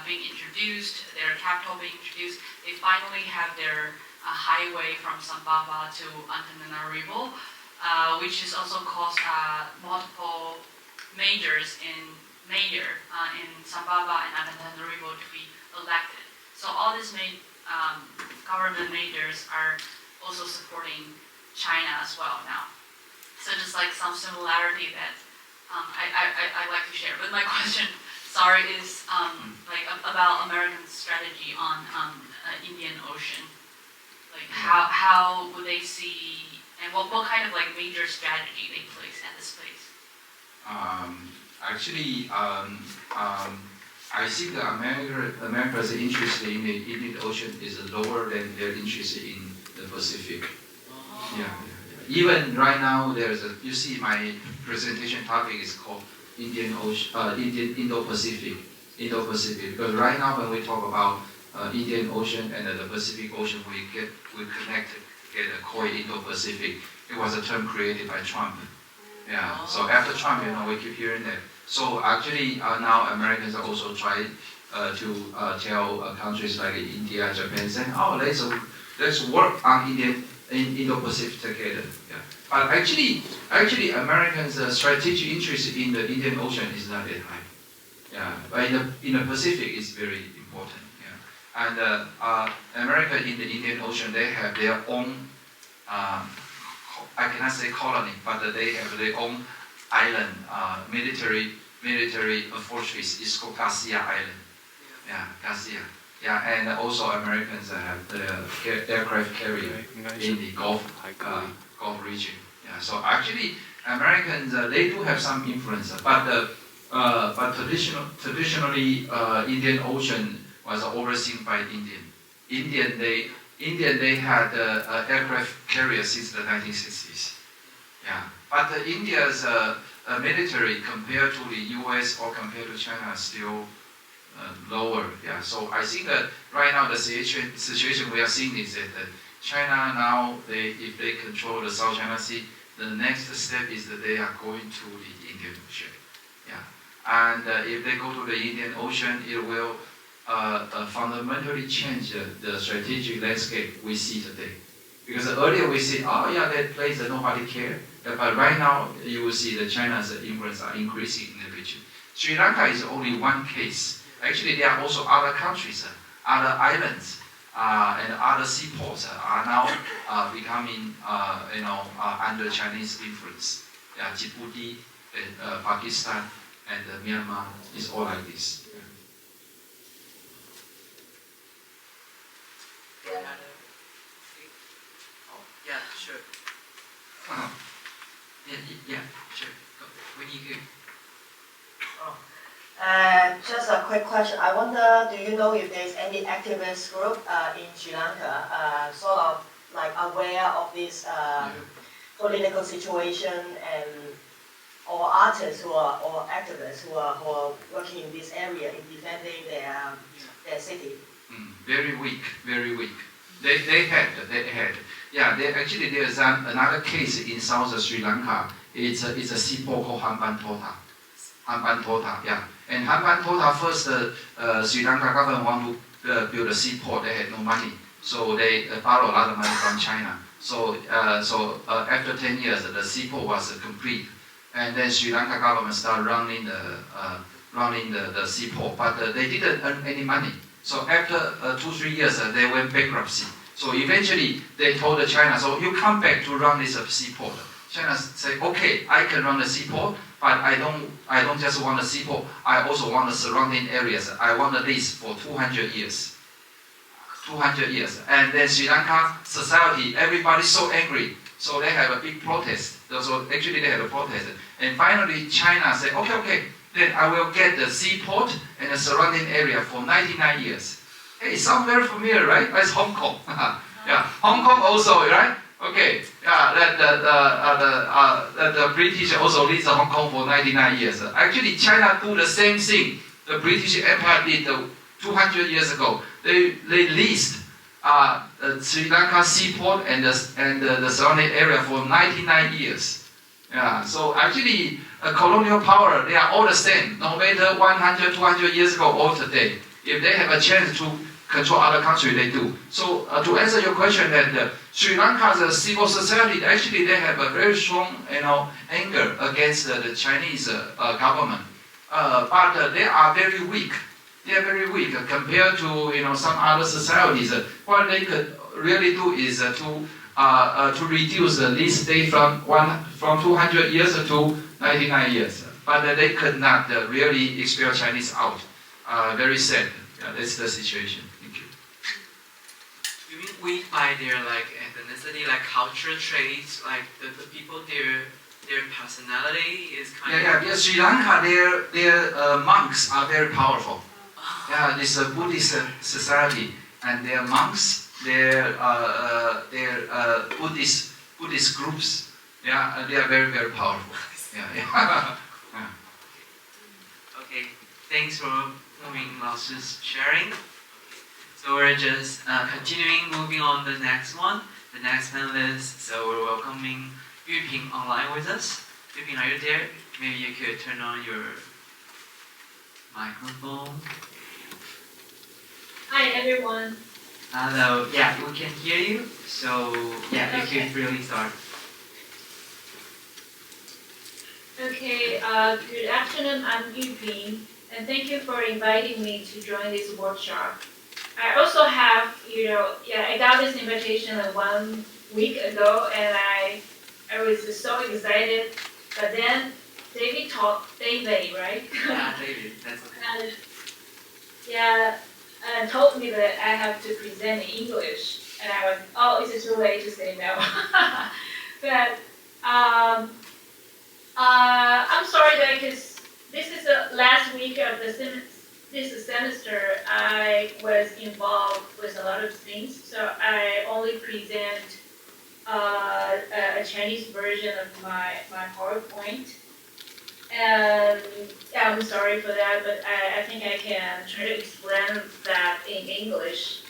been introduced, their capital being introduced, they finally have their highway from Sambava to Antananarivo, which is also caused multiple mayors in Sambava and Antananarivo to be elected. So all these government mayors are also supporting China as well now. So just some similarity that I'd like to share. But my question, is about American strategy on Indian Ocean. How would they see, and what kind of major strategy they place at this place? Actually, I think America's interest in the Indian Ocean is lower than their interest in the Pacific. Yeah. Even right now, you see my presentation topic is called Indo-Pacific. Because right now when we talk about Indian Ocean and the Pacific Ocean, we connect called Indo-Pacific. It was a term created by Trump. Yeah. So after Trump, we keep hearing that. So actually, now Americans are also trying to tell countries like India, Japan, saying, "Oh, let's work on Indo-Pacific together." Yeah. But actually, Americans' strategic interest in the Indian Ocean is not that high. Yeah. But in the Pacific, it's very important. Yeah. And America in the Indian Ocean, they have their own. I cannot say colony, but they have their own island, military fortress. It's called Garcia Island. Yeah, Garcia. Yeah, and also Americans have the aircraft carrier in the Gulf region. Yeah, so actually Americans they do have some influence, but traditionally Indian Ocean was overseen by Indian. They had aircraft carrier since the 1960s. Yeah, but India's military compared to the U.S. or compared to China is still lower. Yeah, so I think that right now the situation we are seeing is that China now, if they control the South China Sea, the next step is that they are going to the Indian Ocean. Yeah, and if they go to the Indian Ocean, it will fundamentally change the strategic landscape we see today. Because earlier we see, oh yeah, that place that nobody cares. But right now you will see that China's influence are increasing in the region. Sri Lanka is only one case. Actually, there are also other countries, other islands, and other seaports are now becoming, under Chinese influence. Yeah, Djibouti, Pakistan, and Myanmar is all like this. Yeah, sure. Yeah, sure. When you go. Just a quick question. I wonder, do you know if there's any activist group in Sri Lanka sort of like aware of this political situation and or artists or activists who are working in this area in defending their city? Very weak, very weak. They had. Yeah, actually there's another case in South Sri Lanka. It's a seaport called Hambantota. Hambantota, yeah. And Hambantota first, Sri Lanka government want to build a seaport. They had no money, so they borrowed a lot of money from China. So after 10 years, the seaport was complete, and then Sri Lanka government started running the seaport, but they didn't earn any money. So after 2-3 years, they went bankruptcy. So eventually, they told China, so you come back to run this seaport. China said, okay, I can run the seaport, but I don't just want the seaport. I also want the surrounding areas. I want the lease for 200 years. 200 years. And then Sri Lanka society, everybody's so angry. So they have a big protest. So actually they have a protest. And finally, China said, okay, then I will get the seaport and the surrounding area for 99 years. Hey, sounds very familiar, right? That's Hong Kong. Yeah, Hong Kong also, right? Okay, yeah, the British also leased Hong Kong for 99 years. Actually, China do the same thing. The British Empire did 200 years ago. They leased Sri Lanka seaport and the surrounding area for 99 years. Yeah, so actually, colonial power, they are all the same, no matter 100, 200 years ago or today. If they have a chance to control other countries, they do. So to answer your question, that Sri Lanka's civil society, actually they have a very strong, anger against the Chinese government. But they are very weak. They are very weak compared to some other societies. What they could really do is to reduce the lease date from 200 years to 99 years. But they could not really expel Chinese out. Very sad. Yeah, that's the situation. Thank you. You mean weak by their ethnicity, cultural traits, the people, their personality is kind of. Yeah. Sri Lanka, their monks are very powerful. Yeah, this is a Buddhist society, and their monks, their Buddhist groups. Yeah, they are very, very powerful. Yeah. Okay, thanks for sharing. So we're just continuing, moving on to the next one. the next panelist. So we're welcoming Yuping online with us. Yuping, are you there? Maybe you could turn on your microphone. Hi everyone. Hello. Yeah, we can hear you. So yeah, you can really start. Okay, good afternoon, I'm Yuping, and thank you for inviting me to join this workshop. I also have, I got this invitation like 1 week ago, and I was just so excited, but then David, right? Yeah, David, that's okay. And told me that I have to present in English, and I was, oh, is it too late to say no? But I'm sorry that because this is the last week of this semester, I was involved with a lot of things, so I only present a Chinese version of my PowerPoint. And I'm sorry for that, but I think I can try to explain that in English.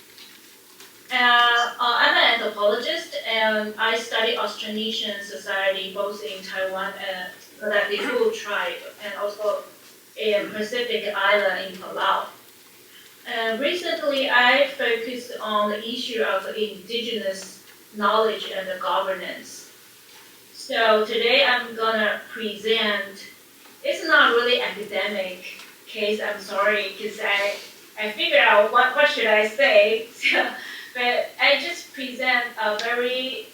I'm an anthropologist, and I study Austronesian society both in Taiwan and the Hu tribe, and also in Pacific Island in Palau. Recently, I focused on the issue of indigenous knowledge and governance. So today I'm gonna present. It's not really academic case. I'm sorry, because I figured out what should I say. But I just present a very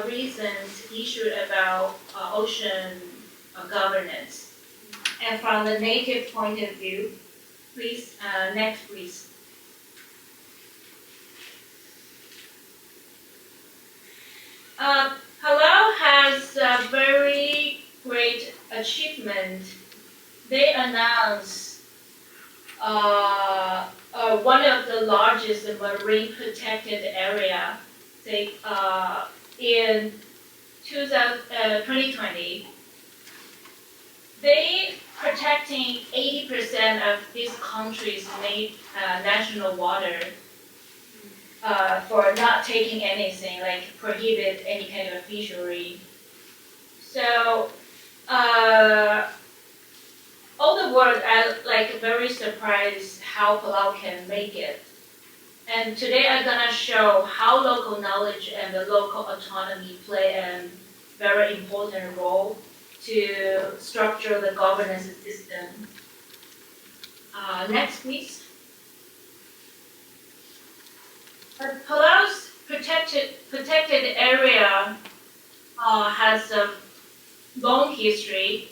recent issue about ocean governance. And from the native point of view, please, next please. Palau has a very great achievement. They announced one of the largest marine protected area, in 2020. They protecting 80% of this country's national water for not taking anything, like prohibit any kind of fishery. So all the world are like very surprised how Palau can make it. And today I'm gonna show how local knowledge and the local autonomy play a very important role to structure the governance system. Next, please. Palau's protected area has a long history.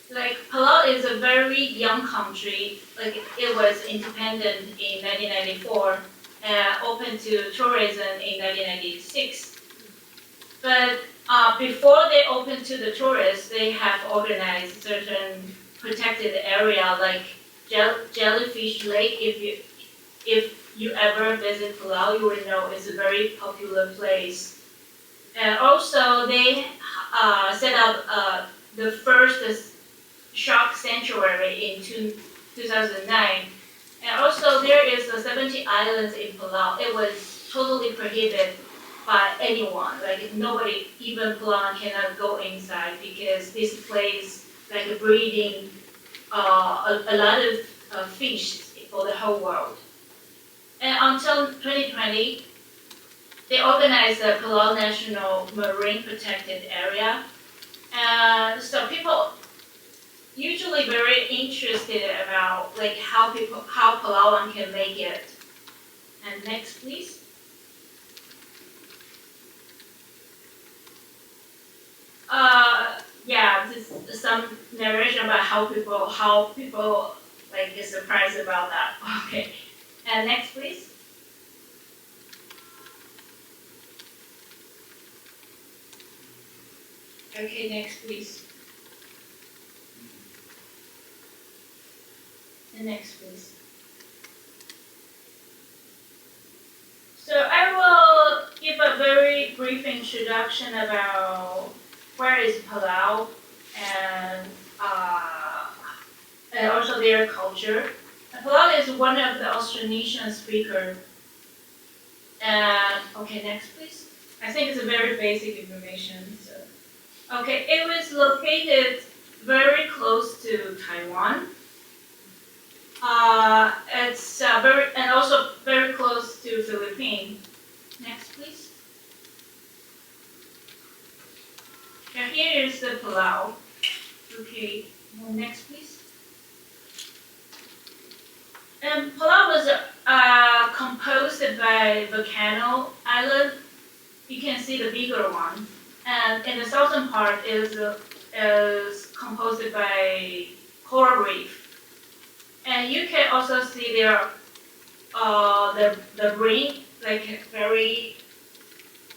Like Palau is a very young country. Like it was independent in 1994 and open to tourism in 1996. But before they opened to the tourists, they have organized certain protected area like Jellyfish Lake. If you ever visit Palau, you will know it's a very popular place. And also they set up the first shark sanctuary in 2009. And also there is 70 islands in Palau. It was totally prohibited by anyone. Like nobody, even Palau, cannot go inside because this place like breeding a lot of fish for the whole world. And until 2020, they organized the Palau National Marine Protected Area. And so people usually very interested about like how Palauan can make it. And next, please. This is some narration about how people like get surprised about that. Okay. And next, please. Okay, next, please. And next, please. So I will give a very brief introduction about where is Palau and also their culture. Palau is one of the Austronesian speakers. And okay, next, please. I think it's a very basic information. So. Okay, it was located very close to Taiwan. It's and also very close to Philippines. Next, please. Now here is the Palau. Okay, next, please. And Palau was composed by volcano island. You can see the bigger one, and in the southern part is composed by coral reef. And you can also see there the ring, like very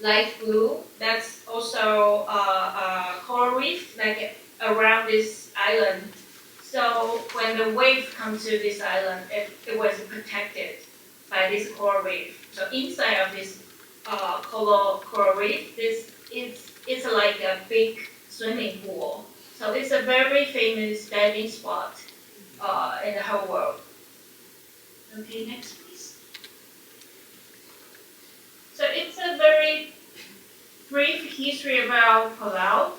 light blue. That's also coral reef, like around this island. So when the wave comes to this island, it was protected by this coral reef. So inside of this coral reef, it's like a big swimming pool. So it's a very famous diving spot in the whole world. Okay, next please. So it's a very brief history about Palau.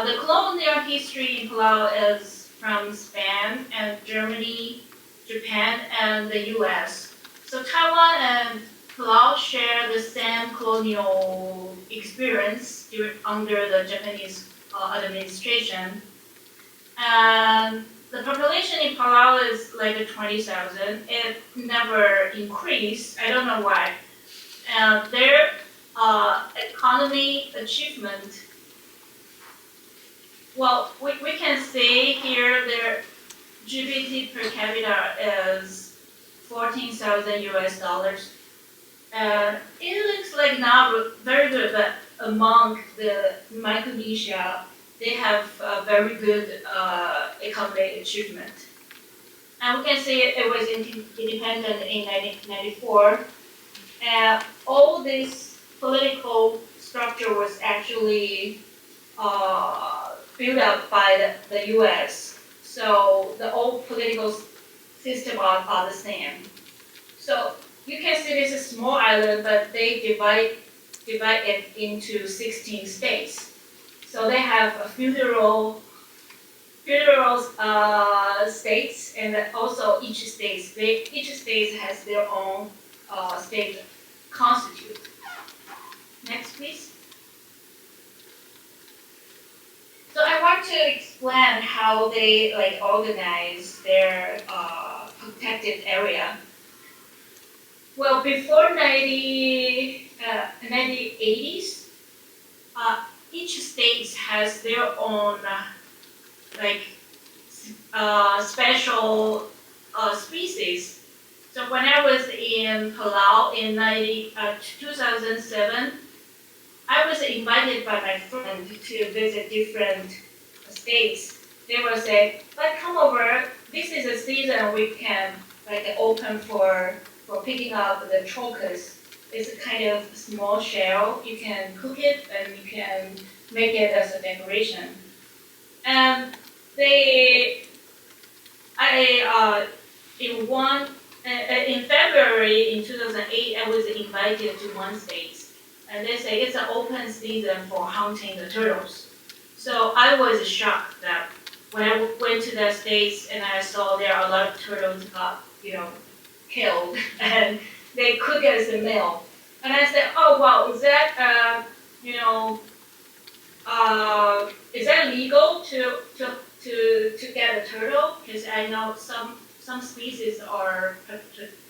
The colonial history in Palau is from Spain and Germany, Japan, and the US. So Taiwan and Palau share the same colonial experience under the Japanese administration. And the population in Palau is like 20,000. It never increased. I don't know why. And their economy achievement, well, we can see here their GDP per capita is 14,000 US dollars. It looks like not very good, but among the Micronesia, they have a very good economic achievement. And we can see it was independent in 1994. And all this political structure was actually built up by the US. So the old political system are the same. So you can see this is a small island, but they divide it into 16 states. So they have a federal states, and also each state has their own state constitute. Next, please. So I want to explain how they organize their protected area. Well, before 1980s, each state has their own special species. So when I was in Palau in 2007, I was invited by my friend to visit different states. They will say, "But come over. This is a season we can open for picking up the trochus. It's a kind of small shell. You can cook it and you can make it as a decoration." And in February in 2008, I was invited to one state, and they say it's an open season for hunting the turtles. So I was shocked that when I went to that state and I saw there are a lot of turtles got killed and they cook it as a meal. And I said, "Oh wow, is that is that legal to get a turtle? Because I know some species are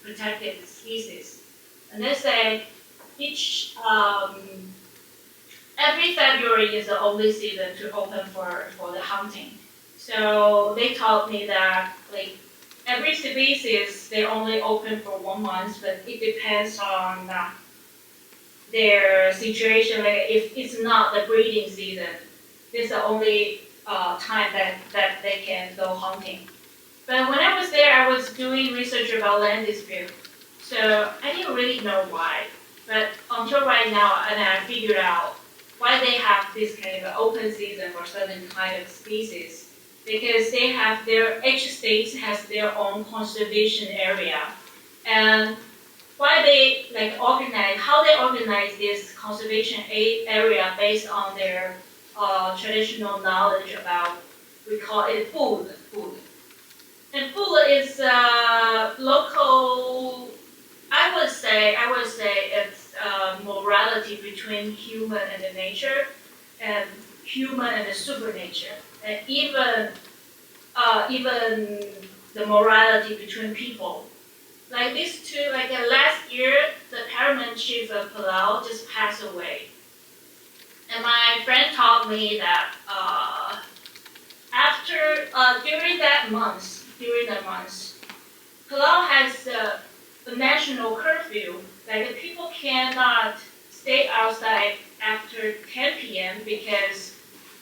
protected species." And they say every February is the only season to open for the hunting. So they told me that every species they only open for 1 month, but it depends on their situation. If it's not the breeding season, this is the only time that they can go hunting. But when I was there, I was doing research about land dispute. So I didn't really know why. But until right now, and I figured out why they have this kind of open season for certain kind of species. Because each state has their own conservation area. And why they like organize, how they organize this conservation area based on their traditional knowledge about, we call it food. And food is local. I would say it's morality between human and the nature, and human and the supernature, and even the morality between people. Like these two, like last year, the paramount chief of Palau just passed away. And my friend told me that during the month, Palau has a national curfew. Like people cannot stay outside after 10 p.m. because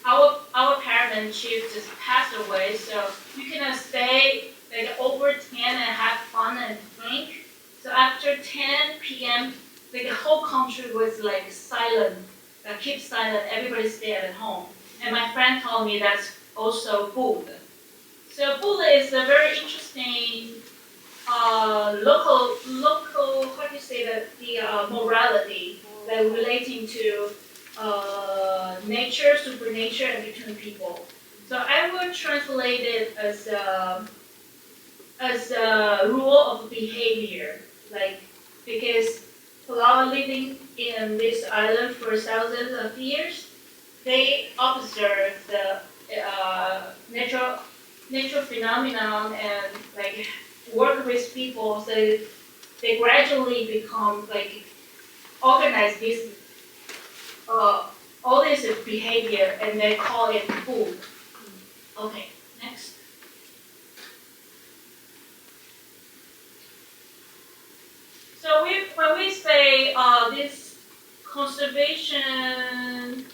our paramount chief just passed away. So you cannot stay like over 10 and have fun and drink. So after 10 p.m., like the whole country was like silent, keep silent. Everybody stay at home. And my friend told me that's also food. So food is a very interesting local, how do you say that, the morality that relating to nature, supernature, and between people. So I would translate it as a rule of behavior, like because Palau living in this island for thousands of years, they observe the natural phenomenon and like work with people, so they gradually become like organize this all this behavior, and they call it food. Okay, next. So when we say this conservation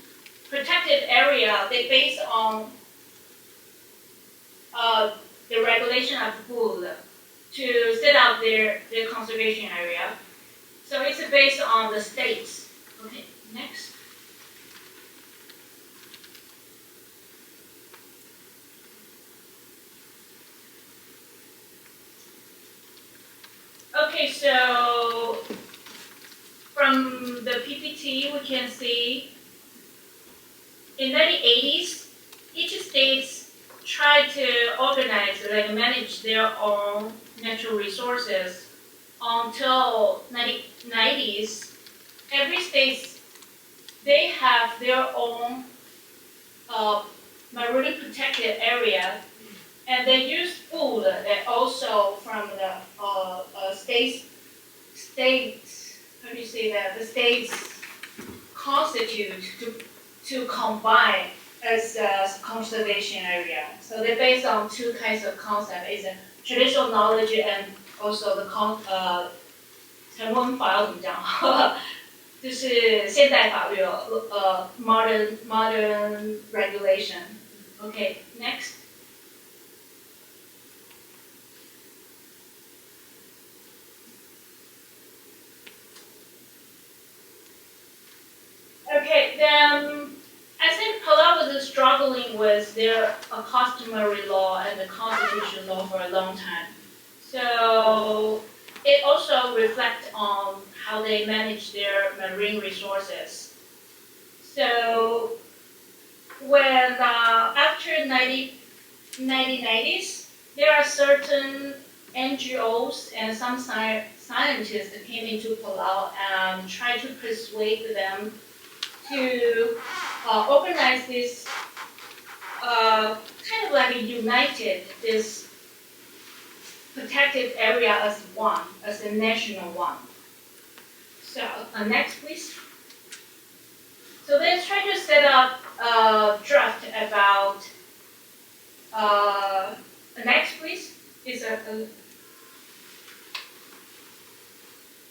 protected area, they based on the regulation of food to set up their conservation area. So it's based on the states. Okay, next. Okay, so from the PPT we can see in the 1980s, each state tried to organize, like manage their own natural resources. Until 1990s, every state, they have their own marine protected area, and they use food that also from the states, how do you say that, the states constitute to combine as a conservation area. So they're based on two kinds of concepts, is traditional knowledge and also the 成文法要怎么讲？就是现代法律modern regulation. Okay, next. Okay, then I think Palau was struggling with their customary law and the constitution law for a long time. So it also reflects on how they manage their marine resources. So when after 1990s, there are certain NGOs and some scientists that came into Palau and tried to persuade them to organize this kind of like a united, this protected area as one, as a national one. So next please. So they try to set up a draft about, next please,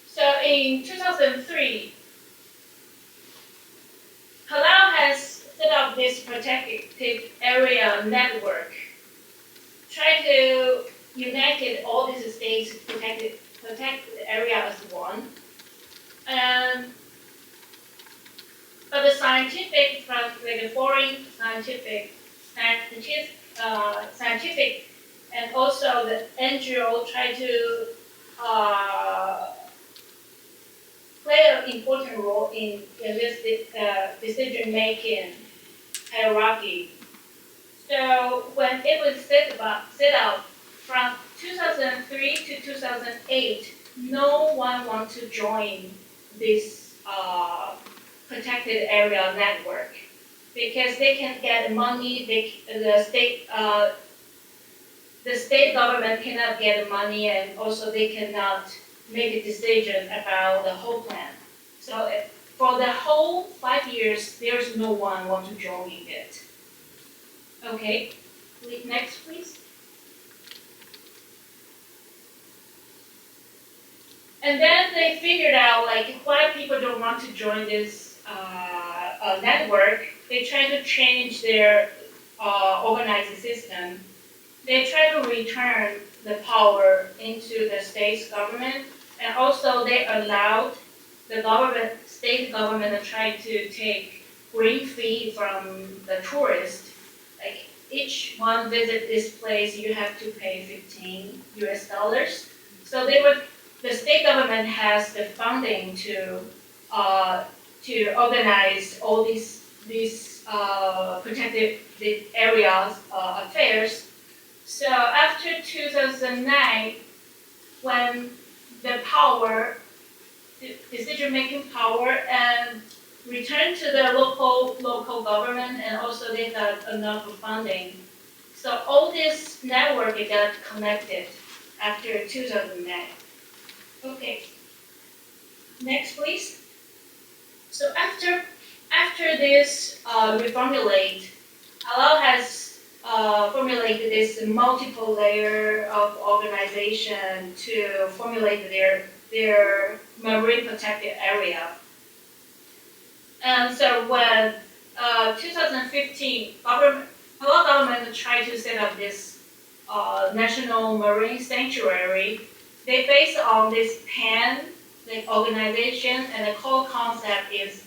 so in 2003, Palau has set up this protected area network, try to unite all these states protected area as one. But the scientific, from like the foreign scientific, and also the NGO try to in this decision-making hierarchy. So when it was set up from 2003 to 2008, no one wanted to join this protected area network because they can get money. The state government cannot get money, and also they cannot make a decision about the whole plan. So for the whole 5 years, there's no one want to join it. Okay, next please. And then they figured out like why people don't want to join this network. They try to change their organizing system. They try to return the power into the state government, and also they allowed the state government to try to take green fee from the tourists. Like each one visit this place, you have to pay $15 US. So the state government has the funding to organize all these protected areas affairs. So after 2009, when the power, decision-making power, and returned to the local government, and also they got enough funding. So all this network got connected after 2009. Okay. Next, please. So after this reformulate, Palau has formulated this multiple layer of organization to formulate their marine protected area. And so when 2015, Palau government tried to set up this national marine sanctuary, they based on this PAN organization, and the core concept is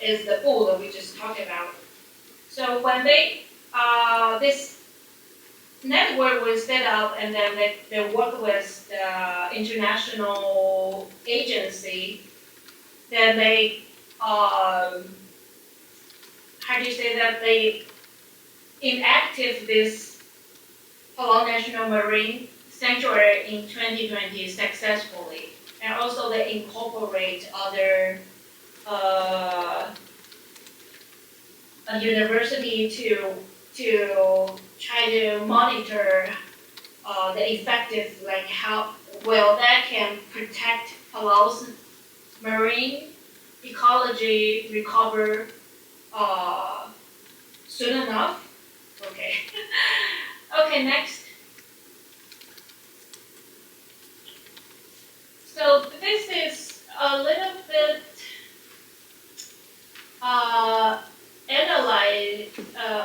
the pool that we just talked about. So when this network was set up, and then they work with the international agency, then they they inactive this Palau National Marine Sanctuary in 2020 successfully, and also they incorporate other university to try to monitor the effective, like how well that can protect Palau's marine ecology recover soon enough. Okay. Okay, next. So this is a little bit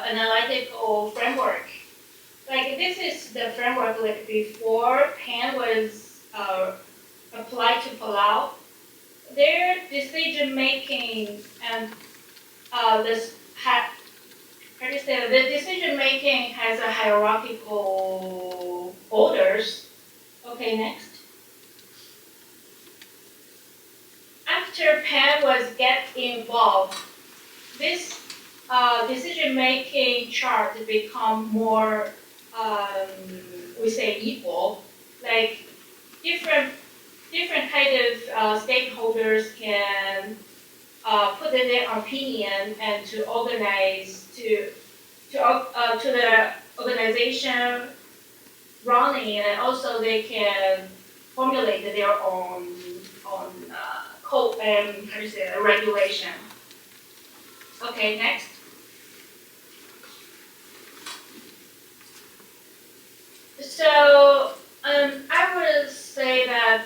analytical framework. Like this is the framework like before PAN was applied to Palau. Their decision making and the decision making has a hierarchical orders. Okay, next. After PAN was get involved, this decision-making chart become more, we say equal. Like different kind of stakeholders can put in their opinion and to organize to the organization running, and also they can formulate their own code and regulation. Okay, next. So I would say that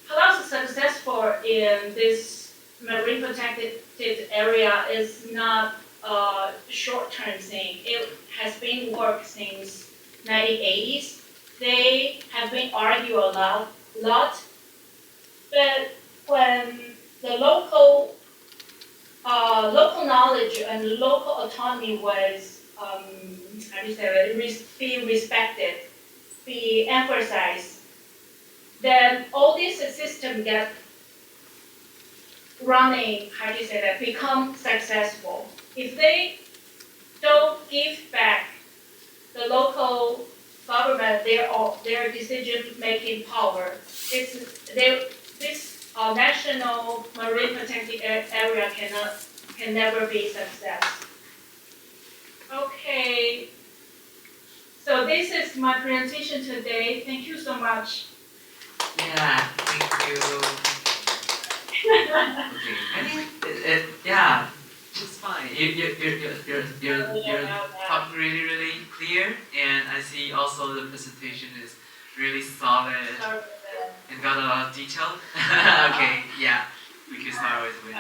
Palau's successful in this marine protected area is not a short-term thing. It has been worked since 1980s. They have been argued a lot. But when the local knowledge and local autonomy was be respected, be emphasized, then all this system get running, how do you say that, become successful, if they don't give back the local government their decision-making power, this national marine protected area can never be success. Okay, so this is my presentation today. Thank you so much. Yeah, thank you. Okay, I think yeah, just fine. You're talking really clear, and I see also the presentation is really solid and got a lot of detail. Okay, yeah, we can start with Winnie.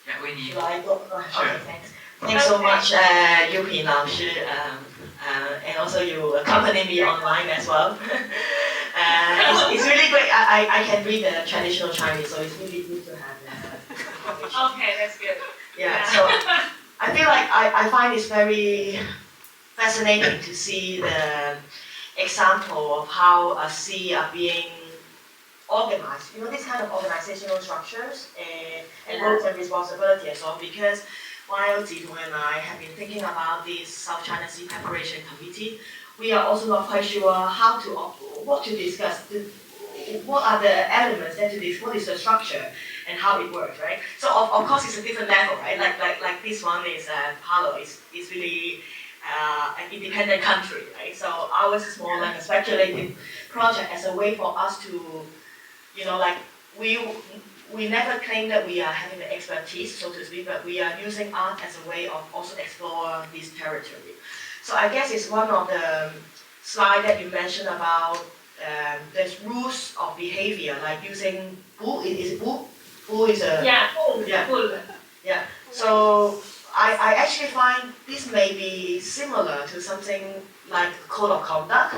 Yeah, Winnie. Should I go? Sure. Okay, thanks. Thanks so much, Yupin 老师, and also you accompany me online as well. It's really great. I can read the traditional Chinese, so it's really good to have that. Okay, that's good. Yeah, so I feel like I find it's very fascinating to see the example of how a sea are being organized. You know, this kind of organizational structures and roles and responsibility as well, because while Zidong and I have been thinking about this South China Sea Preparation Committee, we are also not quite sure what to discuss, what are the elements that to discuss, what is the structure and how it works, right? So of course it's a different level, right? Like this one is Palo is really an independent country, right? So ours is more like a speculative project as a way for us to, you know, like we never claim that we are having the expertise, so to speak, but we are using art as a way of also explore this territory. So I guess it's one of the slides that you mentioned about there's rules of behavior, like using bu. Is it bu? Bu is a yeah. So I actually find this may be similar to something like code of conduct.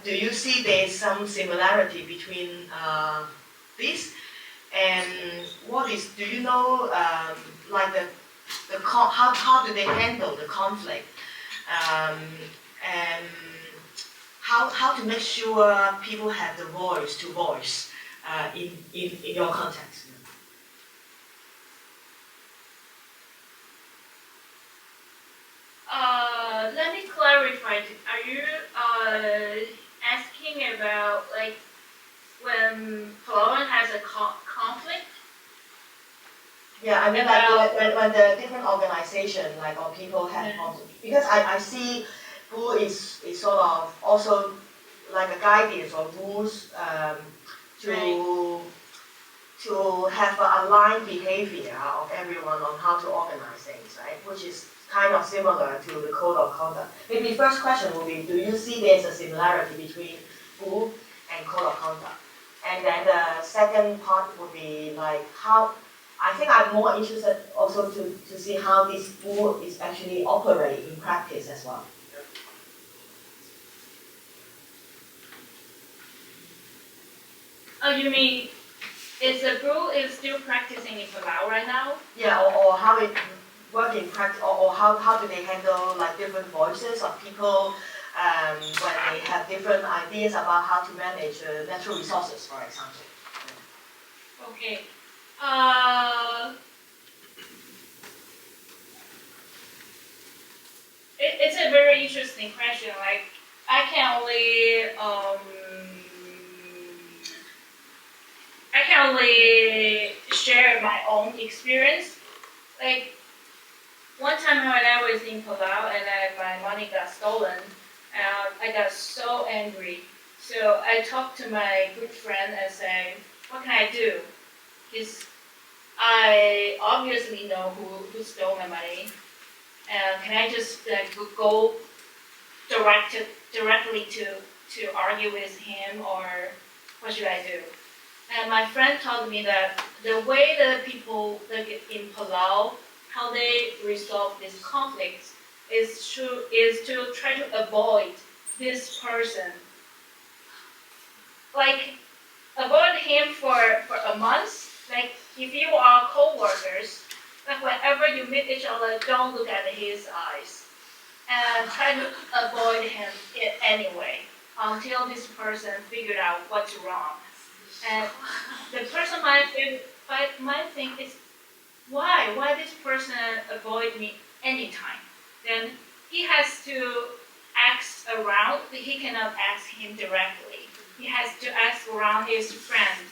Do you see there's some similarity between this? And what is, do you know, like how do they handle the conflict, and how to make sure people have the voice to voice in your context? Let me clarify. Are you asking about like when Palawan has a conflict? Yeah, I mean like when the different organization like or people have conflict, because I see who is sort of also like a guidance or rules to have an aligned behavior of everyone on how to organize things, right? Which is kind of similar to the code of conduct. Maybe first question will be, do you see there's a similarity between who and code of conduct? And then the second part would be like how, I think I'm more interested also to see how this rule is actually operate in practice as well. Oh, you mean is the rule is still practicing in Palau right now? Yeah, or how it work in practice, or how do they handle like different voices of people when they have different ideas about how to manage natural resources, for example. Okay. It's a very interesting question. Like I can only share my own experience. Like one time when I was in Palau and my money got stolen, I got so angry. So I talked to my good friend and said, what can I do? Because I obviously know who stole my money. And can I just like go directly to argue with him, or what should I do? And my friend told me that the way that people like in Palau, how they resolve this conflict is to try to avoid this person. Like avoid him for a month. Like if you are co-workers, like whenever you meet each other, don't look at his eyes. And try to avoid him anyway until this person figured out what's wrong. And the person might think it's why this person avoid me anytime. Then he has to ask around. He cannot ask him directly. He has to ask around his friend.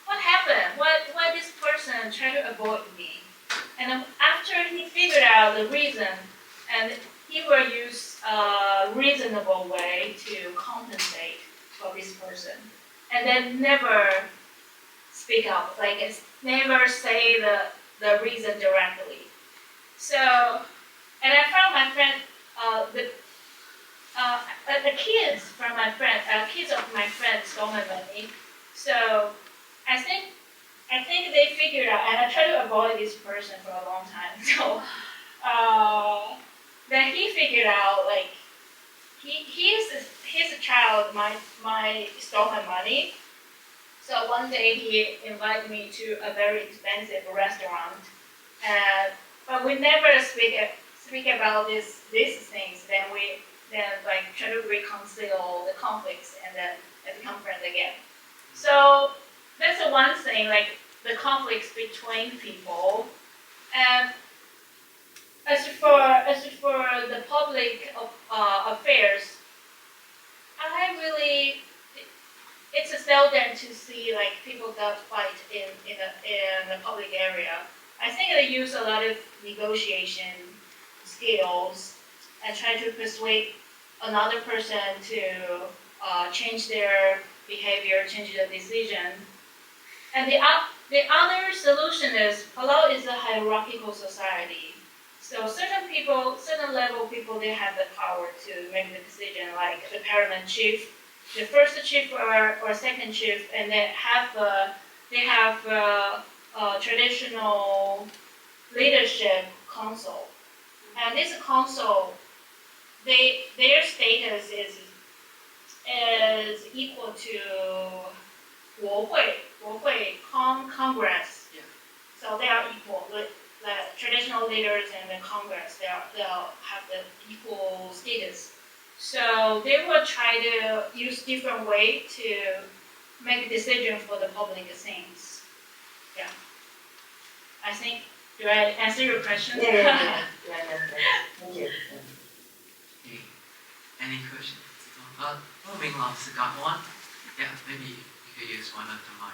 What happened? Why this person try to avoid me? And then after he figured out the reason, and he will use a reasonable way to compensate for this person, and then never speak up, like never say the reason directly. So, and I found my friend, the kids from my friend, kids of my friend stole my money. So I think they figured out, and I tried to avoid this person for a long time. So then he figured out, like he's a child, my stole my money. So one day he invited me to a very expensive restaurant, but we never speak about these things. Then like try to reconcile the conflicts and then become friends again. So that's the one thing, like the conflicts between people. And as for the public affairs, it's seldom to see like people that fight in the public area. I think they use a lot of negotiation skills and try to persuade another person to change their behavior, change their decision. And the other solution is Palau is a hierarchical society. So certain level people, they have the power to make the decision, like the paramount chief, the first chief or second chief, and they have a traditional leadership council. And this council, their status is equal to 国会 Congress. Yeah. So they are equal. The traditional leaders and the Congress, they'll have the equal status. So they will try to use different way to make a decision for the public things. Yeah. I think, do I answer your question? Yeah. Thank you. Okay. Any questions? Moving on, got one? Yeah, maybe you could use one of the mic.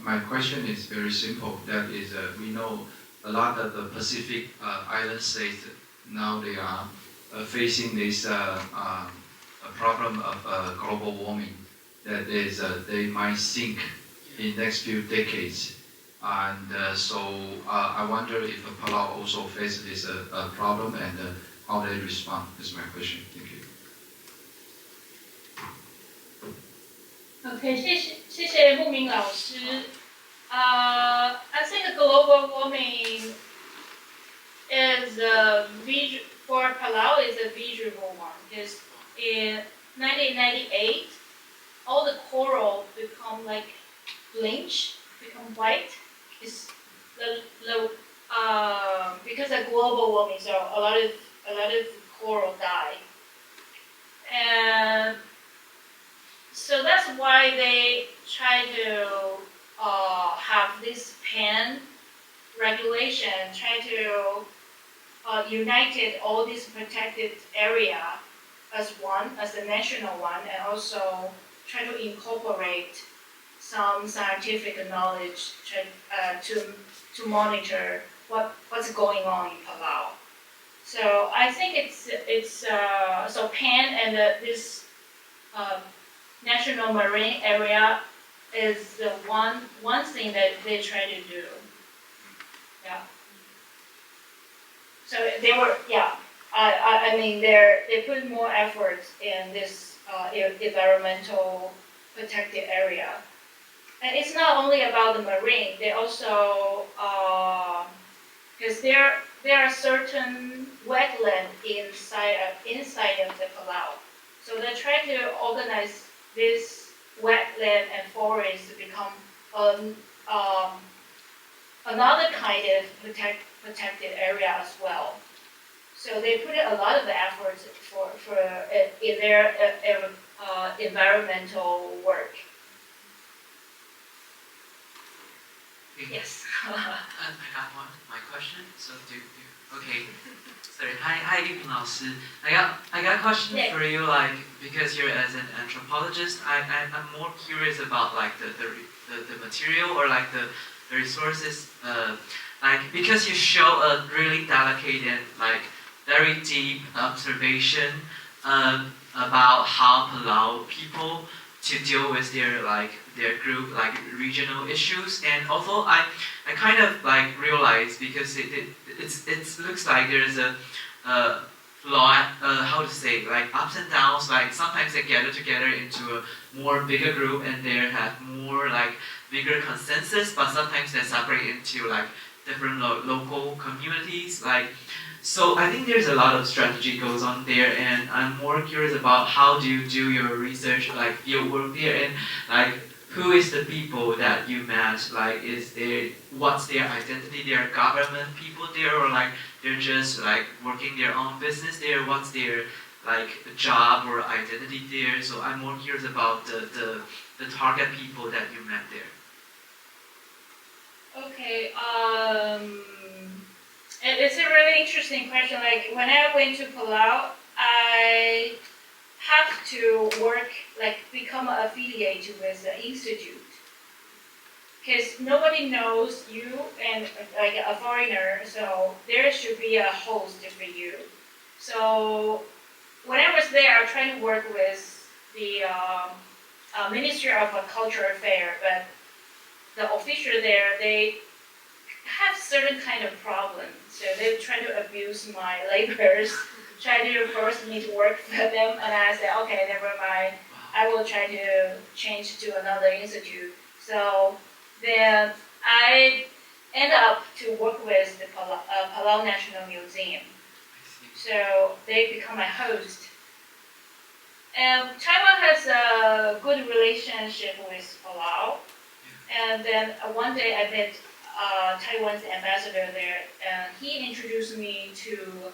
My question is very simple. That is, we know a lot of the Pacific island states now they are facing this problem of global warming. That is, they might sink in next few decades. And so I wonder if Palau also faces this problem and how they respond. Is my question. Thank you. Okay, 谢谢牧明老师。I think global warming is for Palau is a visual one because in 1998, all the coral become like bleach, become white. It's because of global warming, so a lot of coral die, and so that's why they try to have this PAN regulation, try to unite all this protected area as one, as a national one, and also try to incorporate some scientific knowledge to monitor what's going on in Palau. So I think it's so PAN and this national marine area is the one thing that they try to do. Yeah. So they were I mean they put more effort in this environmental protected area. And it's not only about the marine, they also, because there are certain wetland inside of the Palau. So they try to organize this wetland and forest to become another kind of protected area as well. So they put in a lot of effort in their environmental work. Yes. I got my question. So okay. Sorry. Hi, Yuping 老师. I got a question for you. Like, because you're as an anthropologist, I'm more curious about like the material or like the resources. Like, because you show a really delicate and like very deep observation about how Palau people to deal with their group like regional issues, and also I kind of like realized, because it looks like there's a lot, how to say, like ups and downs. Like sometimes they gather together into a more bigger group and they have more like bigger consensus, but sometimes they separate into like different local communities. Like, so I think there's a lot of strategy goes on there, and I'm more curious about how do you do your research, like field work there, and like who is the people that you met? Like, what's their identity? They're government people there, or like they're just like working their own business there? What's their like job or identity there? So I'm more curious about the target people that you met there. Okay. It's a really interesting question. Like when I went to Palau, I have to work, like become affiliated with the institute, because nobody knows you and like a foreigner, so there should be a host for you. So when I was there, I tried to work with the Ministry of Cultural Affairs, but the official there, they have certain kind of problems. So they try to abuse my laborers, try to force me to work for them, and I said, okay, never mind. I will try to change to another institute. So then I end up to work with the Palau National Museum. So they become my host. And Taiwan has a good relationship with Palau. And then one day I met Taiwan's ambassador there, and he introduced me to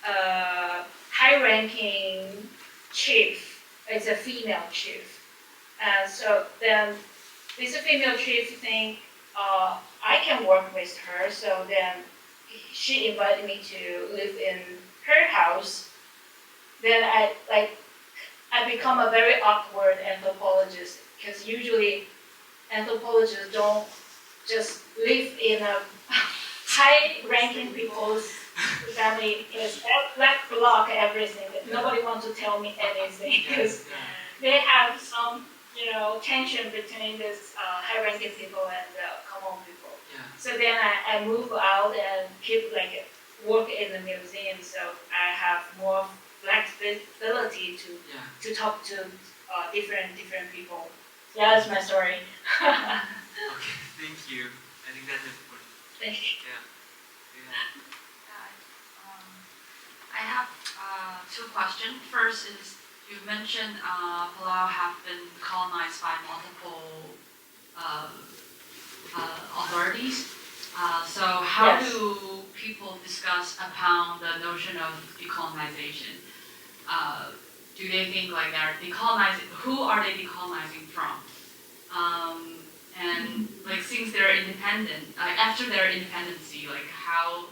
a high-ranking chief. It's a female chief. And so then this female chief think I can work with her, so then she invited me to live in her house. Then I become a very awkward anthropologist, because usually anthropologists don't just live in a high-ranking people's family, because that block everything. Nobody wants to tell me anything, because they have some, tension between this high-ranking people and the common people. Yeah. So then I move out and keep work in the museum, so I have more flexibility to talk to different people. Yeah, that's my story. Okay, thank you. I think that's important. Thank you. Yeah. I have two questions. First is, you mentioned Palau have been colonized by multiple authorities. So how Yes. do people discuss upon the notion of decolonization? Do they think like they're decolonizing? Who are they decolonizing from? And like since they're independent, like after their independency, like how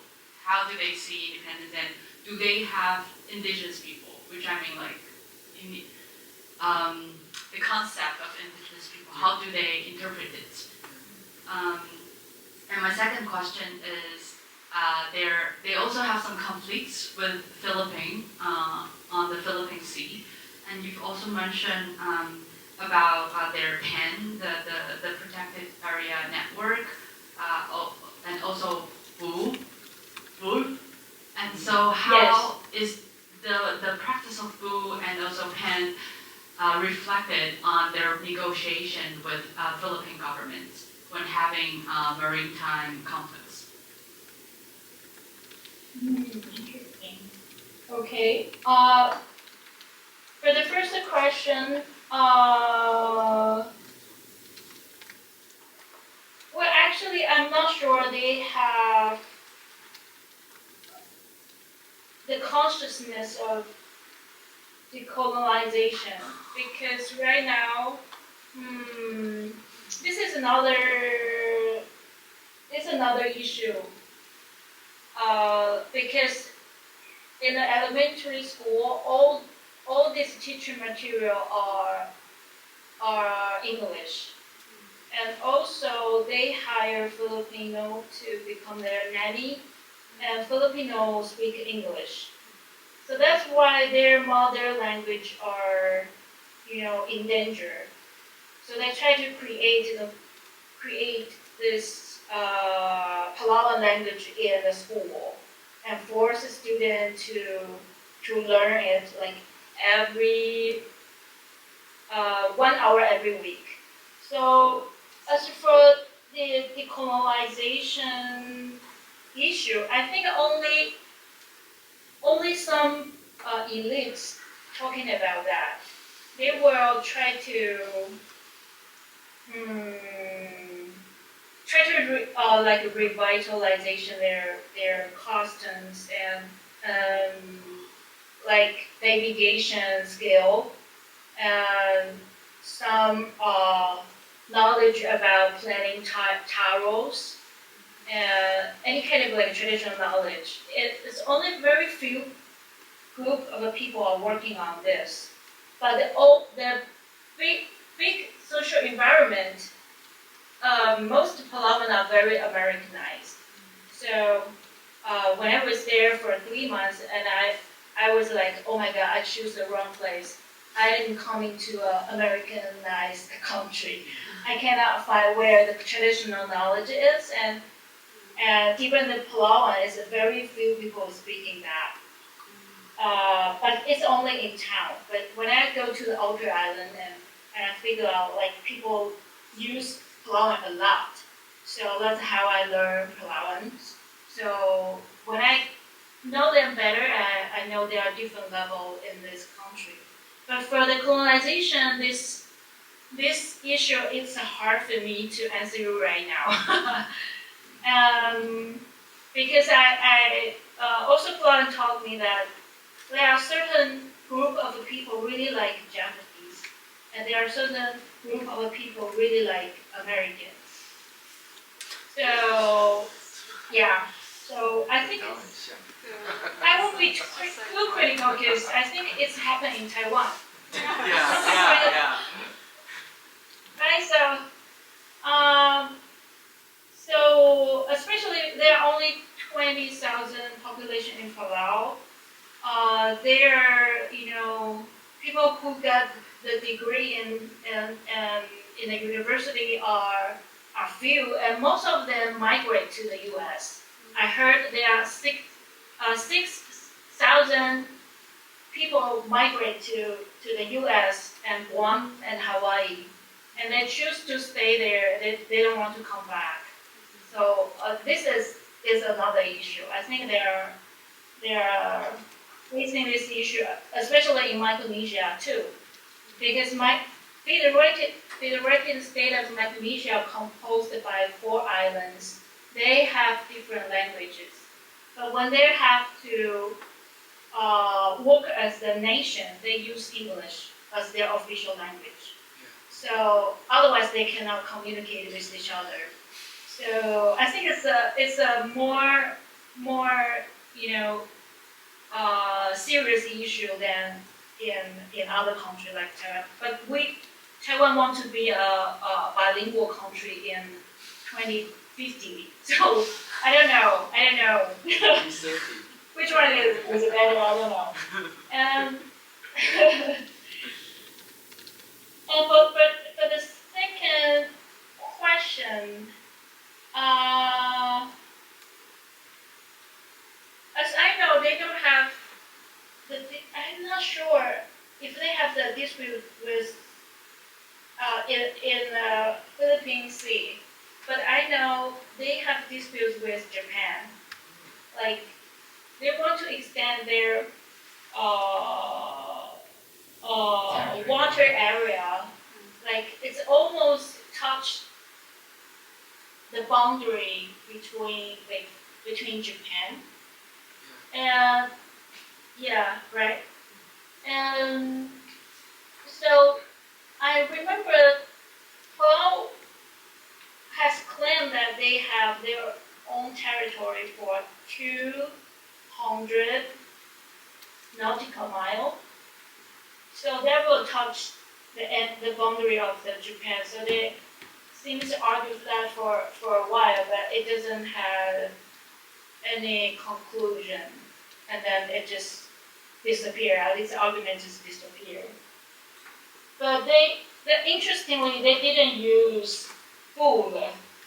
do they see independence, and do they have indigenous people? Which I mean, like in the concept of indigenous people, how do they interpret it? And my second question is, they also have some conflicts with Philippines on the Philippine Sea, and you've also mentioned about their PEN, the Protected Area Network, and also BU. And so how is the practice of BU and also PEN reflected on their negotiation with Philippine government when having maritime conflicts? Interesting. Okay. For the first question, well, actually, I'm not sure they the consciousness of decolonization, because right now, this is another issue. Because in the elementary school, all this teaching material are English, and also they hire Filipino to become their nanny, and Filipino speak English. So that's why their mother language are, in danger. So they try to create this Palawan language in the school and force the student to learn it like every 1 hour every week. So as for the decolonization issue, I think only some elites talking about that. They will try to revitalization their customs and like navigation skill and some knowledge about planning tarots and any kind of like traditional knowledge. It's only very few group of people are working on this, but the big social environment, most Palawan are very Americanized. So when I was there for 3 months, and I was like, oh my God, I choose the wrong place. I am coming to an Americanized country. I cannot find where the traditional knowledge is, and even the Palawan is very few people speaking that. But it's only in town. But when I go to the outer island and I figure out like people use Palawan a lot, so that's how I learned Palawan. So when I know them better, I know there are different levels in this country. But for the colonization, this issue, it's hard for me to answer you right now. Because I also Palawan taught me that there are certain group of people really like Japanese, and there are certain group of people really like Americans. So yeah, so I think I won't be too critical because I think it's happened in Taiwan. Yeah. Right, so especially there are only 20,000 population in Palau. There, people who got the degree in the university are few, and most of them migrate to the U.S. I heard there are 6,000 people migrate to the U.S. and Guam and Hawaii, and they choose to stay there. They don't want to come back. So this is another issue. I think they are facing this issue, especially in Micronesia too, because the federated state of Micronesia composed by 4 islands. They have different languages, but when they have to work as a nation, they use English as their official language. So otherwise, they cannot communicate with each other. So I think it's a more serious issue than in other countries like Taiwan. But Taiwan wants to be a bilingual country in 2050. So I don't know. Which one is better? I don't know. And for the second question, as I know, they don't have I'm not sure if they have the dispute with in Philippine Sea, but I know they have disputes with Japan. Like they want to extend their water area, like it's almost touched the boundary between Japan, and Yeah, right. And so I remember Palau has claimed that they have their own territory for 200 nautical miles. So that will touch the boundary of the Japan. So they seem to argue that for a while, but it doesn't have any conclusion. And then it just disappeared. At least the argument just disappeared. But interestingly, they didn't use food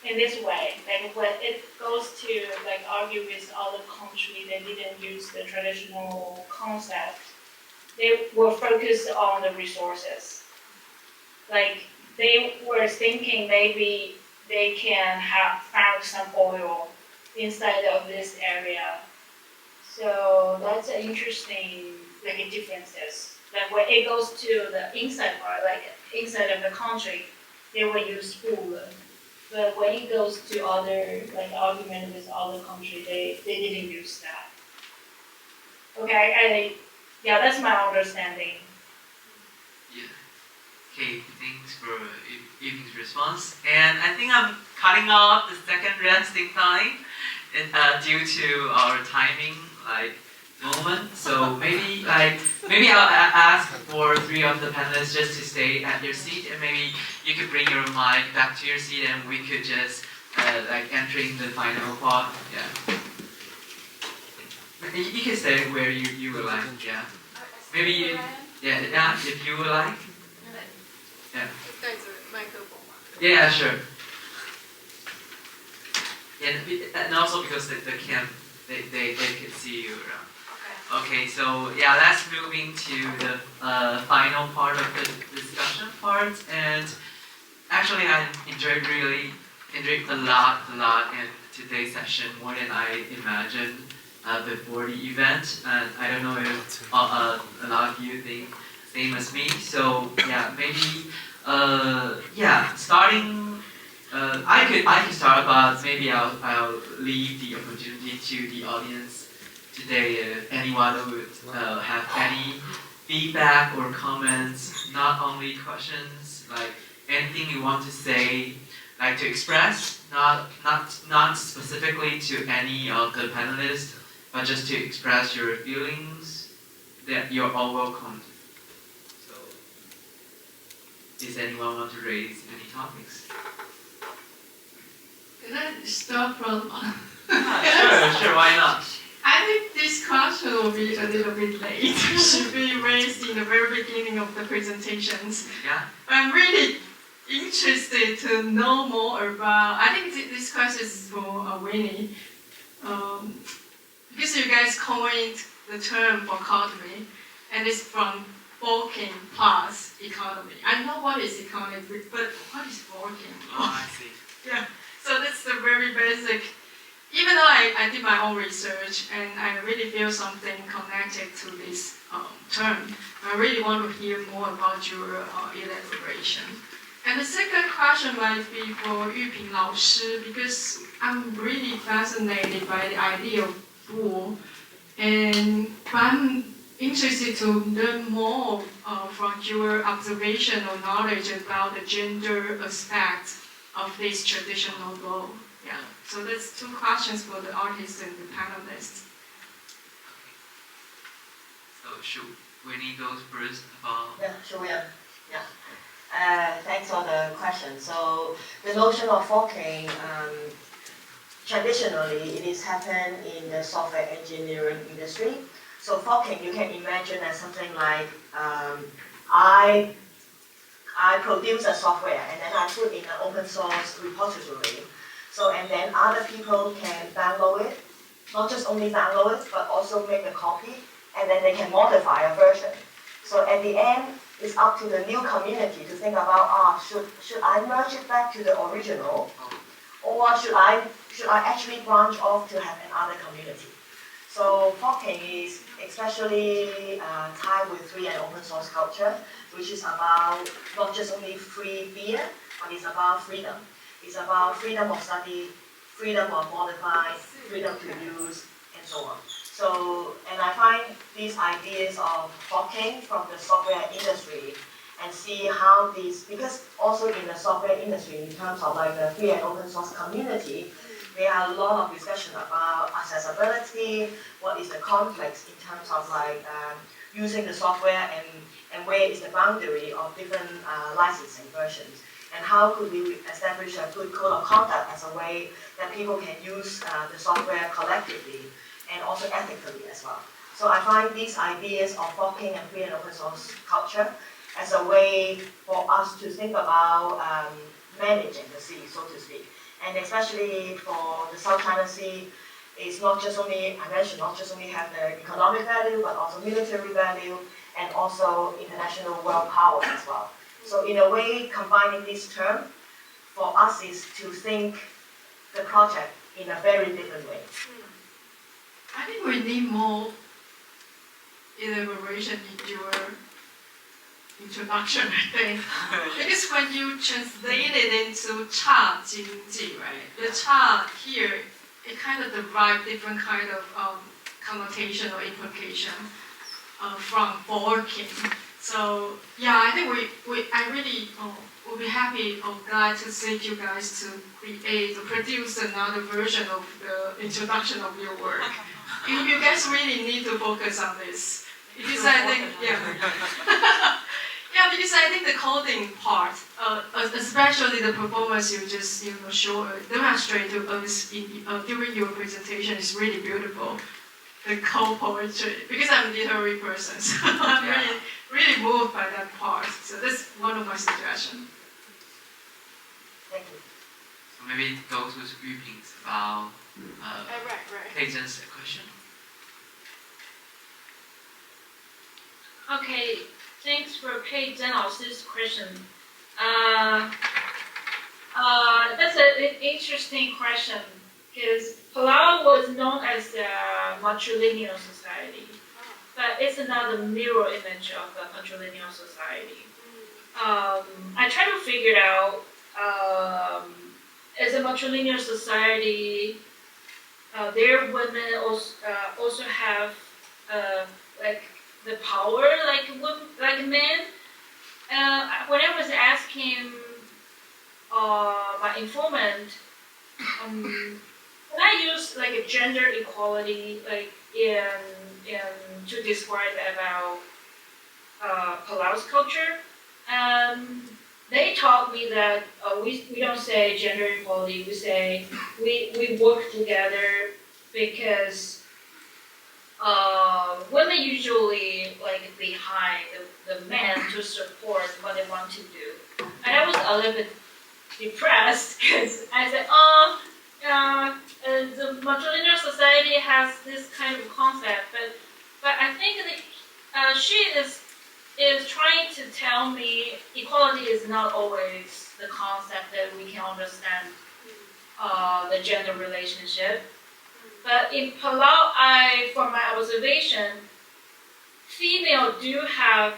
in this way. Like when it goes to like argue with other countries, they didn't use the traditional concept. They were focused on the resources. Like they were thinking maybe they can have found some oil inside of this area. So that's an interesting like differences. Like when it goes to the inside part, like inside of the country, they will use food. But when it goes to other like argument with other country, they didn't use that. Okay, yeah, that's my understanding. Yeah. Okay, thanks for Evening's response. And I think I'm cutting off the second resting time due to our timing moment. So maybe I'll ask for 3 of the panelists just to stay at your seat, and maybe you could bring your mic back to your seat, and we could just entering the final part. Yeah. You can stay where you would like. Yeah. Maybe you. Yeah. If you would like. Yeah. Yeah, sure. And also because the camp, they can see you around. Okay, so yeah, let's move into the final part of the discussion part. And actually, I enjoyed a lot in today's session, more than I imagined before the event. And I don't know if a lot of you think same as me. So yeah, maybe starting. I could start, but maybe I'll leave the opportunity to the audience today. If anyone would have any feedback or comments, not only questions, like anything you want to say, like to express, not specifically to any of the panelists, but just to express your feelings, that you're all welcome. So, does anyone want to raise any topics? Can I start from? Sure, why not? I think this question will be a little bit late. Should be raised in the very beginning of the presentations. Yeah. I'm really interested to know more about. I think this question is for Winnie, because you guys coined the term Forkonomy, and it's from working plus economy. I know what is economy, but what is working? Oh, I see. Yeah. So that's the very basic. Even though I did my own research and I really feel something connected to this term, I really want to hear more about your elaboration. And the second question might be for Yuping Lao Shi, because I'm really fascinated by the idea of pool, and I'm interested to learn more from your observational knowledge about the gender aspect of this traditional role. Yeah. So that's 2 questions for the artists and the panelists. So should Winnie goes first about? Yeah, sure. Yeah. Thanks for the question. So the notion of forking, traditionally, it is happened in the software engineering industry. So forking, you can imagine as something like I produce a software and then I put in an open source repository. So and then other people can download it, not just only download it, but also make a copy, and then they can modify a version. So at the end, it's up to the new community to think about, should I merge it back to the original, or should I actually branch off to have another community? So forking is especially tied with free and open source culture, which is about not just only free beer, but it's about freedom. It's about freedom of study, freedom of modify, freedom to use, and so on. So, and I find these ideas of forking from the software industry and see how these, because also in the software industry, in terms of like the free and open source community, there are a lot of discussion about accessibility, what is the conflicts in terms of like using the software and where is the boundary of different licensing versions. And how could we establish a good code of conduct as a way that people can use the software collectively and also ethically as well. So I find these ideas of forking and free and open source culture as a way for us to think about managing the sea, so to speak. And especially for the South China Sea, it's not just only, I mentioned, not just only have the economic value, but also military value, and also international world power as well. So in a way, combining this term for us is to think the project in a very different way. I think we need more elaboration in your introduction, I think. Because when you translate it into 岔经济, right? The 岔 here, it kind of derives different kind of connotation or implication from forking. So yeah, I think I really will be happy or glad to see you guys to produce another version of the introduction of your work. You guys really need to focus on this. Because I think, yeah, because I think the coding part, especially the performance you just demonstrate to us during your presentation is really beautiful. The code poetry, because I'm a literary person, so I'm really moved by that part. So that's one of my suggestions. Thank you. So maybe go to Yuping's about Pei Zhen's question. Okay, thanks for Pei Zhen 老师's question. That's an interesting question because Palau was known as a matrilineal society, but it's not a mirror image of a matrilineal society. I try to figure out, as a matrilineal society, their women also have like the power like men. When I was asking my informant, can I use like a gender equality like in to describe about Palau's culture? They taught me that we don't say gender equality. We say we work together because women usually like behind the men to support what they want to do. And I was a little bit depressed because I said, the matrilineal society has this kind of concept, but I think that she is trying to tell me equality is not always the concept that we can understand the gender relationship. But in Palau, from my observation, female do have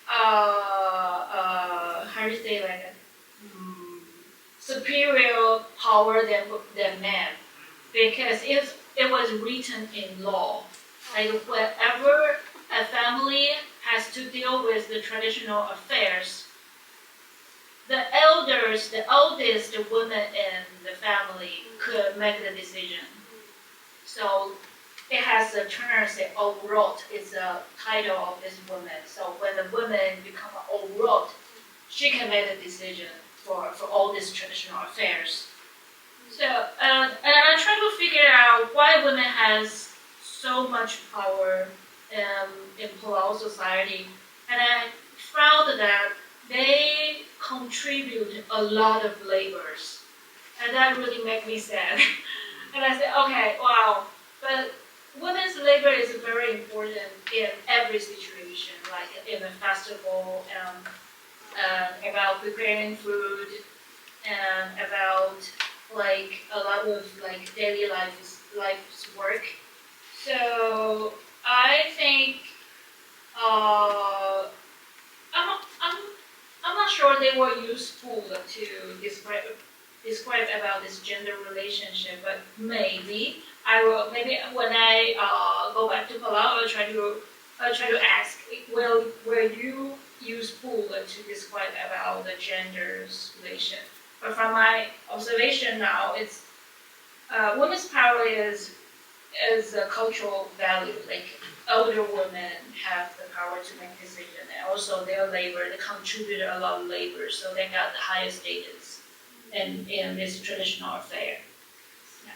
how do you say like superior power than men, because it was written in law. Like whenever a family has to deal with the traditional affairs, the eldest woman in the family could make the decision. So it has a term, say, Orot is the title of this woman. So when the woman becomes Orot, she can make the decision for all these traditional affairs. So, and I try to figure out why women has so much power in Palau society. And I found that they contribute a lot of labors. And that really made me sad. And I said, okay, wow, but women's labor is very important in every situation, like in a festival, about preparing food, and about like a lot of like daily life's work. So I think I'm not sure they were useful to describe about this gender relationship, but maybe I will maybe when I go back to Palau, I'll try to ask, will you use pool to describe about the gender's relation? But from my observation now, it's women's power is a cultural value. Like older women have the power to make decisions, and also their labor, they contribute a lot of labor, so they got the highest status in this traditional affair. Yeah.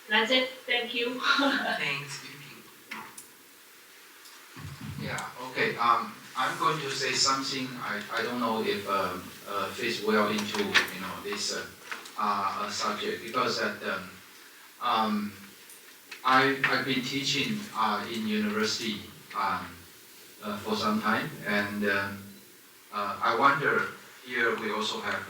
That's it. Thank you. Thanks. Yeah, okay. I'm going to say something I don't know if fits well into this subject, because that I've been teaching in university for some time, and I wonder, here we also have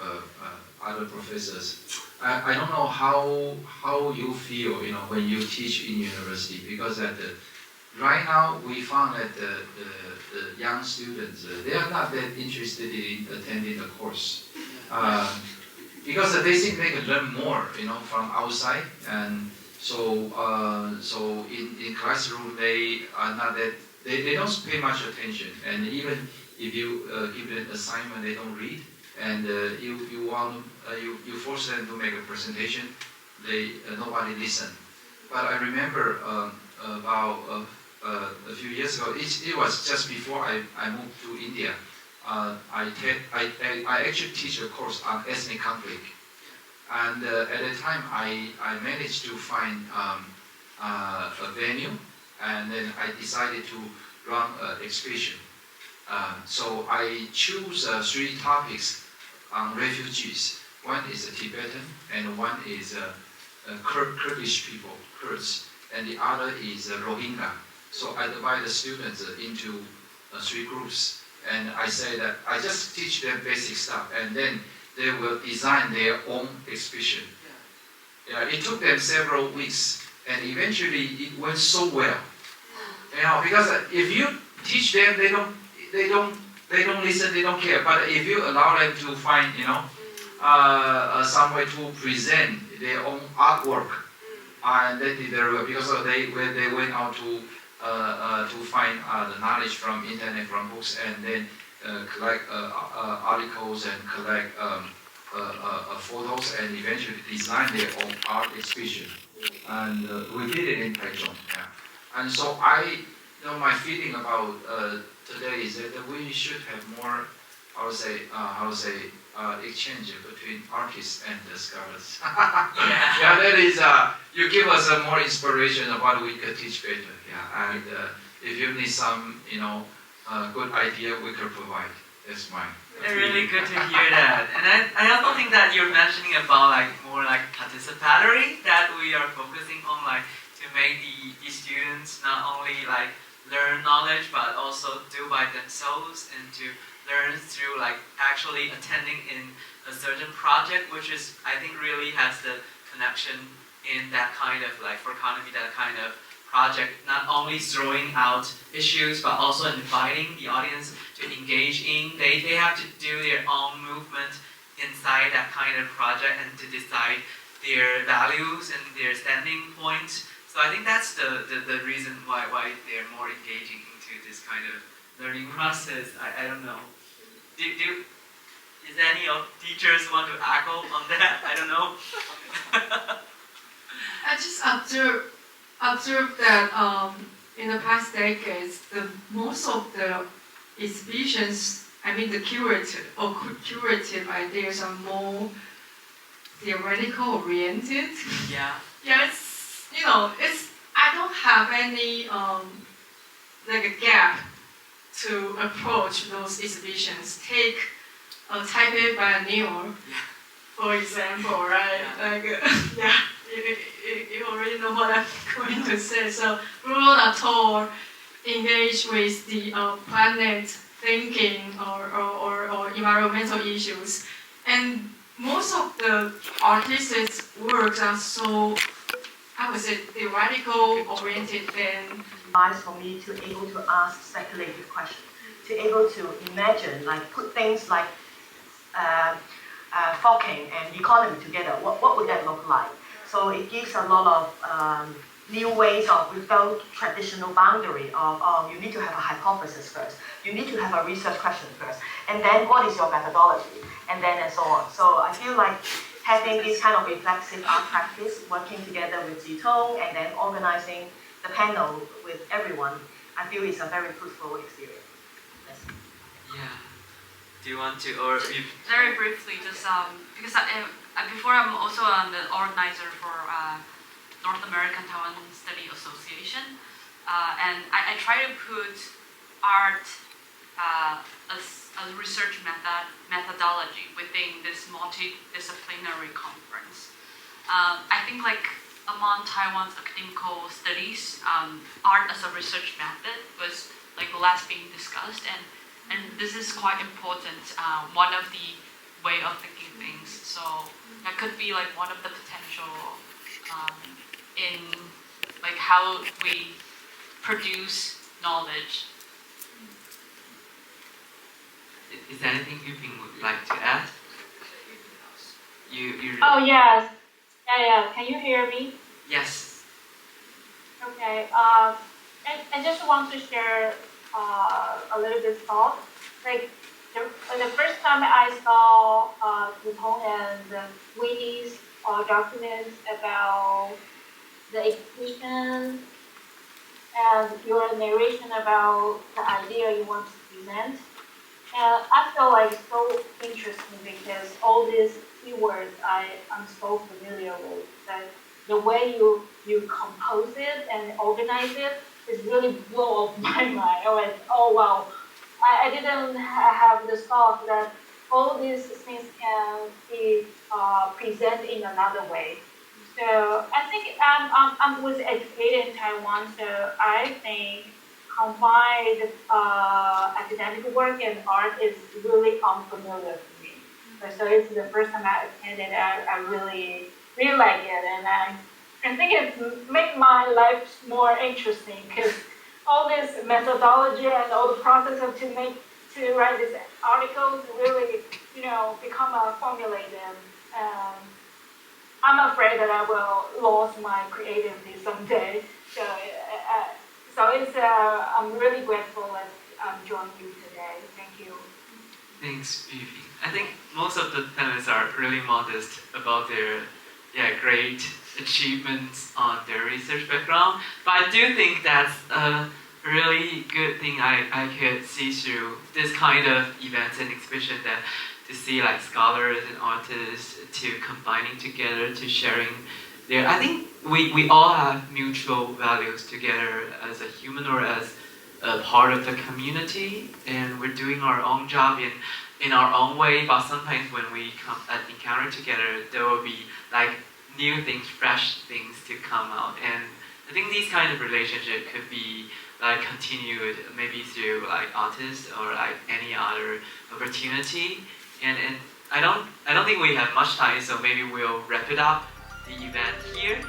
other professors. I don't know how you feel when you teach in university, because that right now we found that the young students they are not that interested in attending the course, because they think they can learn more from outside, and so in classroom they are not that they don't pay much attention, and even if you give them assignment they don't read, and you force them to make a presentation, nobody listen. But I remember about a few years ago, it was just before I moved to India. I actually teach a course on ethnic conflict, and at the time I managed to find a venue, and then I decided to run an exhibition. So I choose 3 topics on refugees. One is Tibetan, and one is Kurdish people, Kurds, and the other is Rohingya. So I divide the students into 3 groups, and I say that I just teach them basic stuff, and then they will design their own exhibition. Yeah, it took them several weeks, and eventually it went so well. Because if you teach them, they don't listen, they don't care. But if you allow them to find, some way to present their own artwork, and they did very well, because they went out to find the knowledge from internet, from books, and then collect articles and collect photos, and eventually design their own art exhibition. And we did it in Taichung. Yeah. And so my feeling about today is that we should have more, exchange between artists and the scholars. Yeah, that is, you give us more inspiration of what we could teach better. Yeah, and if you need some, good idea, we could provide. That's mine. Really good to hear that. And I also think that you're mentioning about more participatory, that we are focusing on to make the students not only learn knowledge but also do by themselves, and to learn through actually attending in a certain project, which is I think really has the connection in that kind of Forkonomy, that kind of project, not only throwing out issues but also inviting the audience to engage in. They have to do their own movement inside that kind of project, and to decide their values and their standing points. So I think that's the reason why they're more engaging into this kind of learning process. I don't know. Is any of teachers want to echo on that? I don't know. I just observed that in the past decades, most of the exhibitions, the curative ideas are more theoretical oriented. Yeah. Yes, I don't have any a gap to approach those exhibitions. Take Taipei Biennial, for example, right? Yeah. You already know what I'm going to say. So rural tour engage with the planet thinking or environmental issues, and most of the artists' works are so, I would say, theoretical oriented and advice for me to able to ask speculative questions, to able to imagine, put things forking and economy together. What would that look like? So it gives a lot of new ways of, without traditional boundary of, you need to have a hypothesis first, you need to have a research question first, and then what is your methodology, and then and so on. So I feel like having this kind of reflexive art practice, working together with Zitong, and then organizing the panel with everyone, I feel it's a very fruitful experience. Yes. Yeah. Do you want to, or if... Very briefly, just because before I'm also the organizer for North American Taiwan Study Association, and I try to put art as a research methodology within this multidisciplinary conference. I think like among Taiwan's academic studies, art as a research method was like last being discussed, and this is quite important. One of the way of thinking things. So that could be like one of the potential in like how we produce knowledge. Is there anything you would like to add? You Oh yes, yeah. Can you hear me? Yes. Okay. I just want to share a little bit thought. Like the first time I saw Zitong and Winnie's documents about the exhibition and your narration about the idea you want to present. And I feel like so interesting because all these keywords I'm so familiar with. That the way you compose it and organize it is really blow up my mind. I went, oh wow, I didn't have the thought that all these things can be presented in another way. So I think I was educated in Taiwan, so I think combined academic work and art is really unfamiliar for me. So it's the first time I attended. I really like it, and I think it made my life more interesting because all this methodology and all the process of to write these articles really, become formulated. I'm afraid that I will lose my creativity someday. So it's I'm really grateful that I'm joining you today. Thank you. Thanks, Vivi. I think most of the panelists are really modest about their great achievements on their research background. But I do think that's a really good thing I could see through this kind of events and exhibition, that to see like scholars and artists to combining together, to sharing their, I think we all have mutual values together as a human or as a part of the community, and we're doing our own job in our own way, but sometimes when we encounter together, there will be like new things, fresh things to come out. And I think these kind of relationship could be like continued maybe through like artists or like any other opportunity. And I don't think we have much time, so maybe we'll wrap it up the event here.